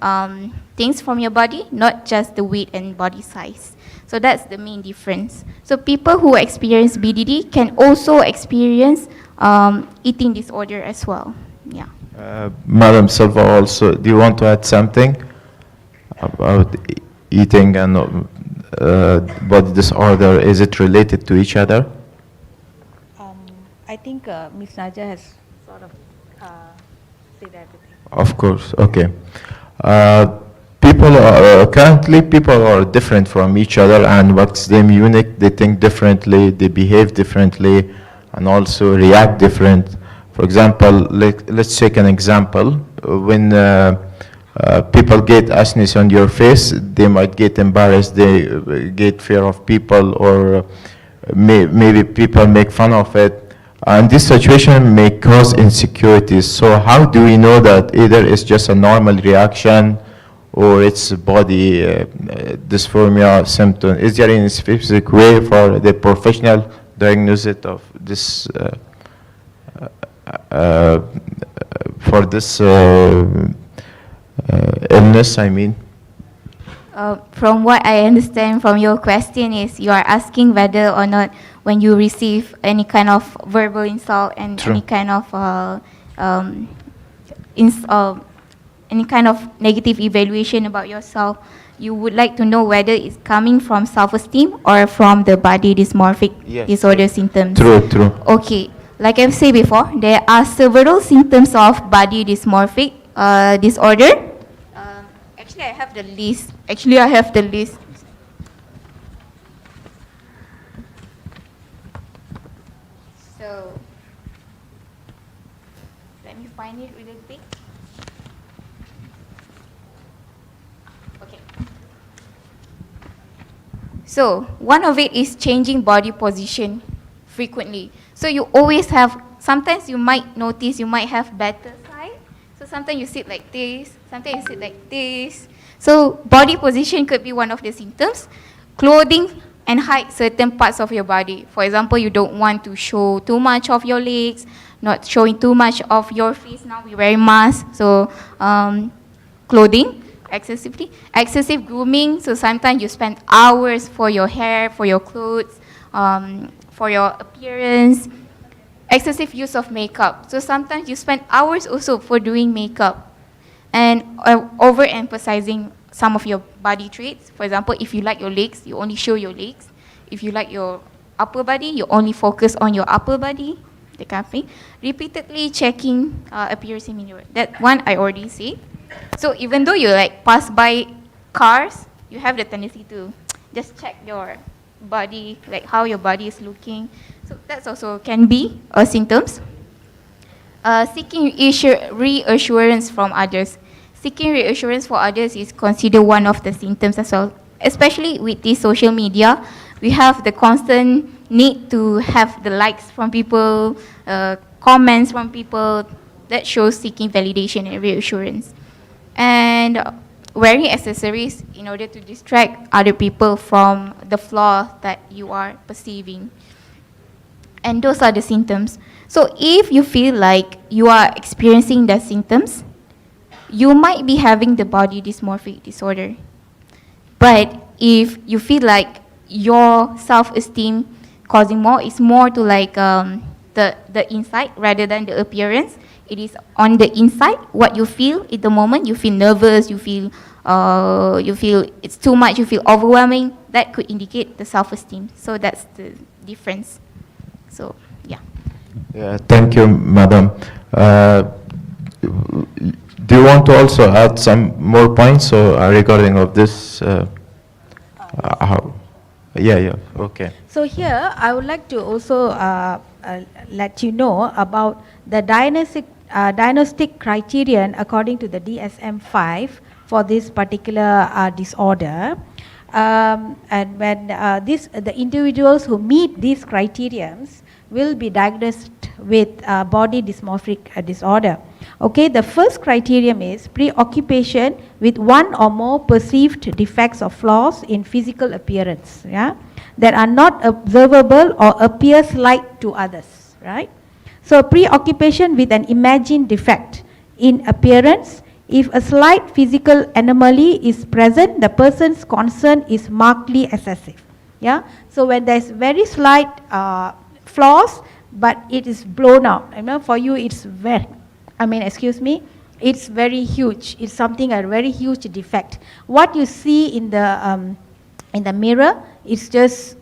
things from your body, not just the weight and body size. So that's the main difference. So people who experience BDD can also experience eating disorder as well. Yeah. Madam Silva, also, do you want to add something about eating and body disorder? Is it related to each other? I think Ms. Naja has sort of said everything. Of course, okay. Currently people are different from each other, and what's them unique, they think differently, they behave differently, and also react different. For example, let's take an example. When people get acne on your face, they might get embarrassed, they get fear of people, or maybe people make fun of it. And this situation may cause insecurities. So how do we know that either it's just a normal reaction or it's body dysphoria symptom? Is there any specific way for the professional diagnosis of this for this illness, I mean? From what I understand from your question is you are asking whether or not when you receive any kind of verbal insult and True. any kind of any kind of negative evaluation about yourself, you would like to know whether it's coming from self-esteem or from the body dysmorphic disorder symptoms. True, true. Okay, like I've said before, there are several symptoms of body dysmorphic disorder. Actually, I have the list. So, let me find it really quick. Okay. So, one of it is changing body position frequently. So you always have, sometimes you might notice you might have better side. So sometimes you sit like this, sometimes you sit like this. So body position could be one of the symptoms. Clothing and hide certain parts of your body. For example, you don't want to show too much of your legs, not showing too much of your face. Now we wear masks, so clothing excessive grooming. So sometimes you spend hours for your hair, for your clothes, for your appearance. Excessive use of makeup. So sometimes you spend hours also for doing makeup, and overemphasizing some of your body traits. For example, if you like your legs, you only show your legs. If you like your upper body, you only focus on your upper body. The kind of thing. Repeatedly checking appearance in mirror. That one I already said. So even though you like pass by cars, you have the tendency to just check your body, like how your body is looking. So that's also can be symptoms. Seeking reassurance from others. Seeking reassurance for others is considered one of the symptoms as well. Especially with this social media, we have the constant need to have the likes from people, comments from people. That shows seeking validation and reassurance. And wearing accessories in order to distract other people from the flaw that you are perceiving. And those are the symptoms. So if you feel like you are experiencing the symptoms, you might be having the body dysmorphic disorder. But if you feel like your self-esteem causing more, it's more to like the inside rather than the appearance. It is on the inside, what you feel at the moment. You feel nervous, you feel it's too much, you feel overwhelming. That could indicate the self-esteem. So that's the difference. So, yeah. Yeah, thank you, madam. Do you want to also add some more points regarding of this? How? Yeah, okay. So here, I would like to also let you know about the diagnostic criterion according to the DSM-5 for this particular disorder. And when the individuals who meet these criterions will be diagnosed with body dysmorphic disorder. Okay, the first criterion is preoccupation with one or more perceived defects or flaws in physical appearance, yeah, that are not observable or appear slight to others, right? So preoccupation with an imagined defect in appearance. If a slight physical anomaly is present, the person's concern is markedly excessive. Yeah. So when there's very slight flaws, but it is blown out. I know for you it's it's very huge. It's something a very huge defect. What you see in the mirror, it's just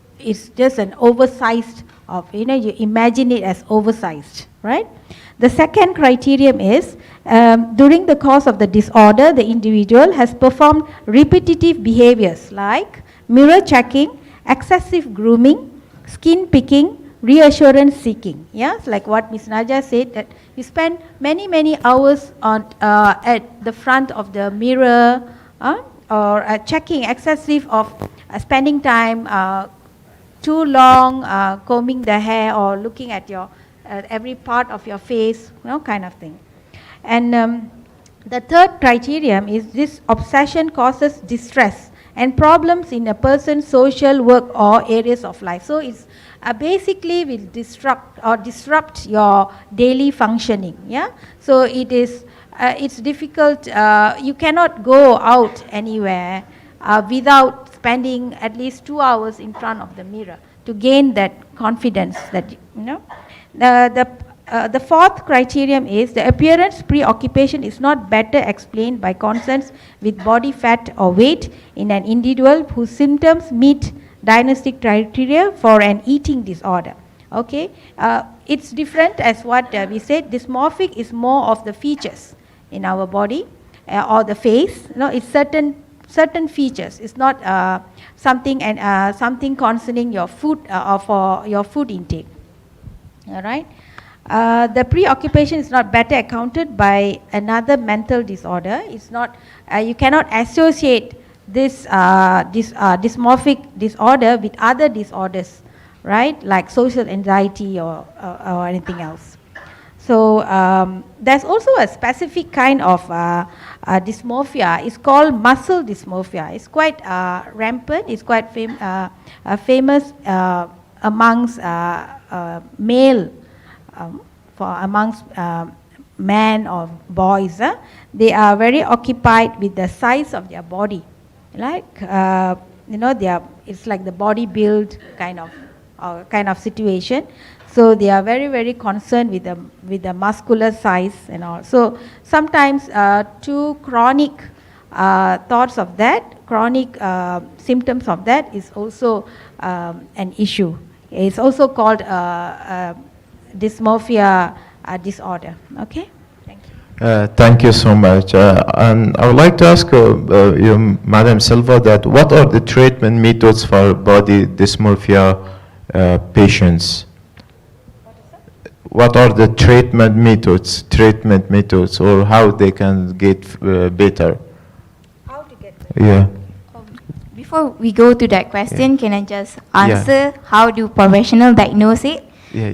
an oversized of, you imagine it as oversized, right? The second criterion is during the course of the disorder, the individual has performed repetitive behaviors like mirror checking, excessive grooming, skin picking, reassurance seeking. Yes, like what Ms. Naja said, that you spend many hours on at the front of the mirror or checking excessive of spending time too long combing the hair or looking at your every part of your face, kind of thing. And the third criterion is this obsession causes distress and problems in a person's social, work or areas of life. So it's basically will disrupt your daily functioning. Yeah. So it is it's difficult. You cannot go out anywhere without spending at least 2 hours in front of the mirror to gain that confidence that The fourth criterion is the appearance preoccupation is not better explained by concerns with body fat or weight in an individual whose symptoms meet diagnostic criteria for an eating disorder. Okay, it's different as what we said. Dysmorphic is more of the features in our body or the face. It's certain features. It's not something concerning your food or for your food intake. All right. The preoccupation is not better accounted by another mental disorder. It's not. You cannot associate this dysmorphic disorder with other disorders, right? Like social anxiety or anything else. So there's also a specific kind of dysmorphia. It's called muscle dysmorphia. It's quite rampant. It's quite famous amongst male. Amongst men or boys, they are very occupied with the size of their body, like it's like the body build kind of situation. So they are very concerned with the muscular size and all. So sometimes too chronic thoughts of that, chronic symptoms of that is also an issue. It's also called dysmorphia disorder. Okay, thank you. Thank you so much. And I would like to ask you, Madam Silva, that what are the treatment methods for body dysmorphia patients? What are the treatment methods, or how they can get better? How to get better? Yeah. Before we go to that question, can I just answer how do professionals diagnose it?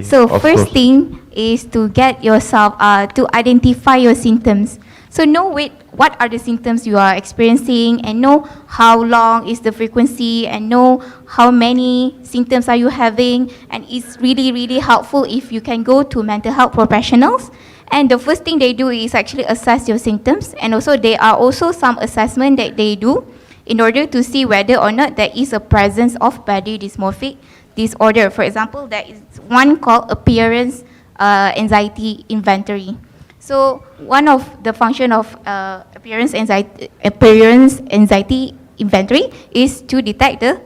So first thing is to get yourself to identify your symptoms. So know what are the symptoms you are experiencing, and know how long is the frequency, and know how many symptoms are you having. And it's really helpful if you can go to mental health professionals. And the first thing they do is actually assess your symptoms, and also there are also some assessment that they do in order to see whether or not there is a presence of body dysmorphic disorder. For example, there is one called appearance anxiety inventory. So one of the function of appearance anxiety inventory is to detect the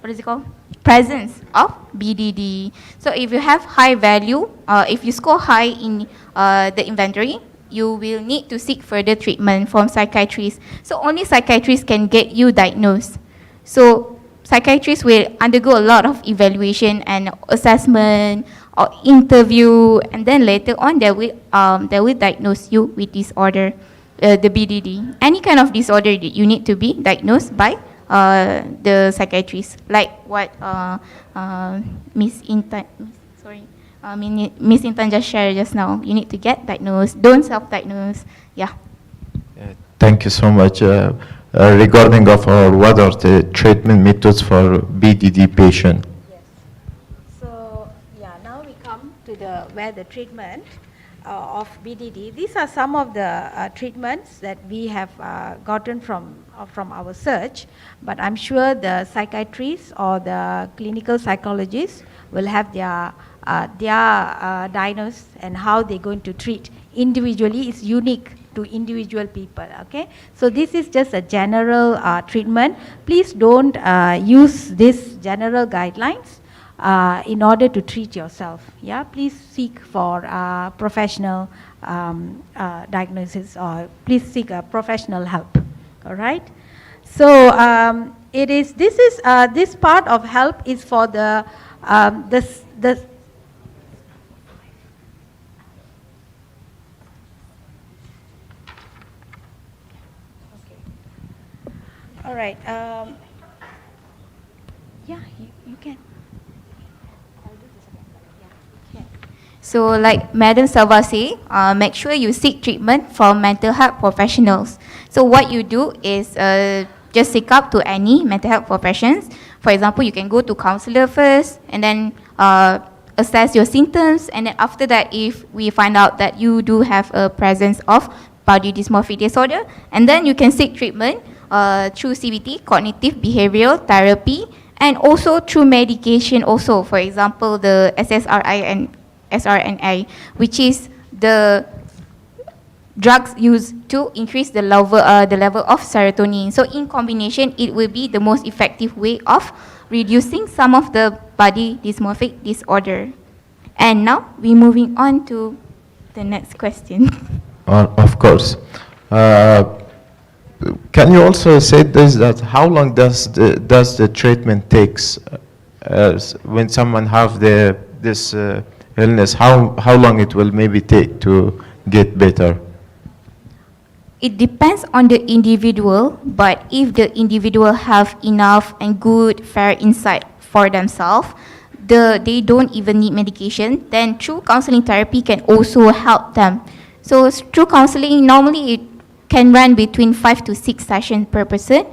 what is it called? presence of BDD. So if you have high value, if you score high in the inventory, you will need to seek further treatment from psychiatrists. So only psychiatrists can get you diagnosed. So psychiatrists will undergo a lot of evaluation and assessment or interview, and then later on they will diagnose you with disorder, the BDD. Any kind of disorder that you need to be diagnosed by the psychiatrist, like what Miss Intan, Miss Intan just shared just now. You need to get diagnosed. Don't self-diagnose. Yeah. Thank you so much. Regarding of what are the treatment methods for BDD patient? So yeah, now we come to the treatment of BDD. These are some of the treatments that we have gotten from our search, but I'm sure the psychiatrists or the clinical psychologists will have their diagnosis and how they're going to treat individually. Is unique to individual people. Okay, so this is just a general treatment. Please don't use these general guidelines in order to treat yourself. Yeah, please seek for professional diagnosis, or please seek a professional help. All right. So this part of help is for the all right. Yeah, you can. So like Madam Salva say, make sure you seek treatment from mental health professionals. So what you do is just seek up to any mental health professions. For example, you can go to counselor first and then assess your symptoms, and then after that, if we find out that you do have a presence of body dysmorphic disorder, and then you can seek treatment through CBT, cognitive behavioral therapy, and also through medication also. For example, the SSRI and SRNA, which is the drugs used to increase the level of serotonin. So in combination, it will be the most effective way of reducing some of the body dysmorphic disorder. And now we're moving on to the next question. Of course. Can you also say this, that how long does the treatment takes when someone have this illness? How long it will maybe take to get better? It depends on the individual, but if the individual have enough and good, fair insight for themselves, they don't even need medication, then true counseling therapy can also help them. So true counseling, normally it can run between 5 to 6 sessions per person,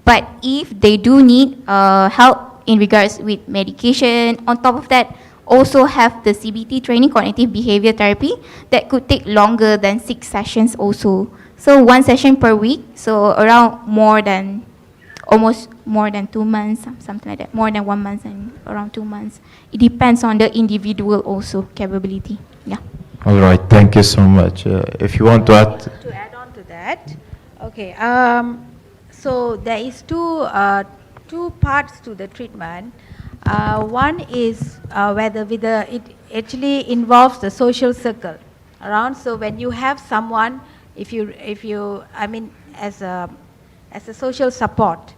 but if they do need help in regards with medication, on top of that, also have the CBT training, cognitive behavior therapy, that could take longer than 6 sessions also. So 1 session per week, so around almost more than 2 months, something like that, more than 1 month and around 2 months. It depends on the individual also, capability. Yeah. All right, thank you so much. If you want to add. To add on to that, okay. So there is two parts to the treatment. One is whether it actually involves the social circle around. So when you have someone, if you I mean as a social support,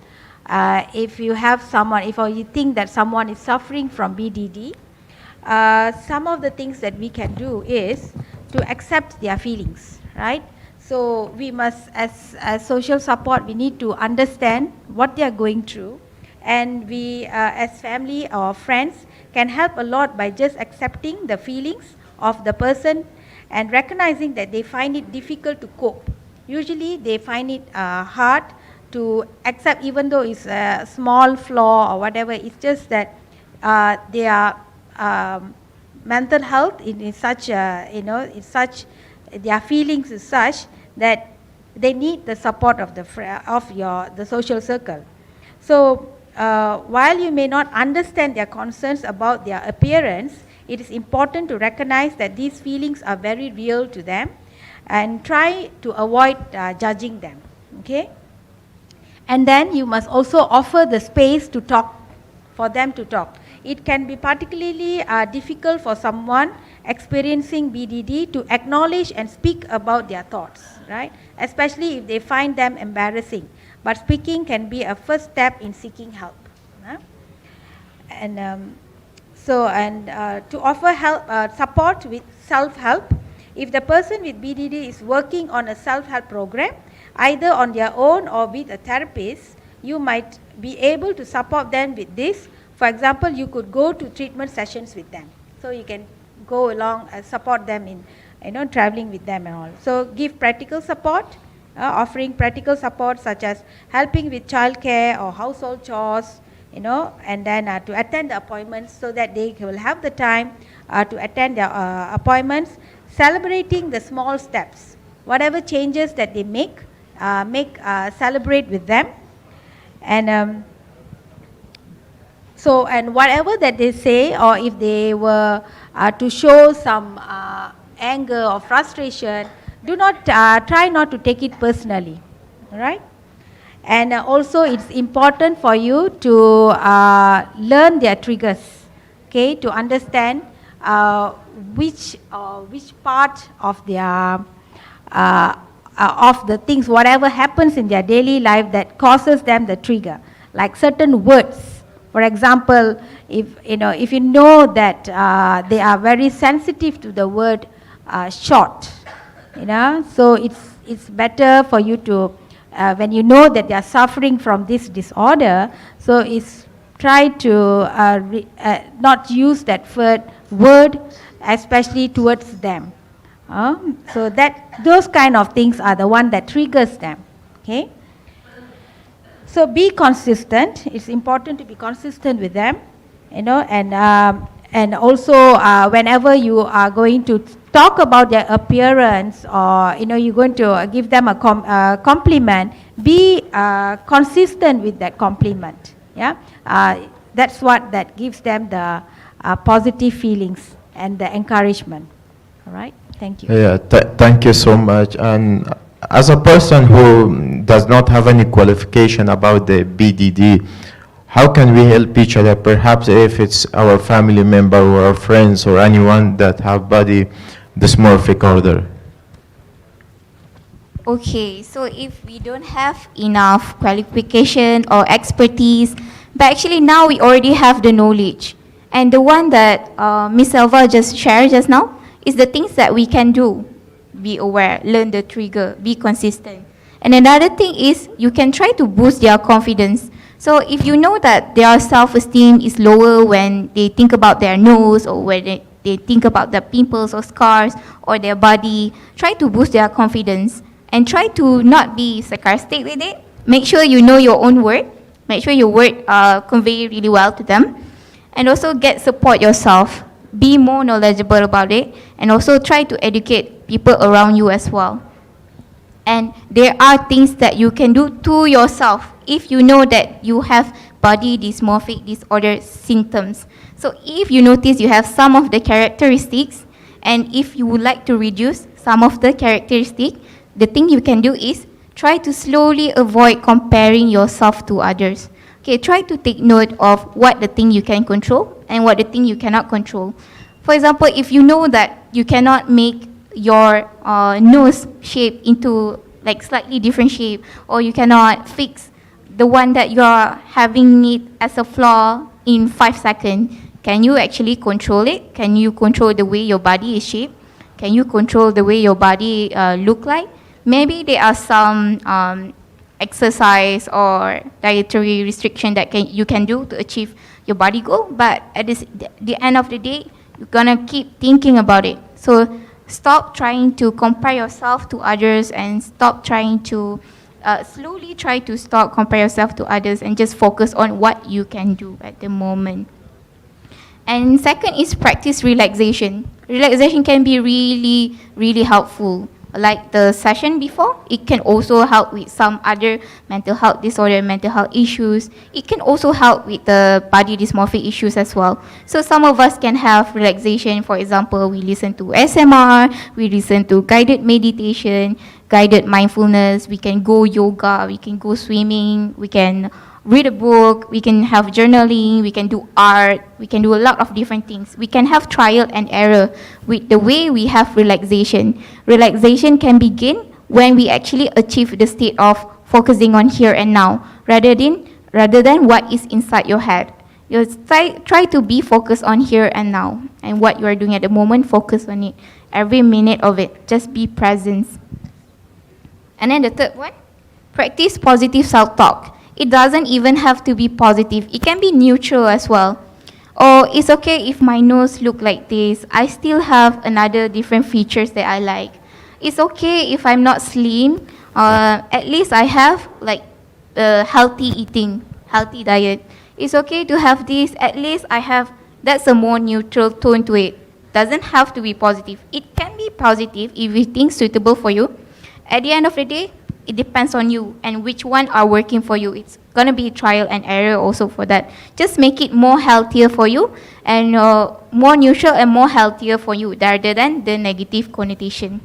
if you have someone, if you think that someone is suffering from BDD, some of the things that we can do is to accept their feelings, right? So we must, as social support, we need to understand what they are going through, and we as family or friends can help a lot by just accepting the feelings of the person and recognizing that they find it difficult to cope. Usually they find it hard to accept, even though it's a small flaw or whatever. It's just that their mental health is such their feelings is such that they need the support of the social circle. So while you may not understand their concerns about their appearance, it is important to recognize that these feelings are very real to them and try to avoid judging them. Okay? And then you must also offer the space to talk for them to talk. It can be particularly difficult for someone experiencing BDD to acknowledge and speak about their thoughts, right? Especially if they find them embarrassing. But speaking can be a first step in seeking help. And to offer help, support with self-help, if the person with BDD is working on a self-help program, either on their own or with a therapist, you might be able to support them with this. For example, you could go to treatment sessions with them. So you can go along and support them in, traveling with them and all. So give practical support, offering practical support such as helping with childcare or household chores, and then to attend the appointments so that they will have the time to attend their appointments, celebrating the small steps. Whatever changes that they make, celebrate with them. And and whatever that they say, or if they were to show some anger or frustration, do not try not to take it personally, all right? And also it's important for you to learn their triggers, okay, to understand which part of their of the things, whatever happens in their daily life that causes them the trigger, like certain words. For example, if you know that they are very sensitive to the word short, so it's better for you to when you know that they are suffering from this disorder, so it's try to not use that word, especially towards them. So that those kind of things are the one that triggers them. Okay. So be consistent. It's important to be consistent with them, and also whenever you are going to talk about their appearance, or you're going to give them a compliment, be consistent with that compliment. Yeah, that's what that gives them the positive feelings and the encouragement. All right, thank you. Yeah, thank you so much. And as a person who does not have any qualification about the BDD, how can we help each other? Perhaps if it's our family member or our friends or anyone that have body dysmorphic order. Okay, so if we don't have enough qualification or expertise, but actually now we already have the knowledge. And the one that Miss Elva just shared just now is the things that we can do. Be aware, learn the trigger, be consistent. And another thing is you can try to boost their confidence. So if you know that their self-esteem is lower when they think about their nose, or when they think about the pimples or scars or their body, try to boost their confidence and try to not be sarcastic with it. Make sure you know your own word. Make sure your word convey really well to them. And also get support yourself. Be more knowledgeable about it, and also try to educate people around you as well. And there are things that you can do to yourself if you know that you have body dysmorphic disorder symptoms. So if you notice you have some of the characteristics, and if you would like to reduce some of the characteristics, the thing you can do is try to slowly avoid comparing yourself to others. Okay, try to take note of what the thing you can control and what the thing you cannot control. For example, if you know that you cannot make your nose shape into like slightly different shape, or you cannot fix the one that you are having it as a flaw in 5 seconds, can you actually control it? Can you control the way your body is shaped? Can you control the way your body look like? Maybe there are some exercise or dietary restriction that you can do to achieve your body goal, but at the end of the day, you're gonna keep thinking about it. So stop trying to compare yourself to others, and stop trying to slowly try to stop compare yourself to others, and just focus on what you can do at the moment. And second is practice relaxation. Relaxation can be really, really helpful. Like the session before, it can also help with some other mental health disorder, mental health issues. It can also help with the body dysmorphic issues as well. So some of us can have relaxation. For example, we listen to SMR, we listen to guided meditation, guided mindfulness, we can go yoga, we can go swimming, we can read a book, we can have journaling, we can do art, we can do a lot of different things. We can have trial and error with the way we have relaxation. Relaxation can begin when we actually achieve the state of focusing on here and now rather than what is inside your head. You try to be focused on here and now, and what you are doing at the moment, focus on it. Every minute of it, just be present. And then the third one, practice positive self-talk. It doesn't even have to be positive. It can be neutral as well. Or it's okay if my nose look like this. I still have another different features that I like. It's okay if I'm not slim. At least I have like healthy eating, healthy diet. It's okay to have this. At least I have. That's a more neutral tone to it. Doesn't have to be positive. It can be positive if you think suitable for you. At the end of the day, it depends on you and which one are working for you. It's gonna be trial and error also for that. Just make it more healthier for you and more neutral and more healthier for you rather than the negative connotation.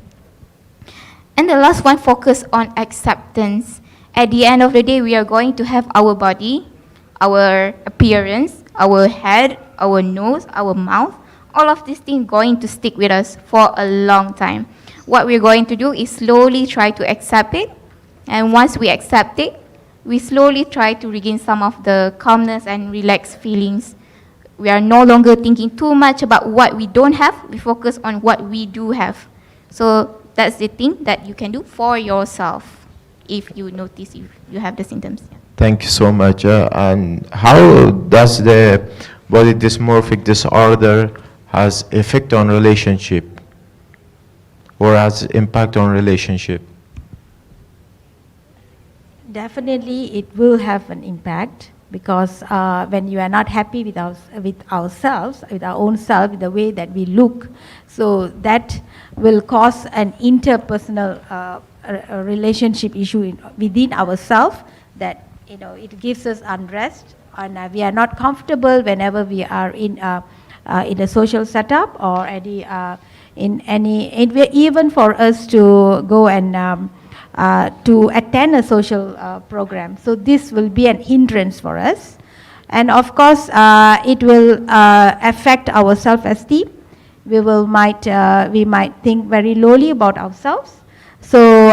And the last one, focus on acceptance. At the end of the day, we are going to have our body, our appearance, our head, our nose, our mouth. All of these things going to stick with us for a long time. What we're going to do is slowly try to accept it. And once we accept it, we slowly try to regain some of the calmness and relaxed feelings. We are no longer thinking too much about what we don't have. We focus on what we do have. So that's the thing that you can do for yourself if you notice if you have the symptoms. Thank you so much. And how does the body dysmorphic disorder has effect on relationship or has impact on relationship? Definitely, it will have an impact because when you are not happy with ourselves, with our own self, with the way that we look, so that will cause an interpersonal a relationship issue within ourselves. That it gives us unrest, and we are not comfortable whenever we are in a social setup or even for us to go and to attend a social program. So this will be an hindrance for us. And of course, it will affect our self-esteem. We might think very lowly about ourselves. So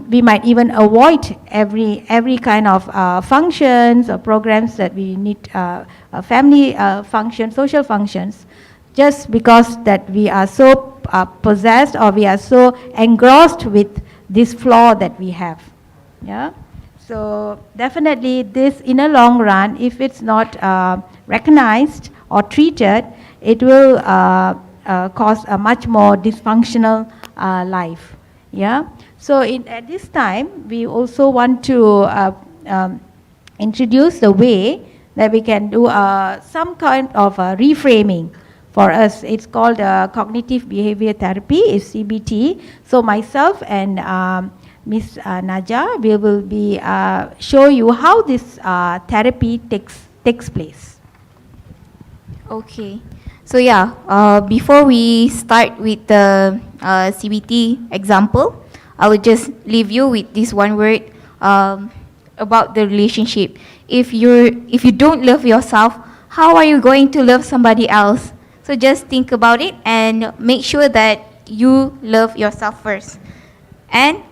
we might even avoid every kind of functions or programs that we need, family functions, social functions, just because that we are so possessed or we are so engrossed with this flaw that we have. Yeah. So definitely this, in a long run, if it's not recognized or treated, it will cause a much more dysfunctional life. Yeah. So at this time, we also want to introduce the way that we can do some kind of reframing. For us, it's called cognitive behavior therapy, it's CBT. So myself and Miss Naja, we will be show you how this therapy takes place. Okay. So yeah, before we start with the CBT example, I will just leave you with this one word about the relationship. If you don't love yourself, how are you going to love somebody else? So just think about it and make sure that you love yourself first. And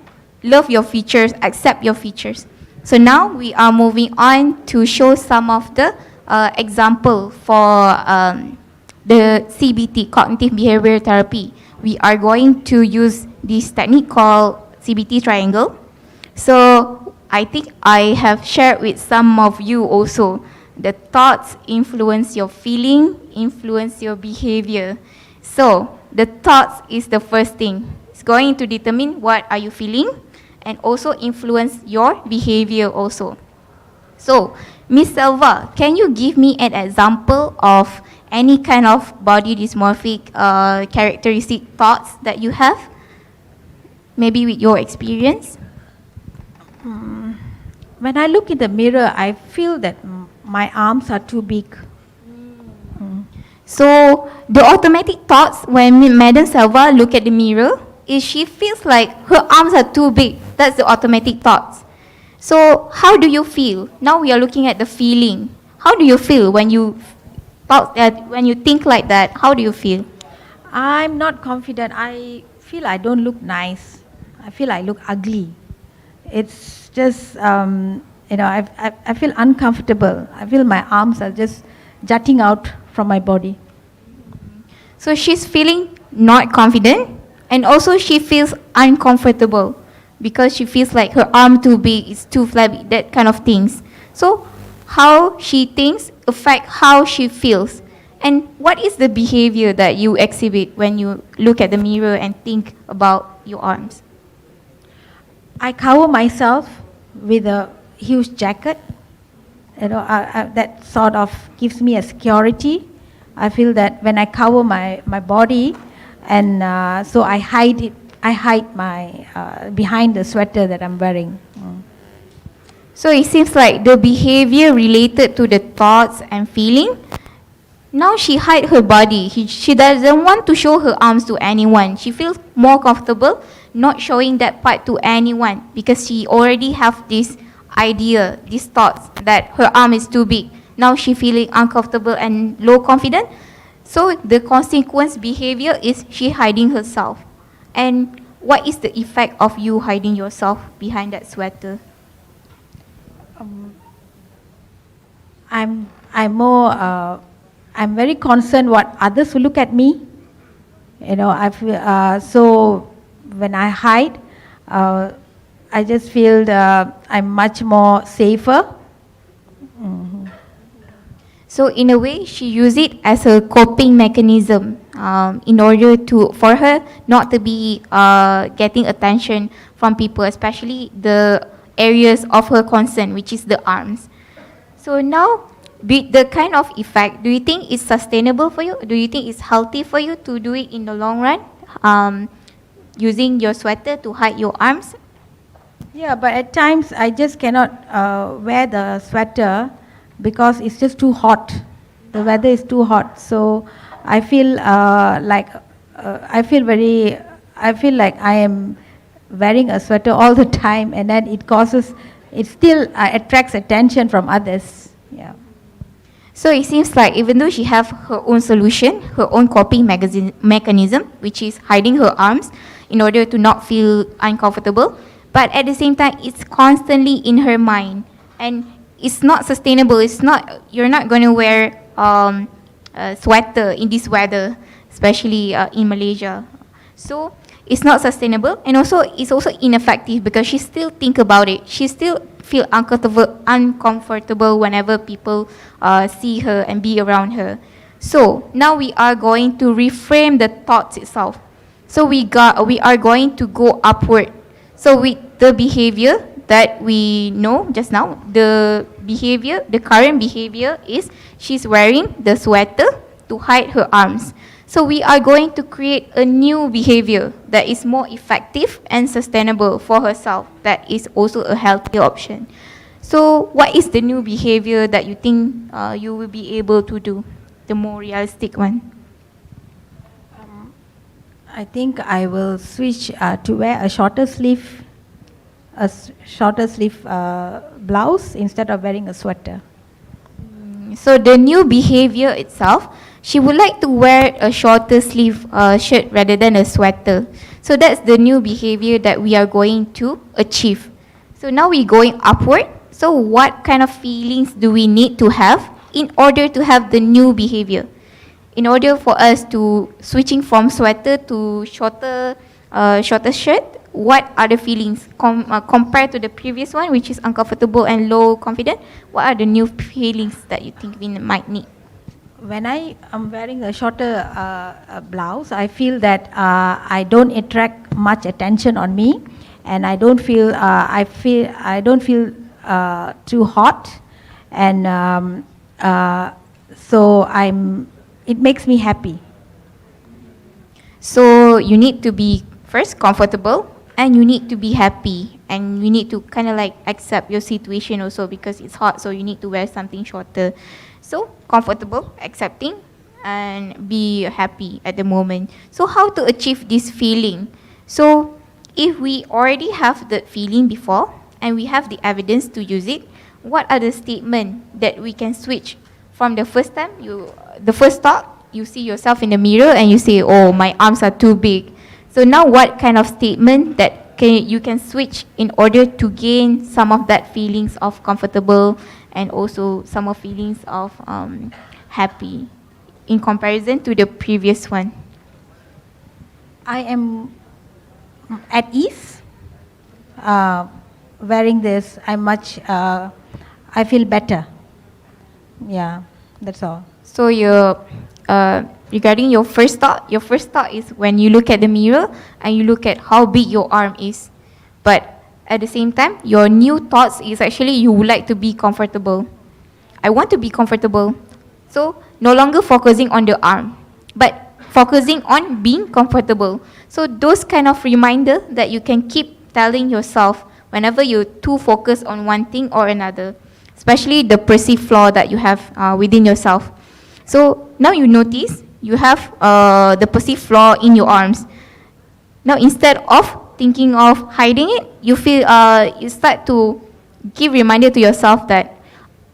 love your features, accept your features. So now we are moving on to show some of the example for the CBT, cognitive behavior therapy. We are going to use this technique called CBT triangle. So I think I have shared with some of you also. The thoughts influence your feeling, influence your behavior. So the thoughts is the first thing. It's going to determine what are you feeling and also influence your behavior also. So Miss Selva, can you give me an example of any kind of body dysmorphic characteristic thoughts that you have? Maybe with your experience? When I look in the mirror, I feel that my arms are too big. So the automatic thoughts when Madam Selva look at the mirror is she feels like her arms are too big. That's the automatic thoughts. So how do you feel? Now we are looking at the feeling. How do you feel when you think like that? How do you feel? I'm not confident. I feel I don't look nice. I feel I look ugly. It's just, I feel uncomfortable. I feel my arms are just jutting out from my body. So she's feeling not confident, and also she feels uncomfortable because she feels like her arm too big, it's too flabby, that kind of things. So how she thinks affect how she feels. And what is the behavior that you exhibit when you look at the mirror and think about your arms? I cover myself with a huge jacket. That sort of gives me a security. I feel that when I cover my body, and so I hide it. I hide my behind the sweater that I'm wearing. So it seems like the behavior related to the thoughts and feeling. Now she hide her body. She doesn't want to show her arms to anyone. She feels more comfortable not showing that part to anyone because she already have this idea, these thoughts that her arm is too big. Now she feeling uncomfortable and low confident. So the consequence behavior is she hiding herself. And what is the effect of you hiding yourself behind that sweater? I'm very concerned what others will look at me. I feel, so when I hide, I just feel I'm much more safer. So in a way, she use it as a coping mechanism in order for her not to be getting attention from people, especially the areas of her concern, which is the arms. So now, the kind of effect, do you think it's sustainable for you? Do you think it's healthy for you to do it in the long run, using your sweater to hide your arms? Yeah, but at times I just cannot wear the sweater because it's just too hot. The weather is too hot, so I feel I feel like I am wearing a sweater all the time, and then it still attracts attention from others. Yeah. So it seems like even though she have her own solution, her own coping mechanism, which is hiding her arms in order to not feel uncomfortable, but at the same time, it's constantly in her mind, and it's not sustainable. You're not going to wear a sweater in this weather, especially in Malaysia. So it's not sustainable, and also it's also ineffective because she still think about it. She still feel uncomfortable whenever people see her and be around her. So now we are going to reframe the thoughts itself. So we are going to go upward. So with the behavior that we know just now, the current behavior is she's wearing the sweater to hide her arms. So we are going to create a new behavior that is more effective and sustainable for herself, that is also a healthy option. So what is the new behavior that you think you will be able to do, the more realistic one? I think I will switch to wear a shorter sleeve blouse instead of wearing a sweater. So the new behavior itself, she would like to wear a shorter sleeve shirt rather than a sweater. So that's the new behavior that we are going to achieve. So now we're going upward. So what kind of feelings do we need to have in order to have the new behavior? In order for us to switching from sweater to shorter shirt, what are the feelings compared to the previous one, which is uncomfortable and low confident? What are the new feelings that you think we might need? When I am wearing a shorter blouse, I feel that I don't attract much attention on me, and I don't feel too hot, and so it makes me happy. So you need to be first comfortable, and you need to be happy, and you need to kind of like accept your situation also, because it's hot, so you need to wear something shorter. So comfortable, accepting, and be happy at the moment. So how to achieve this feeling? So if we already have the feeling before, and we have the evidence to use it, what are the statements that we can switch from the first time, the first thought, you see yourself in the mirror and you say, oh, my arms are too big. So now what kind of statement that you can switch in order to gain some of that feelings of comfortable and also some of feelings of happy in comparison to the previous one? I am at ease wearing this. I feel better. Yeah, that's all. So regarding your first thought is when you look at the mirror and you look at how big your arm is. But at the same time, your new thoughts is actually you would like to be comfortable. I want to be comfortable. So no longer focusing on the arm, but focusing on being comfortable. So those kind of reminder that you can keep telling yourself whenever you're too focused on one thing or another, especially the perceived flaw that you have within yourself. So now you notice you have the perceived flaw in your arms. Now instead of thinking of hiding it, you start to give reminder to yourself that,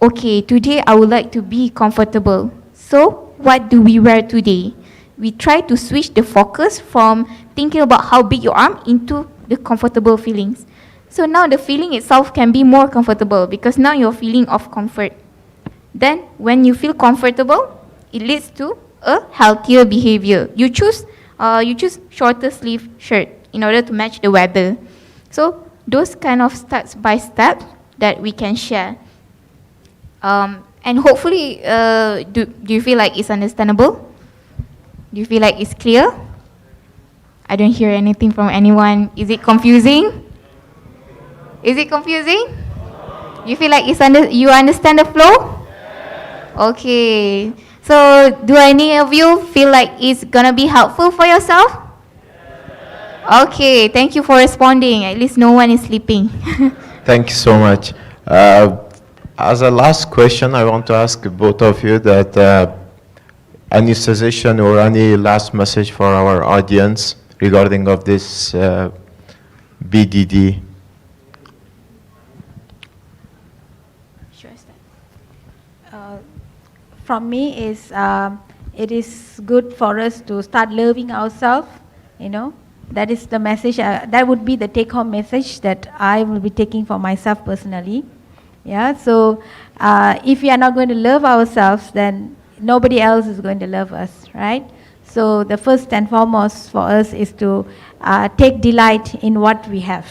okay, today I would like to be comfortable. So what do we wear today? We try to switch the focus from thinking about how big your arm into the comfortable feelings. So now the feeling itself can be more comfortable because now you're feeling of comfort. Then when you feel comfortable, it leads to a healthier behavior. You choose shorter sleeve shirt in order to match the weather. So those kind of steps by step that we can share. And hopefully, do you feel like it's understandable? Do you feel like it's clear? I don't hear anything from anyone. Is it confusing? Is it confusing? You feel like you understand the flow? Okay. So do any of you feel like it's gonna be helpful for yourself? Okay, thank you for responding. At least no one is sleeping. Thank you so much. As a last question, I want to ask both of you that any suggestion or any last message for our audience regarding of this BDD? From me is it is good for us to start loving ourselves, that is the message, that would be the take-home message that I will be taking for myself personally. Yeah, so if we are not going to love ourselves, then nobody else is going to love us, right? So the first and foremost for us is to take delight in what we have.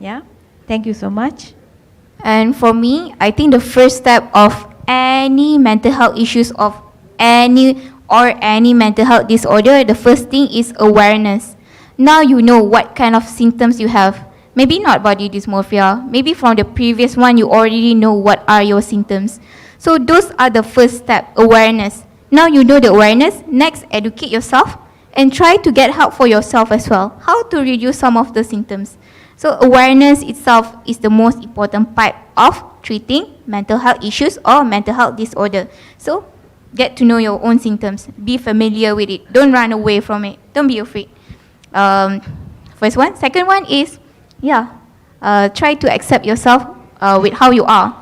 Yeah, thank you so much. And for me, I think the first step of any mental health issues of any mental health disorder, the first thing is awareness. Now you know what kind of symptoms you have. Maybe not body dysmorphia. Maybe from the previous one you already know what are your symptoms. So those are the first step, awareness. Now you know the awareness. Next, educate yourself and try to get help for yourself as well. How to reduce some of the symptoms. So awareness itself is the most important part of treating mental health issues or mental health disorder. So get to know your own symptoms. Be familiar with it. Don't run away from it. Don't be afraid. First one. Second one is, try to accept yourself with how you are.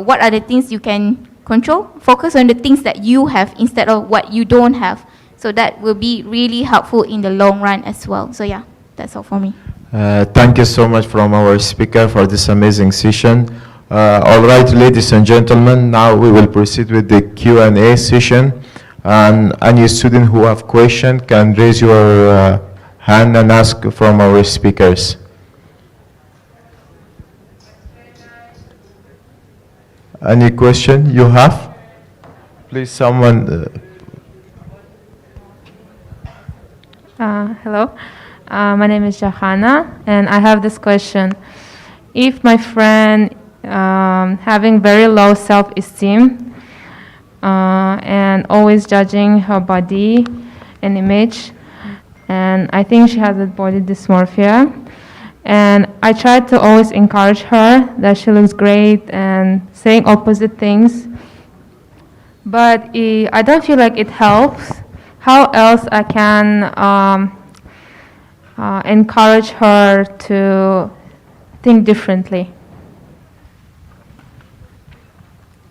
What are the things you can control? Focus on the things that you have instead of what you don't have. So that will be really helpful in the long run as well. So yeah, that's all for me. Thank you so much from our speaker for this amazing session. All right, ladies and gentlemen, now we will proceed with the Q&A session. And any student who have question can raise your hand and ask from our speakers. Any question you have? Please, someone. Hello, my name is Jahana, and I have this question. If my friend having very low self-esteem and always judging her body and image, and I think she has a body dysmorphia, and I try to always encourage her that she looks great and saying opposite things, but I don't feel like it helps. How else I can encourage her to think differently?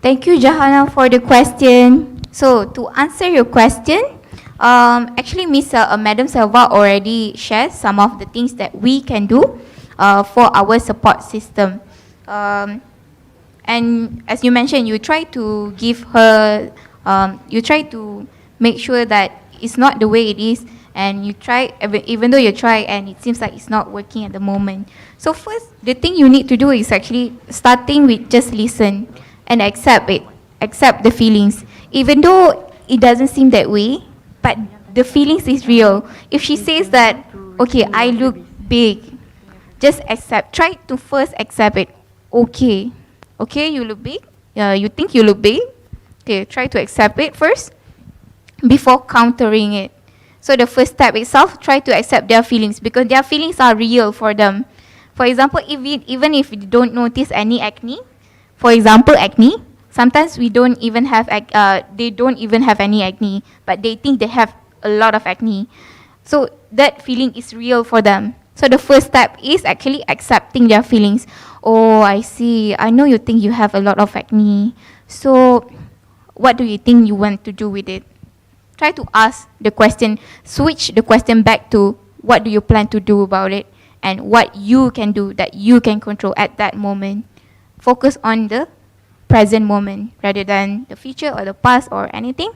Thank you, Jahana, for the question. So, to answer your question, actually, Madam Selva already shared some of the things that we can do for our support system. And as you mentioned, you try to give her, you try to make sure that it's not the way it is, and you try, even though you try and it seems like it's not working at the moment. So first, the thing you need to do is actually starting with just listen and accept it, accept the feelings. Even though it doesn't seem that way, but the feelings is real. If she says that, okay, I look big, just accept, try to first accept it. Okay, okay, you look big, you think you look big, okay, try to accept it first before countering it. So the first step itself, try to accept their feelings, because their feelings are real for them. For example, even if you don't notice any acne, for example, acne, sometimes we don't even have, they don't even have any acne, but they think they have a lot of acne. So that feeling is real for them. So the first step is actually accepting their feelings. Oh, I see. I know you think you have a lot of acne. So what do you think you want to do with it? Try to ask the question, switch the question back to what do you plan to do about it and what you can do that you can control at that moment. Focus on the present moment rather than the future or the past or anything.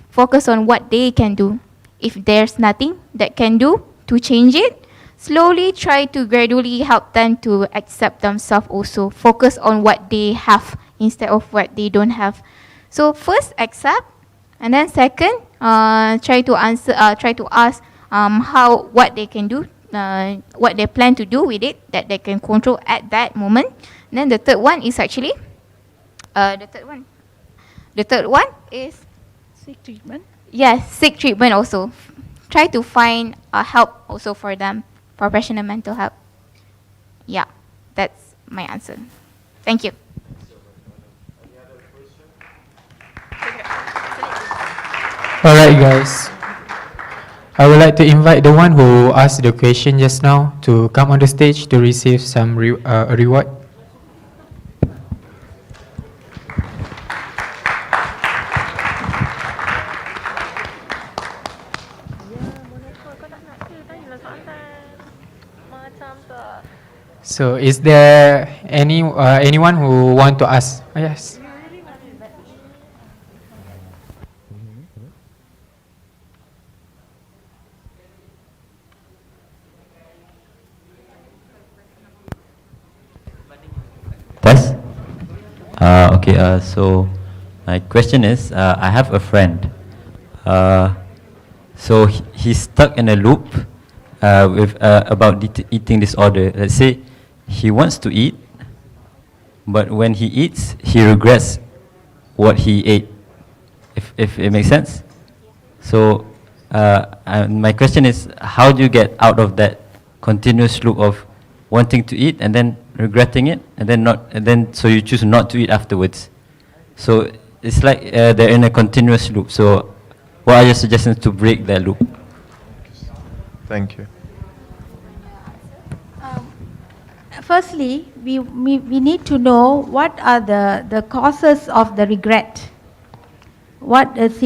Focus on what they can do. If there's nothing that can do to change it, slowly try to gradually help them to accept themselves also. Focus on what they have instead of what they don't have. So first accept, and then second, try to ask what they can do, what they plan to do with it that they can control at that moment. And then the third one is actually, the third one is Seek treatment. yes, seek treatment also. Try to find help also for them, professional mental help. Yeah, that's my answer. Thank you. Alright guys, I would like to invite the one who asked the question just now to come on the stage to receive some reward. So is there anyone who want to ask? Oh, yes. Test. Okay. So my question is, I have a friend. So he's stuck in a loop with about eating disorder. Let's say he wants to eat, but when he eats, he regrets what he ate. If it makes sense. So my question is, how do you get out of that continuous loop of wanting to eat and then regretting it, and then so you choose not to eat afterwards? So it's like they're in a continuous loop. So what are your suggestions to break that loop? Thank you. Firstly, we need to know what are the causes of the regret. What is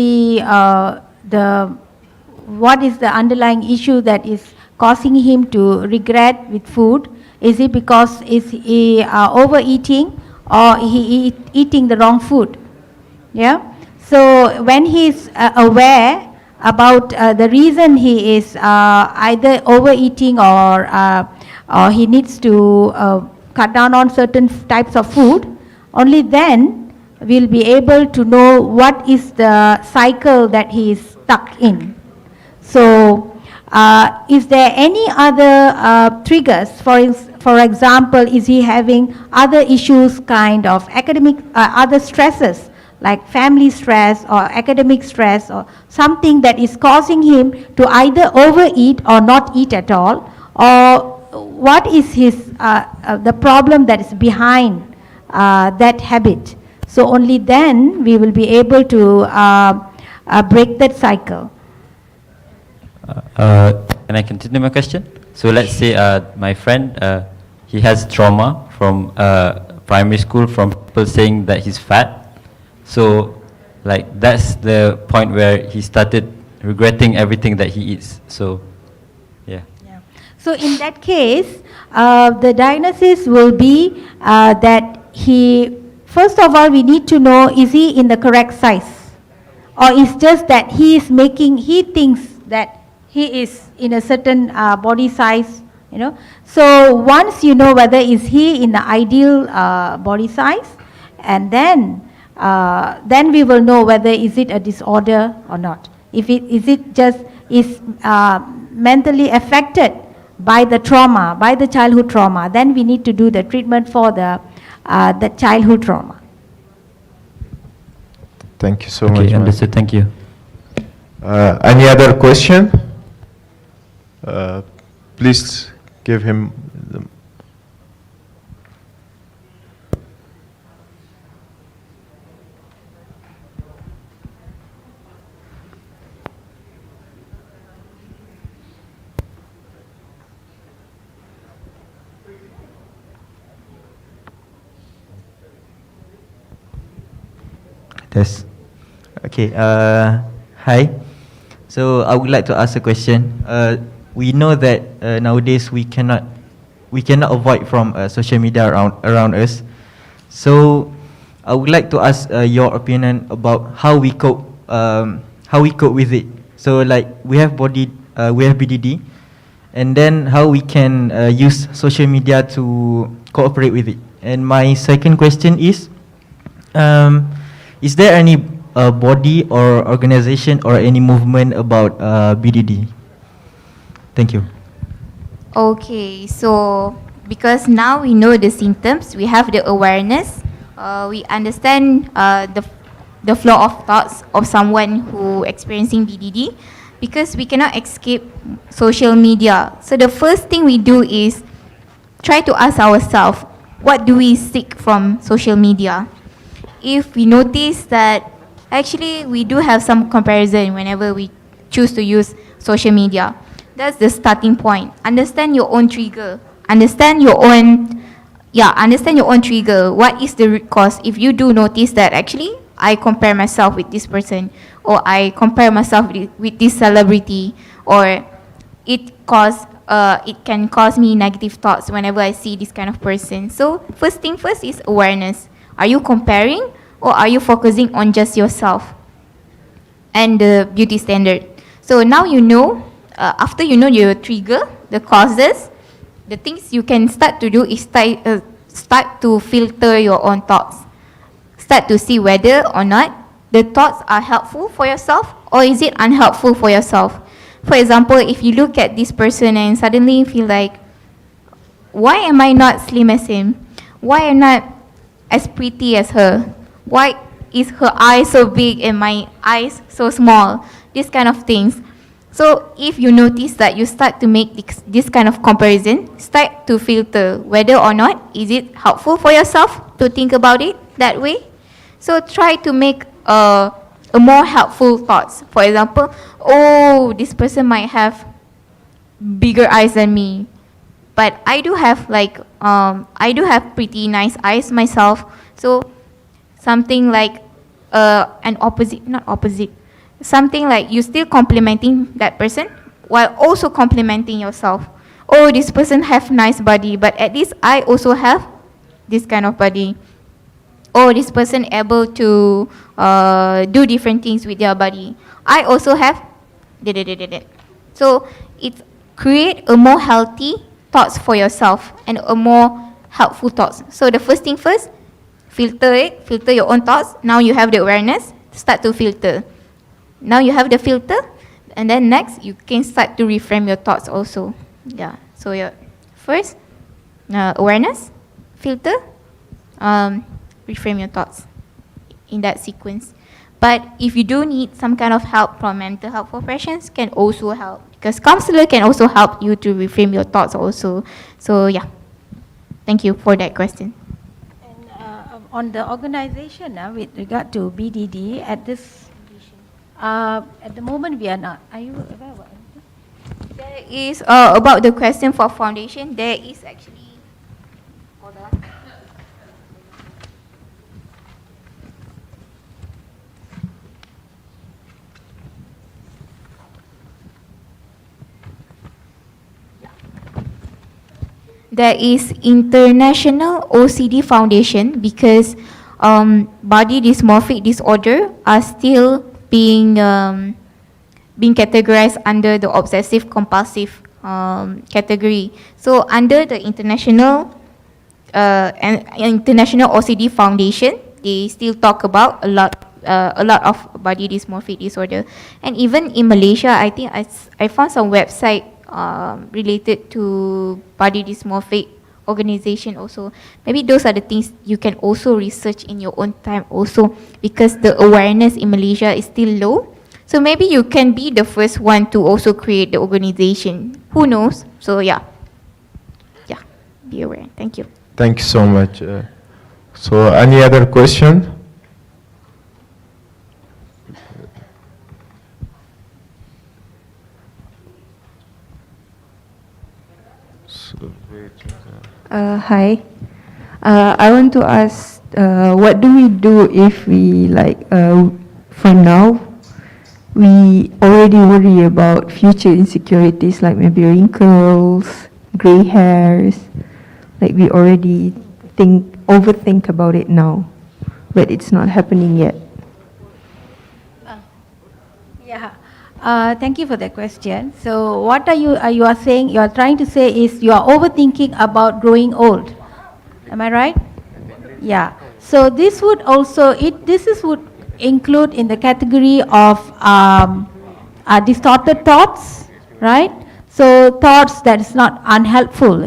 what is the underlying issue that is causing him to regret with food? Is it because is he overeating, or he eating the wrong food? Yeah. So when he's aware about the reason he is either overeating or he needs to cut down on certain types of food, only then we'll be able to know what is the cycle that he is stuck in. So is there any other triggers? For example, is he having other issues, kind of academic, other stresses, like family stress or academic stress, or something that is causing him to either overeat or not eat at all? Or what is his the problem that is behind that habit? So only then we will be able to break that cycle. Can I continue my question? So let's say my friend, he has trauma from primary school, from people saying that he's fat, So, like that's the point where he started regretting everything that he eats. So, yeah. So in that case, the diagnosis will be that first of all, we need to know, is he in the correct size? Or is just that he thinks that he is in a certain body size, you know. So once you know whether is he in the ideal body size, and then we will know whether is it a disorder or not. If is it just mentally affected by the trauma, by the childhood trauma, then we need to do the treatment for the childhood trauma. Thank you so much. Okay, understood. Thank you. Any other question? Please give him the. Yes. Okay. Hi. So I would like to ask a question. We know that nowadays we cannot avoid from social media around us. So I would like to ask your opinion about how we cope with it. So like we have BDD, and then how we can use social media to cooperate with it. And my second question is there any body or organization or any movement about BDD? Thank you. Okay, so because now we know the symptoms, we have the awareness, we understand the flow of thoughts of someone who experiencing BDD, because we cannot escape social media. So the first thing we do is try to ask ourselves, what do we seek from social media? If we notice that actually we do have some comparison whenever we choose to use social media, that's the starting point. Understand your own trigger. Understand your own trigger. What is the root cause? If you do notice that actually I compare myself with this person, or I compare myself with this celebrity, or it can cause me negative thoughts whenever I see this kind of person. So first thing first is awareness. Are you comparing, or are you focusing on just yourself and the beauty standard? So now you know, after you know your trigger, the causes, the things you can start to do is start to filter your own thoughts. Start to see whether or not the thoughts are helpful for yourself, or is it unhelpful for yourself. For example, if you look at this person and suddenly feel like, why am I not slim as him? Why am I not as pretty as her? Why is her eyes so big and my eyes so small? These kind of things. So if you notice that you start to make this kind of comparison, start to filter whether or not is it helpful for yourself to think about it that way. So try to make a more helpful thoughts. For example, oh, this person might have bigger eyes than me, but I do have pretty nice eyes myself. So something like something like you still complimenting that person while also complimenting yourself. Oh, this person have nice body, but at least I also have this kind of body. Oh, this person able to do different things with their body. I also have. So it create a more healthy thoughts for yourself and a more helpful thoughts. So the first thing first, filter your own thoughts. Now you have the awareness, start to filter. Now you have the filter, and then next you can start to reframe your thoughts also. Yeah. So your first awareness, filter, reframe your thoughts in that sequence. But if you do need some kind of help from mental health professions, can also help, because counselor can also help you to reframe your thoughts also. So yeah, thank you for that question. And on the organization with regard to BDD, at the moment we are not. Are you aware what? There is about the question for foundation. There is actually. Hold on. there is International OCD Foundation, because body dysmorphic disorder are still being categorized under the obsessive compulsive category. So under the International OCD Foundation, they still talk about a lot of body dysmorphic disorder. And even in Malaysia, I think I found some website related to body dysmorphic organization also. Maybe those are the things you can also research in your own time also, because the awareness in Malaysia is still low. So maybe you can be the first one to also create the organization. Who knows? So yeah, be aware. Thank you. Thank you so much. So any other question? Hi. I want to ask, what do we do if we for now, we already worry about future insecurities like maybe wrinkles, gray hairs, like we already overthink about it now, but it's not happening yet. Thank you for that question. So what you are saying, you are trying to say is you are overthinking about growing old. Am I right? Yeah. So this would also, would include in the category of distorted thoughts, right? So thoughts that is not unhelpful.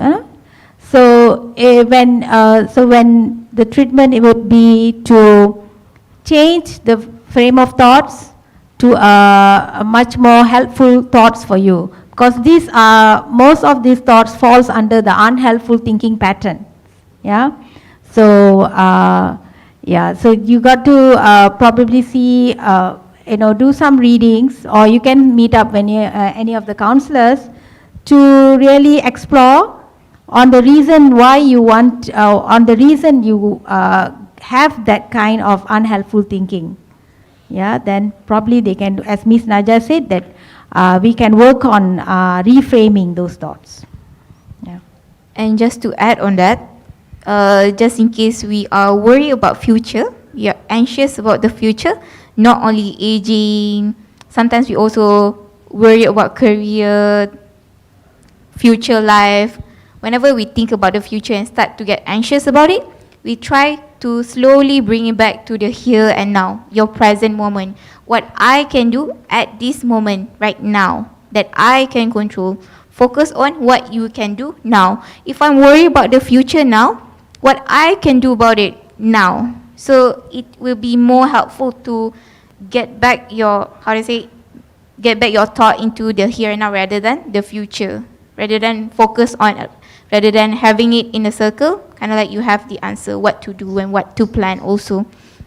So when the treatment, it would be to change the frame of thoughts to a much more helpful thoughts for you, because most of these thoughts falls under the unhelpful thinking pattern. Yeah. So so you got to probably see, do some readings, or you can meet up any of the counselors to really explore on the reason why you want, on the reason you have that kind of unhelpful thinking. Yeah, then probably they can, as Miss Naja said, that we can work on reframing those thoughts. Yeah. And just to add on that, just in case we are worried about future, we are anxious about the future, not only aging, sometimes we also worry about career, future life. Whenever we think about the future and start to get anxious about it, we try to slowly bring it back to the here and now, your present moment. What I can do at this moment, right now, that I can control. Focus on what you can do now. If I'm worried about the future now, what I can do about it now. So it will be more helpful to get back your, get back your thought into the here and now rather than the future. Rather than focus on, rather than having it in a circle, kind of like you have the answer what to do and what to plan also.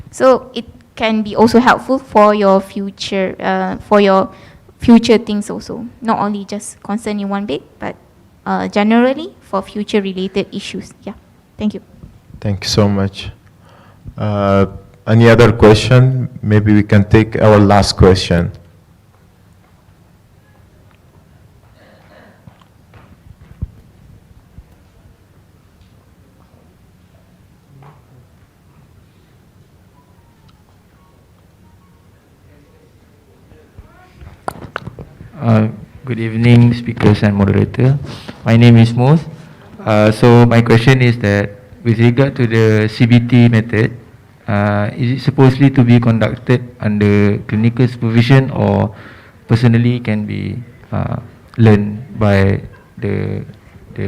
So it can be also helpful for your future things also. Not only just concerning one bit, but generally for future related issues. Yeah. Thank you. Thank you so much. Any other question? Maybe we can take our last question. Good evening, speakers and moderator. My name is Moth. So my question is that with regard to the CBT method, is it supposedly to be conducted under clinical supervision or personally can be learned by the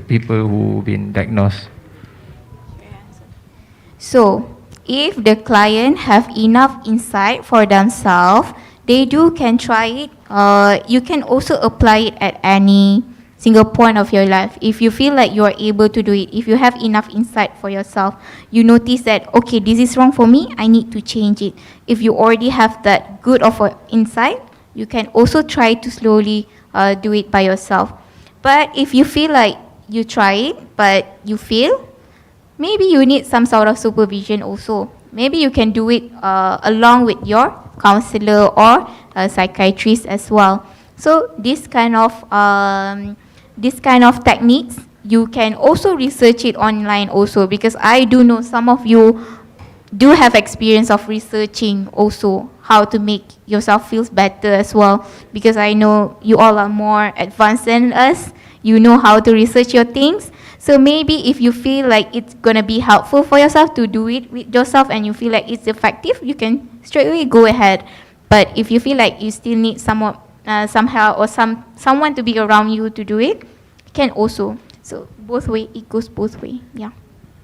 people who've been diagnosed? So if the client have enough insight for themselves, they can try it. You can also apply it at any single point of your life. If you feel like you are able to do it, if you have enough insight for yourself, you notice that, okay, this is wrong for me, I need to change it. If you already have that good of an insight, you can also try to slowly do it by yourself. But if you feel like you try it, but you fail, maybe you need some sort of supervision also. Maybe you can do it along with your counselor or a psychiatrist as well. So this kind of techniques you can also research it online also, because I do know some of you do have experience of researching also how to make yourself feel better as well, because I know you all are more advanced than us. You know how to research your things. So maybe if you feel like it's gonna be helpful for yourself to do it with yourself and you feel like it's effective, you can straight away go ahead. But if you feel like you still need some help or someone to be around you to do it, can also. So both way, it goes both way. Yeah.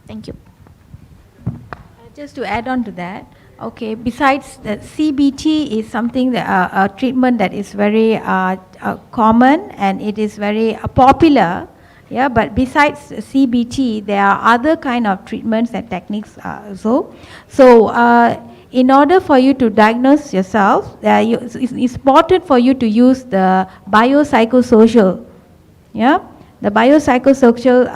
Thank you. Just to add on to that, okay, besides the CBT is something that a treatment that is very common and it is very popular, yeah, but besides CBT, there are other kind of treatments and techniques also. So in order for you to diagnose yourself, it's important for you to use the biopsychosocial, yeah. The biopsychosocial,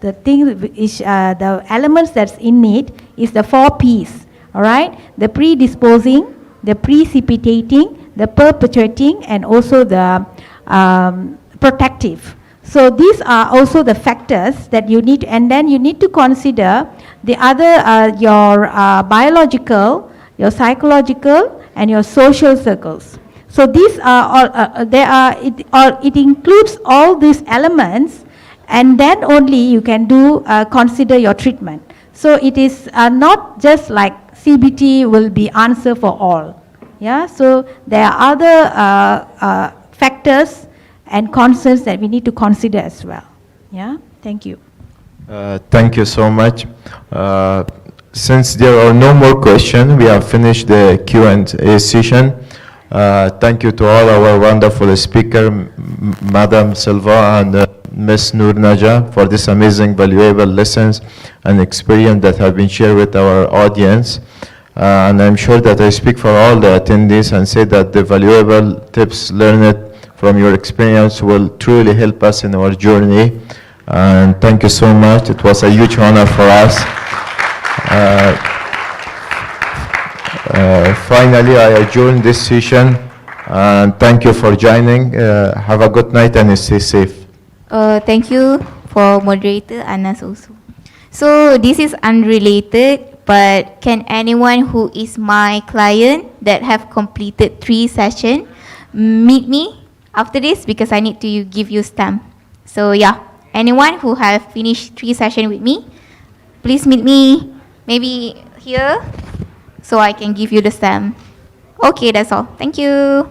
the thing is, the elements that's in it is the 4 P's, all right? The predisposing, the precipitating, the perpetuating, and also the protective. So these are also the factors that you need, and then you need to consider the other, your biological, your psychological, and your social circles. So these are all, it includes all these elements, and then only you can do consider your treatment. So it is not just like CBT will be answer for all. Yeah. So there are other factors and concerns that we need to consider as well. Yeah. Thank you. Thank you so much. Since there are no more questions, we have finished the Q&A session. Thank you to all our wonderful speaker, Madam Silva and Ms. Noor Naja, for this amazing, valuable lessons and experience that have been shared with our audience. And I'm sure that I speak for all the attendees and say that the valuable tips learned from your experience will truly help us in our journey. And thank you so much. It was a huge honor for us. Finally, I adjourn this session, and thank you for joining. Have a good night and stay safe. Thank you for moderator Anas also. So this is unrelated, but can anyone who is my client that have completed 3 sessions meet me after this, because I need to give you stamp. So yeah, anyone who have finished 3 sessions with me, please meet me maybe here, so I can give you the stamp. Okay, that's all. Thank you.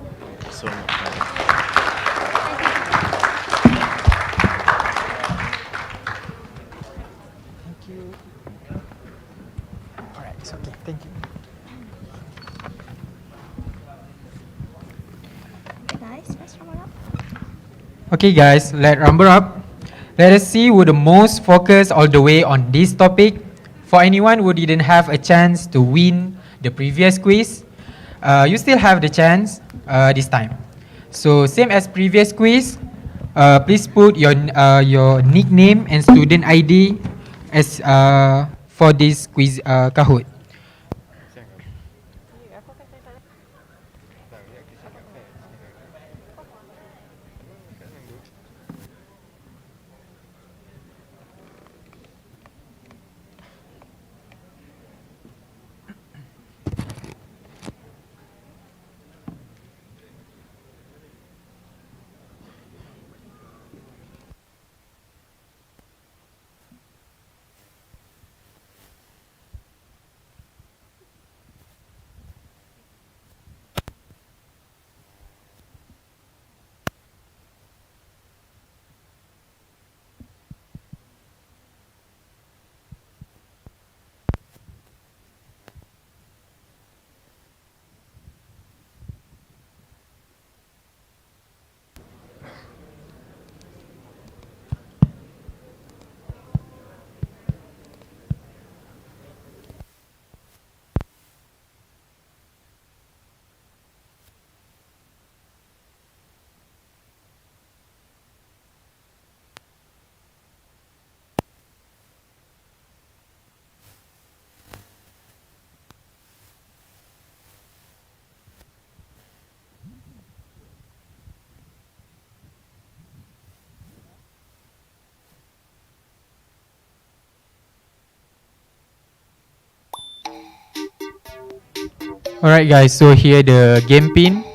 Alright, it's okay. Thank you. Okay guys, let's rumble up. Let us see who the most focused all the way on this topic. For anyone who didn't have a chance to win the previous quiz, you still have the chance this time. So same as previous quiz, please put your nickname and student ID as for this quiz Kahoot. Alright guys, so here the game pin.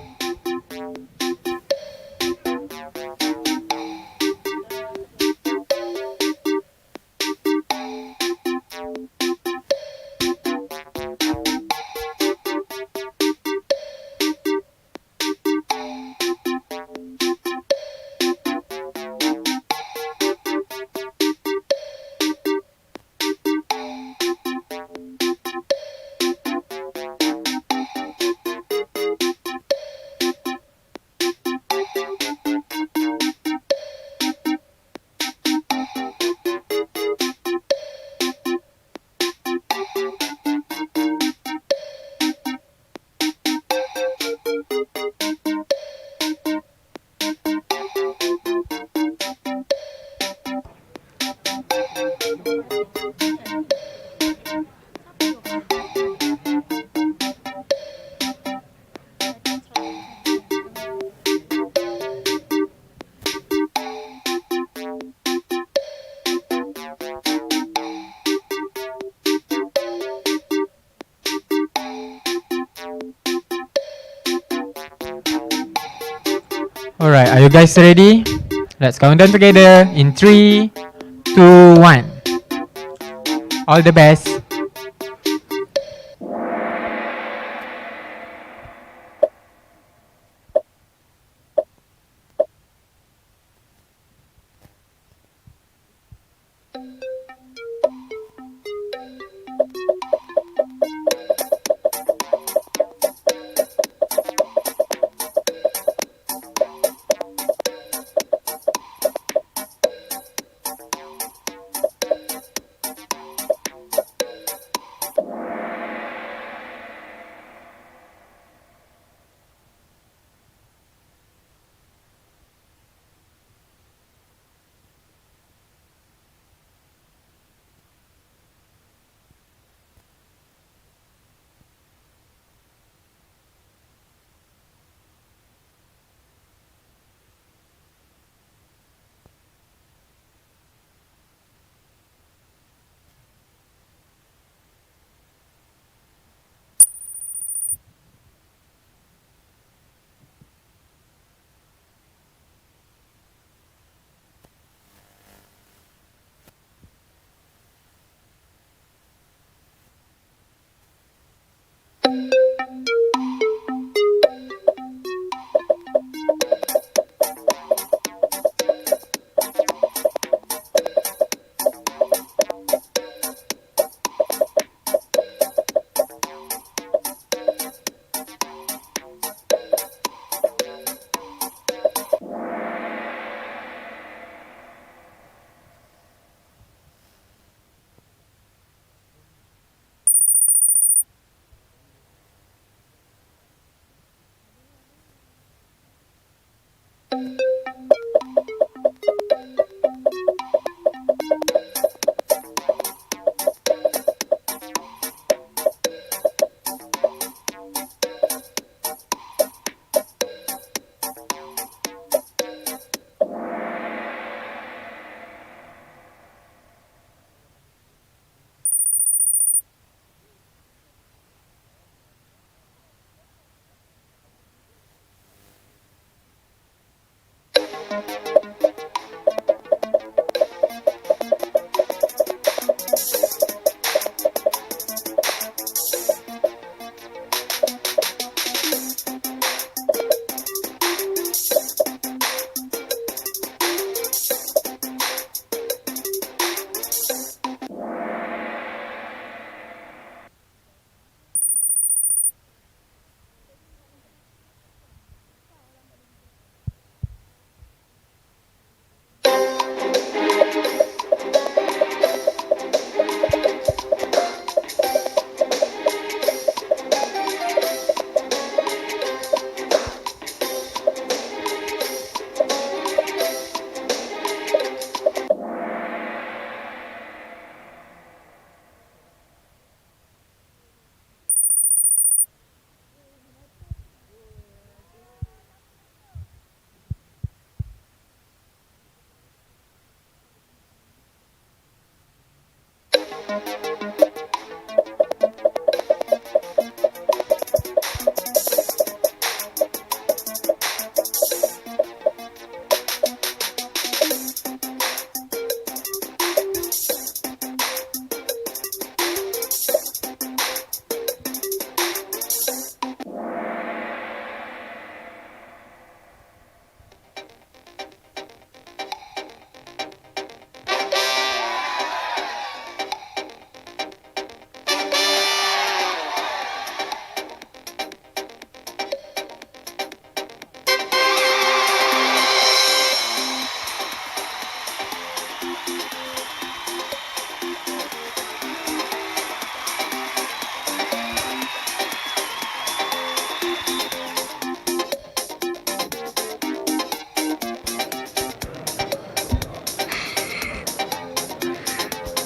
Alright, are you guys ready? Let's count down together in 3, 2, 1. All the best.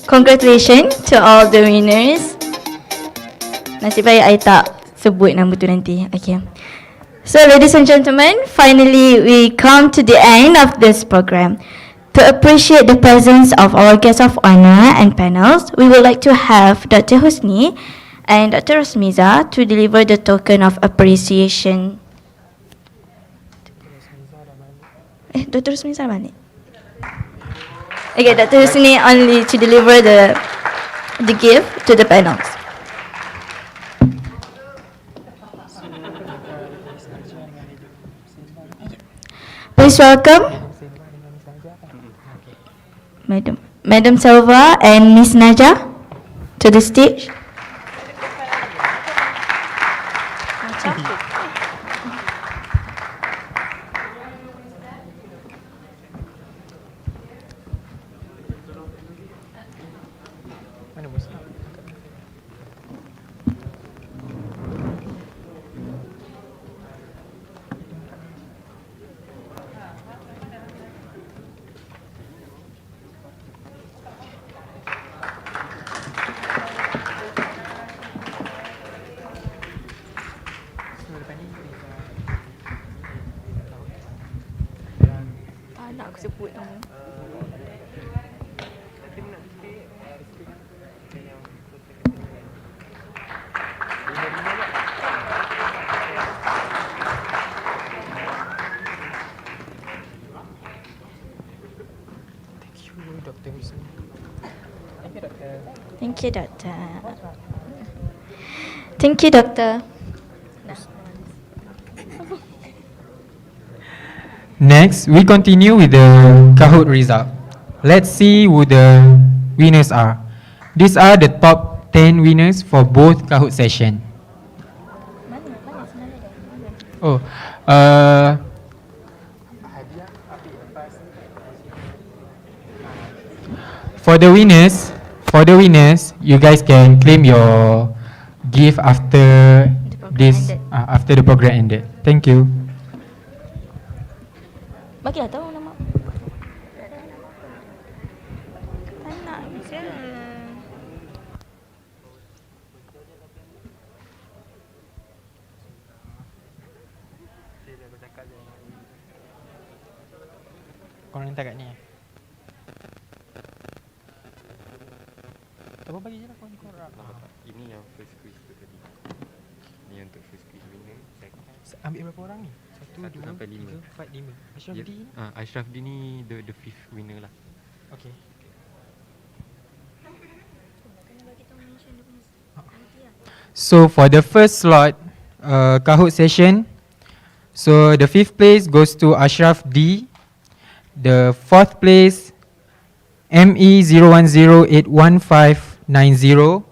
Congratulations to all the winners. Nasib baik I tak sebut nama tu nanti. Okay. So ladies and gentlemen, finally we come to the end of this program. To appreciate the presence of our guests of honor and panels, we would like to have Dr. Husni and Dr. Rosmiza to deliver the token of appreciation. Dr. Rosmiza mana? Okay, Dr. Husni only to deliver the gift to the panels. Please welcome Madam Selva and Miss Naja to the stage. Nak aku sebut nama. Thank you, Doctor. Thank you, Doctor. Next, we continue with the Kahoot result. Let's see who the winners are. These are the top 10 winners for both Kahoot session. Oh, for the winners, you guys can claim your gift after this, after the program ended. Thank you. Bagilah tahu nama. Tak nak je. Korang letak kat ni. Apa bagi je lah korang. Ini yang first quiz tu tadi. Ni untuk first quiz winner. Ambil berapa orang ni? 1, 2, 3, 4, 5. Ashraf D ni? Ashraf D ni the fifth winner lah. Okay. So for the first slot, Kahoot session, so the 5th place goes to Ashraf D. The 4th place, ME01081590.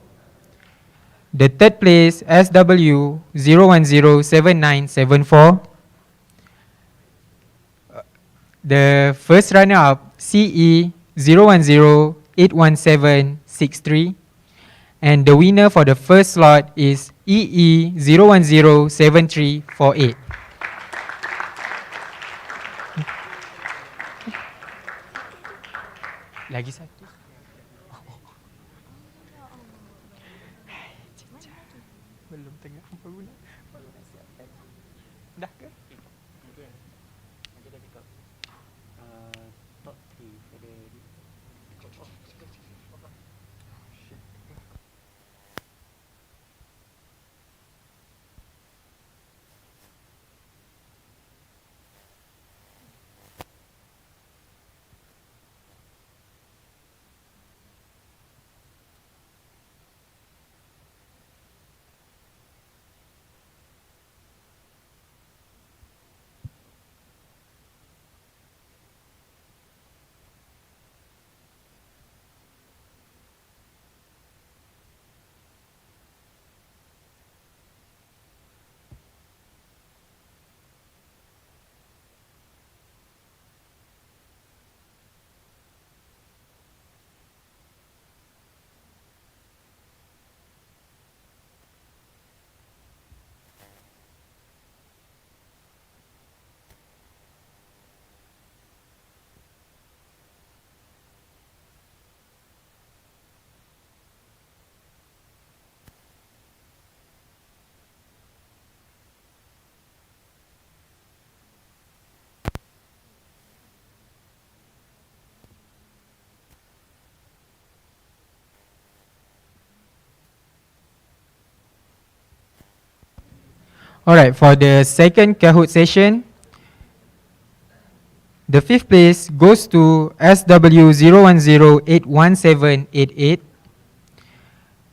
The 3rd place, SW0107974. The first runner-up, CE01081763. And the winner for the first slot is EE0107348. Lagi satu. Belum tengah baru nak. Dah ke? Top 3 for the Alright, for the second Kahoot session, the fifth place goes to SW01081788.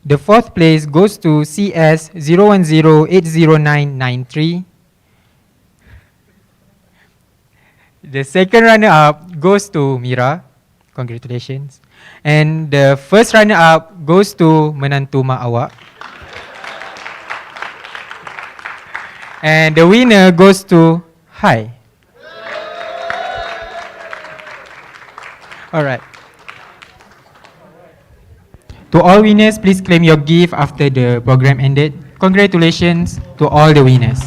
The fourth place goes to CS01080993. The second runner-up goes to Mira. Congratulations. And the first runner-up goes to menantu mak awak. And the winner goes to Hai. Alright. To all winners, please claim your gift after the program ended. Congratulations to all the winners.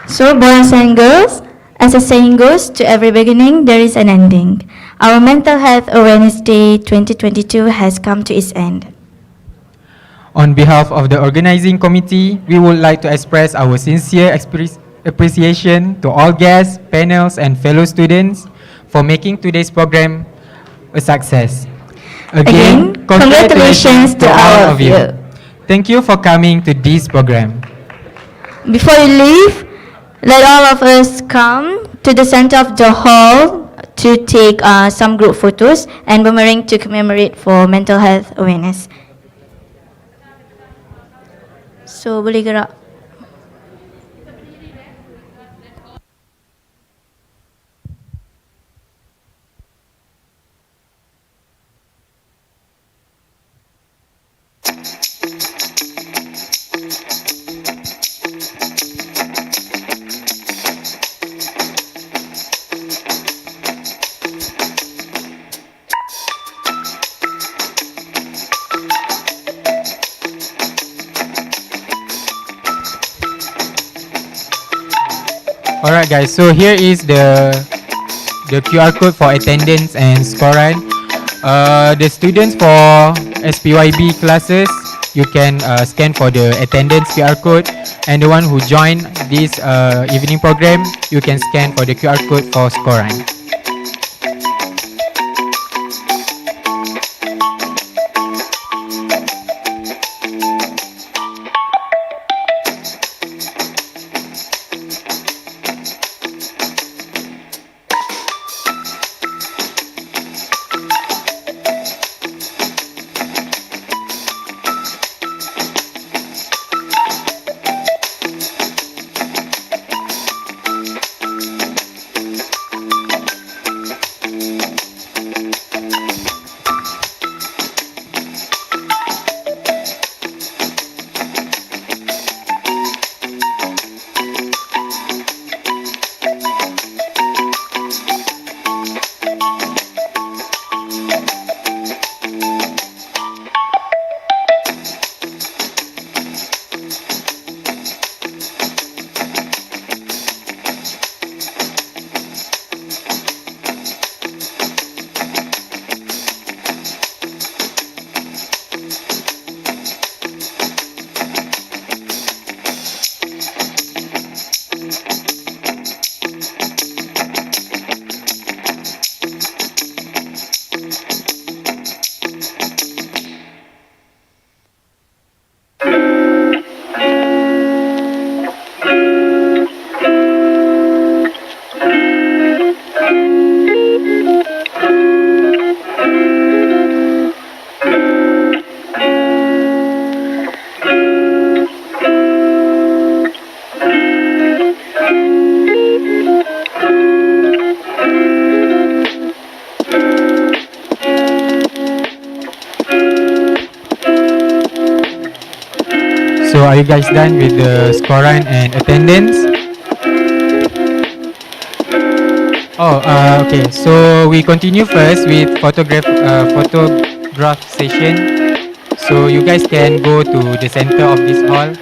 So, boys and girls, as the saying goes, to every beginning there is an ending. Our Mental Health Awareness Day 2022 has come to its end. On behalf of the organizing committee, we would like to express our sincere appreciation to all guests, panels, and fellow students for making today's program a success. Again, congratulations to all of you. Thank you for coming to this program. Before you leave, let all of us come to the center of the hall to take some group photos and boomerang to commemorate for mental health awareness. So, boleh gerak. Alright guys, so here is the QR code for attendance and score run. The students for SPYB classes, you can scan for the attendance QR code, and the one who joined this evening program, you can scan for the QR code for score run. So are you guys done with the score run and attendance? Oh, okay. So we continue first with photograph session. So you guys can go to the center of this hall.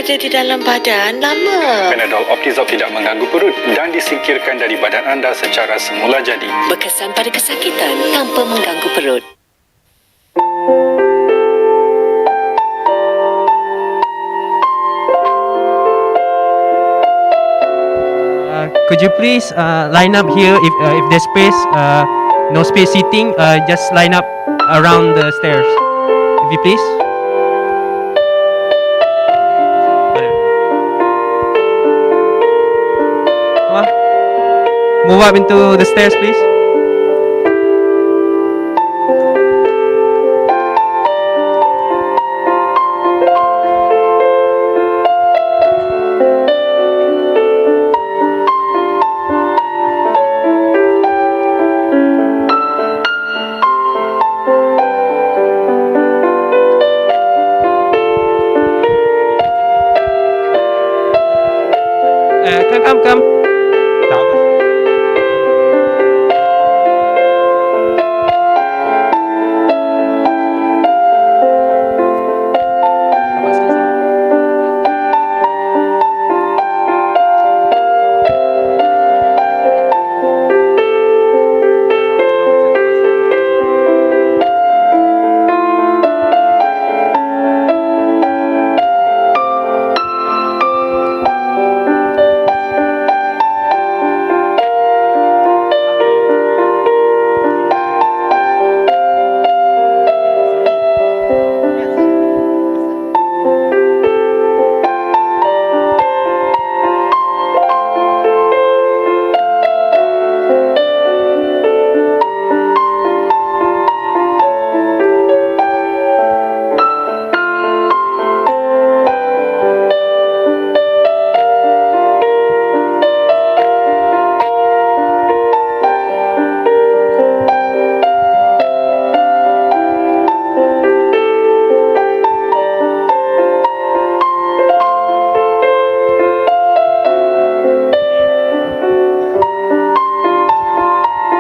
ada di dalam badan lama. Panadol Optizorb tidak mengganggu perut dan disingkirkan dari badan anda secara semula jadi. Berkesan pada kesakitan tanpa mengganggu perut. Could you please line up here if there's space, no space seating, just line up around the stairs. If you please. Come on. Move up into the stairs, please. Come.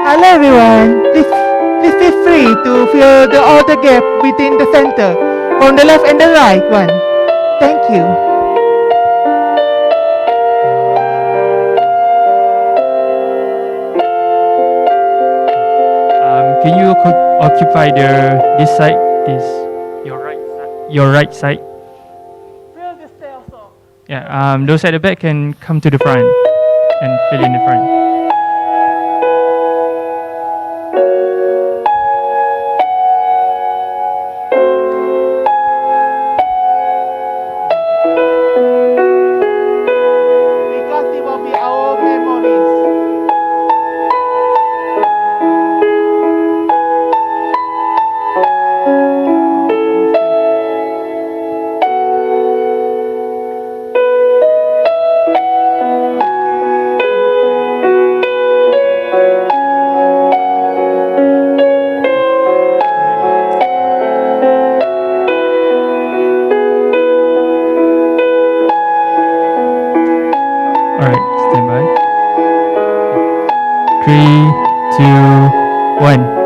Hello everyone, please feel free to fill all the gap between the center, from the left and the right one. Thank you. Can you occupy this side, your right side? Yeah, those at the back can come to the front and fill in the front. Alright, stand by. 3, 2, 1.